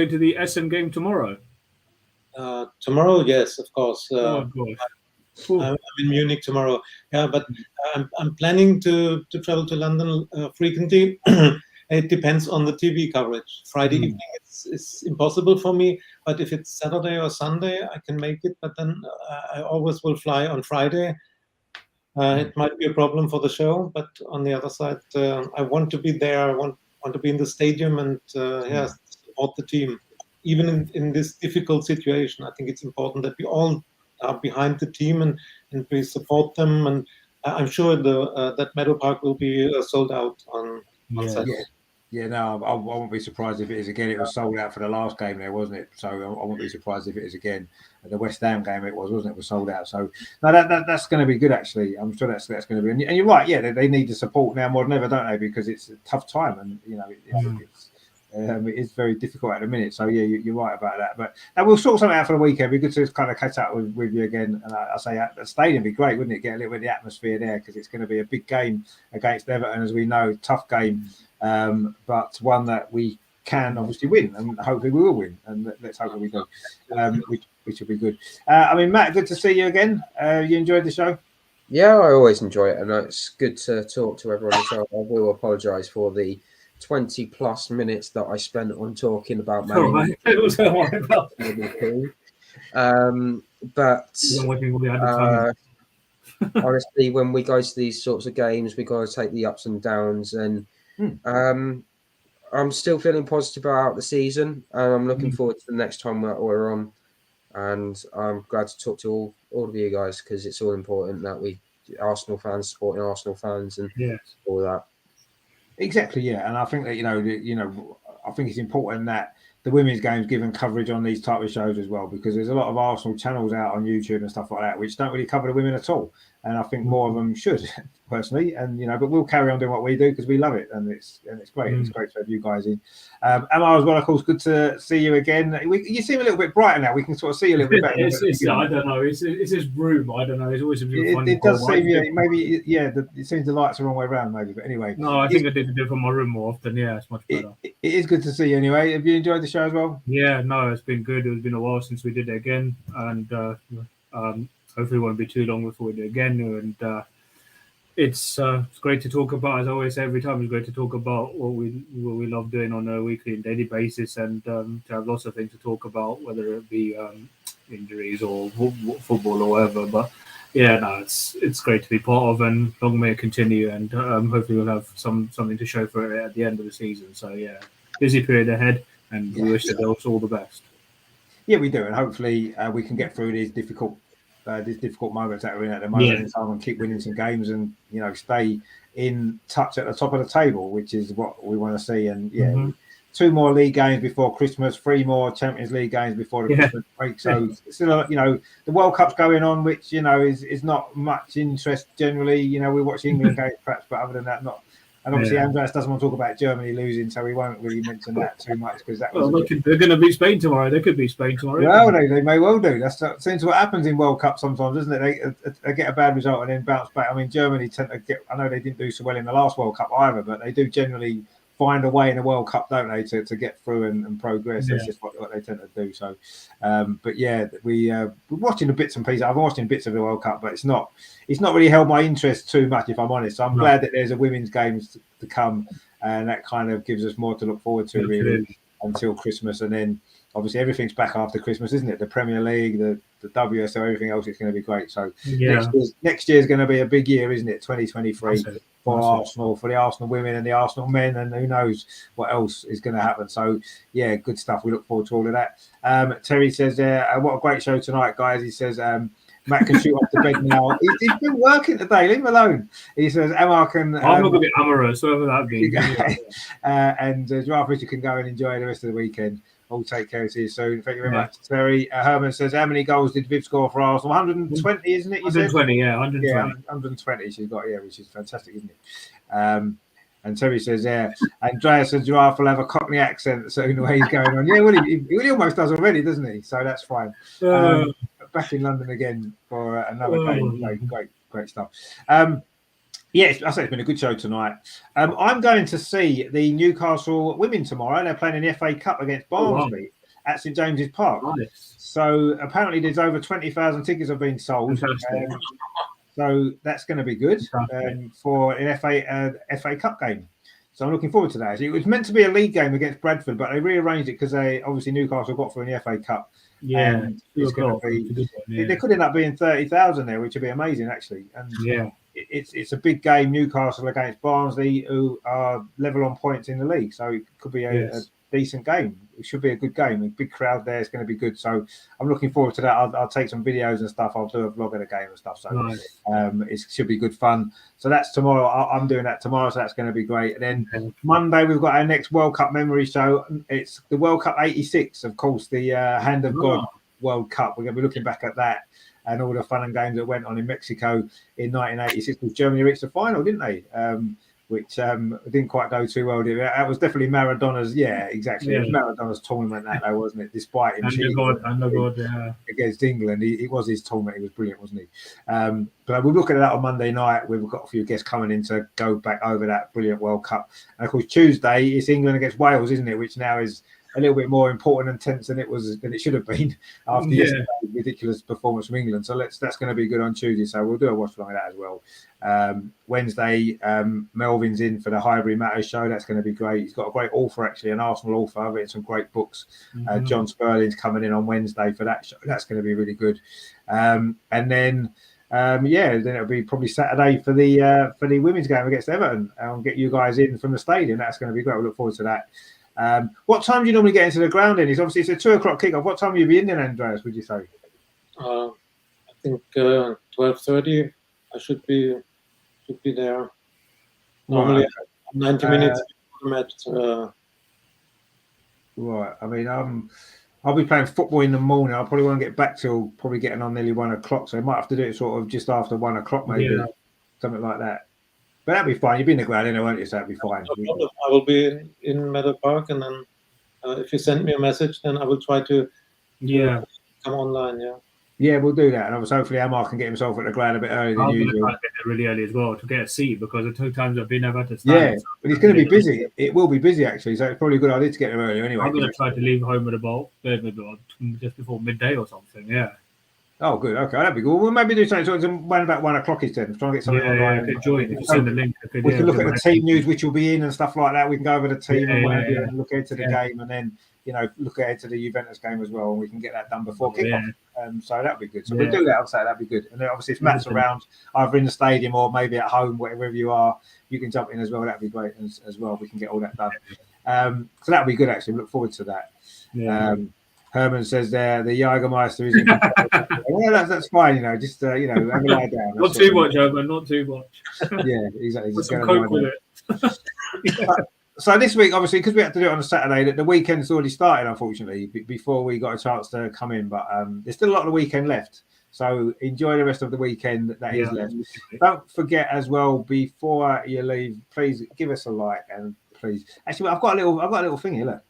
to the Essen game tomorrow? Tomorrow, yes, of course. Oh gosh. I'm in Munich tomorrow. Yeah, but I'm planning to travel to London frequently. It depends on the TV coverage. Friday evening it's impossible for me, but if it's Saturday or Sunday, I can make it. But then I always will fly on Friday. It might be a problem for the show, but on the other side, I want to be there. I want to be in the stadium and support the team, even in this difficult situation. I think it's important that we all are behind the team and we support them. And I'm sure that Meadow Park will be sold out on Saturday. Yeah, no, I won't be surprised if it is again. It was sold out for the last game there, wasn't it? So I won't be surprised if it is again. The West Ham game wasn't it? It was sold out. So no, that's going to be good actually. I'm sure that's going to be. And you're right. Yeah, they need the support now more than ever, don't they? Because it's a tough time, and it is very difficult at the minute. So yeah, you're right about that. But we'll sort something out for the weekend. It'd be good to kind of catch up with you again. And I say the stadium would be great, wouldn't it? Get a little bit of the atmosphere there because it's going to be a big game against Everton, as we know, tough game. But one that we can obviously win, and hopefully we will win. And let's hope that we do, which will be good. I mean, Matt, good to see you again. You enjoyed the show? Yeah, I always enjoy it, and it's good to talk to everyone. So I will apologise for the 20+ minutes that I spent on talking about Man It was honestly, when we go to these sorts of games, we got to take the ups and downs, and I'm still feeling positive about the season, and I'm looking forward to the next time we're on. And I'm glad to talk to all of you guys because it's all important that we Arsenal fans supporting Arsenal fans and all that. Exactly, yeah, and I think that I think it's important that the women's game's given coverage on these type of shows as well, because there's a lot of Arsenal channels out on YouTube and stuff like that which don't really cover the women at all, and I think more of them should, personally. And but we'll carry on doing what we do because we love it, and it's great. It's great to have you guys in. Amar as well, of course, good to see you again. You seem a little bit brighter now. We can sort of see you a little bit better. I don't know. It's his room. I don't know. It's always a bit funny. It does seem, maybe, it seems the lights are the wrong way around, maybe. But anyway. No, I think I did it from my room more often. Yeah, it's much better. It is good to see you anyway. Have you enjoyed the show as well? Yeah, no, it's been good. It's been a while since we did it again. And hopefully it won't be too long before we do it again. And it's great to talk about, as I always say every time, it's great to talk about what we love doing on a weekly and daily basis, and to have lots of things to talk about, whether it be injuries or football or whatever. But yeah, no, it's great to be part of, and long may it continue, and hopefully we'll have something to show for it at the end of the season. So yeah, busy period ahead, and we wish the girls all the best. Yeah, we do, and hopefully we can get through these difficult moments that we're in at the moment in time and keep winning some games, and stay in touch at the top of the table, which is what we want to see. And 2 more league games before Christmas, 3 more Champions League games before the Christmas break. So still, the World Cup's going on, which is not much interest generally. We watch England games perhaps, but other than that, not. And obviously, Andreas doesn't want to talk about Germany losing, so we won't really mention that too much because that was. Well, they're going to beat Spain tomorrow. They could beat Spain tomorrow. Well, they may well do. That's seems what happens in World Cup sometimes, isn't it? They get a bad result and then bounce back. I mean, Germany tend to get. I know they didn't do so well in the last World Cup either, but they do generally find a way in the World Cup, don't they, to get through and progress. That's just what they tend to do. So, but yeah, we're watching the bits and pieces. I've been watching bits of the World Cup, but it's not really held my interest too much, if I'm honest. So I'm glad that there's a women's games to come, and that kind of gives us more to look forward to really until Christmas, and then obviously everything's back after Christmas, isn't it? The Premier League, the WSL, everything else is going to be great. So next year is going to be a big year, isn't it? 2023 for Arsenal, for the Arsenal women and the Arsenal men, and who knows what else is going to happen. So yeah, good stuff. We look forward to all of that. Terry says, what a great show tonight, guys. He says, Matt can shoot off the bed now. He's been working today. Leave him alone. He says, Amar can. I'm not going to be Amorous, whatever that means. And Giraffe Richard can go and enjoy the rest of the weekend. All take care. See you soon. Thank you very much, Terry. Herman says, how many goals did Viv score for Arsenal? 120, isn't it? 120, yeah, 120. 120 she's got, which is fantastic, isn't it? And Terry says, yeah, Andreas and Giraffe will have a Cockney accent soon the way he's going on. Yeah, well, he almost does already, doesn't he? So that's fine. Back in London again for another game. Great stuff. Yes, I say it's been a good show tonight. I'm going to see the Newcastle women tomorrow. They're playing in the FA Cup against Barnsley at St James's Park. Nice. So apparently there's over 20,000 tickets have been sold. So that's going to be good for an FA Cup game. So I'm looking forward to that. It was meant to be a league game against Bradford, but they rearranged it because obviously Newcastle got through in the FA Cup. Yeah, and it's going to be. There could end up being 30,000 there, which would be amazing actually. And it's a big game. Newcastle against Barnsley, who are level on points in the league, so it could be a decent game. It should be a good game. A big crowd there. It's going to be good. So I'm looking forward to that. I'll take some videos and stuff. I'll do a vlog of the game and stuff. So it should be good fun. So that's tomorrow. I'm doing that tomorrow. So that's going to be great. And then Monday we've got our next World Cup memory show. It's the World Cup '86, of course, the Hand of God World Cup. We're going to be looking back at that and all the fun and games that went on in Mexico in 1986. Because Germany reached the final, didn't they? Which didn't quite go too well, did it? That was definitely Maradona's, exactly. It was Maradona's tournament, that though, wasn't it? Despite him cheating against England, it was his tournament. He was brilliant, wasn't he? But we'll look at that on Monday night. We've got a few guests coming in to go back over that brilliant World Cup. And of course, Tuesday it's England against Wales, isn't it? Which now is a little bit more important and tense than it should have been after yesterday's ridiculous performance from England. So that's going to be good on Tuesday. So we'll do a watch along of that as well. Wednesday, Melvin's in for the Highbury Matters show. That's going to be great. He's got a great author, actually, an Arsenal author. I've written some great books. John Sperling's coming in on Wednesday for that show. That's going to be really good. And then then it'll be probably Saturday for the women's game against Everton. I'll get you guys in from the stadium. That's going to be great. We look forward to that. What time do you normally get into the ground in? It's obviously it's a 2:00 kickoff. What time will you be in then, Andreas, would you say? I think 12:30 I should be there. Normally 90 minutes match. Right. I mean, I'll be playing football in the morning. I probably won't get back till probably getting on nearly 1:00. So I might have to do it sort of just after 1:00, maybe something like that. But that'll be fine. You'll be in the ground anyway, won't you? So that'll be fine. No problem. I will be in Meadow Park, and then if you send me a message, then I will try to come online. Yeah, we'll do that. And obviously, hopefully, Amar can get himself at the ground a bit earlier than usual. I'll get there really early as well to get a seat because the 2 times I've been, I've had to stand. Yeah, but it's going to be busy. It will be busy, actually. So it's probably a good idea to get there earlier anyway. I'm going to try to leave home at about just before midday or something. Yeah. Oh, good. Okay, that'd be good. We'll maybe do something when about 1:00 is then. Try and get something online. I could join. If you send the link, we can look at the team news, which will be in and stuff like that. We can go over the team and look ahead to the game, and then look ahead to the Juventus game as well, and we can get that done before kickoff. So that'd be good. So we'll do that. I'll say that'd be good. And then obviously, if Matt's around, either in the stadium or maybe at home, wherever you are, you can jump in as well. That'd be great as well. We can get all that done. So that'd be good. Actually, we look forward to that. Yeah. Herman says there the Jägermeister is in well, that's fine, just have a lie down. Not too much, Herman, not too much. Yeah, exactly. Just cope with it. So this week, obviously, because we had to do it on a Saturday, the weekend's already started, unfortunately, before we got a chance to come in. But there's still a lot of the weekend left. So enjoy the rest of the weekend that is left. Don't forget as well, before you leave, please give us a like and please. Actually, I've got a little thing here, look.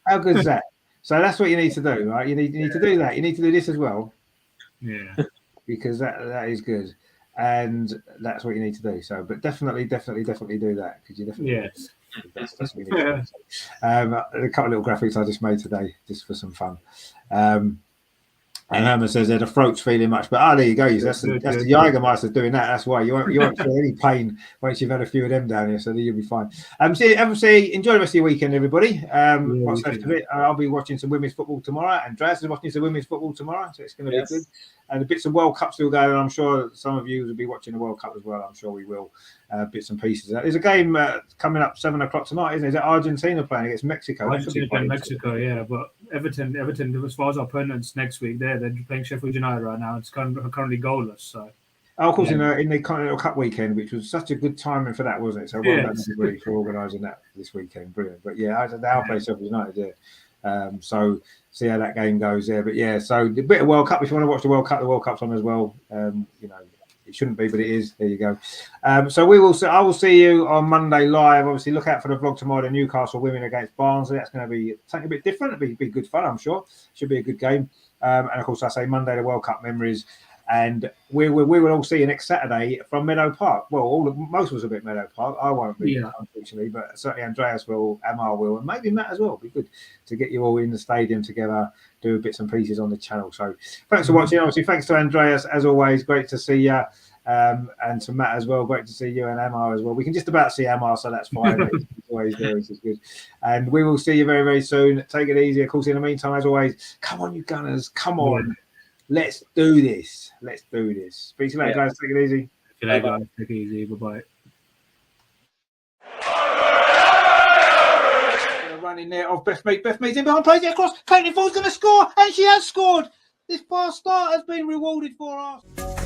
How good is that? So that's what you need to do, right? You need to do that. You need to do this as well. Yeah. Because that is good. And that's what you need to do. So, but definitely do that because you definitely that's what you need to do. A couple of little graphics I just made today just for some fun. And Herman says the throat's feeling much, but there you go. That's the Jägermeister doing that. That's why you won't feel any pain once you've had a few of them down here, so you'll be fine. Obviously, enjoy the rest of your weekend, everybody. What's left of it? I'll be watching some women's football tomorrow, and Andreas is watching some women's football tomorrow, so it's going to be good. And the bits of World Cup still going. I'm sure some of you will be watching the World Cup as well. I'm sure we will. Bits and pieces. There's a game coming up 7:00 tonight, isn't it? Is it Argentina playing against Mexico? Argentina playing Mexico, but Everton, as far as our opponents next week, they're playing Sheffield United right now. It's currently goalless. So. Oh, of course, in the Continental Cup weekend, which was such a good timing for that, wasn't it? So well done everybody for organising that this weekend. Brilliant. But I'll play Sheffield United. So see how that game goes there. But so the bit of World Cup, if you want to watch the World Cup's on as well. It shouldn't be, but it is. There you go. So we will. I will see you on Monday live. Obviously, look out for the vlog tomorrow. The Newcastle women against Barnsley. That's going to be something a bit different. It'll be good fun, I'm sure. Should be a good game. And of course, I say Monday the World Cup memories. And we will all see you next Saturday from Meadow Park. Well, most of us will be at Meadow Park. I won't be, unfortunately, but certainly Andreas will, Amar will, and maybe Matt as well. It'll be good to get you all in the stadium together, do bits and pieces on the channel. So thanks for watching. Obviously, thanks to Andreas, as always. Great to see you. And to Matt as well. Great to see you and Amar as well. We can just about see Amar, so that's fine. He's always there, which is good. And we will see you very, very soon. Take it easy. Of course, in the meantime, as always, come on, you Gunners. Come on. Let's do this. Let's do this. Speak to you later, guys. Take it easy. Good night, guys. Take it easy. Bye-bye. Running there of Beth Mead. Beth Mead's in behind, plays it across. Caitlin Ford's going to score, and she has scored. This fast start has been rewarded for us.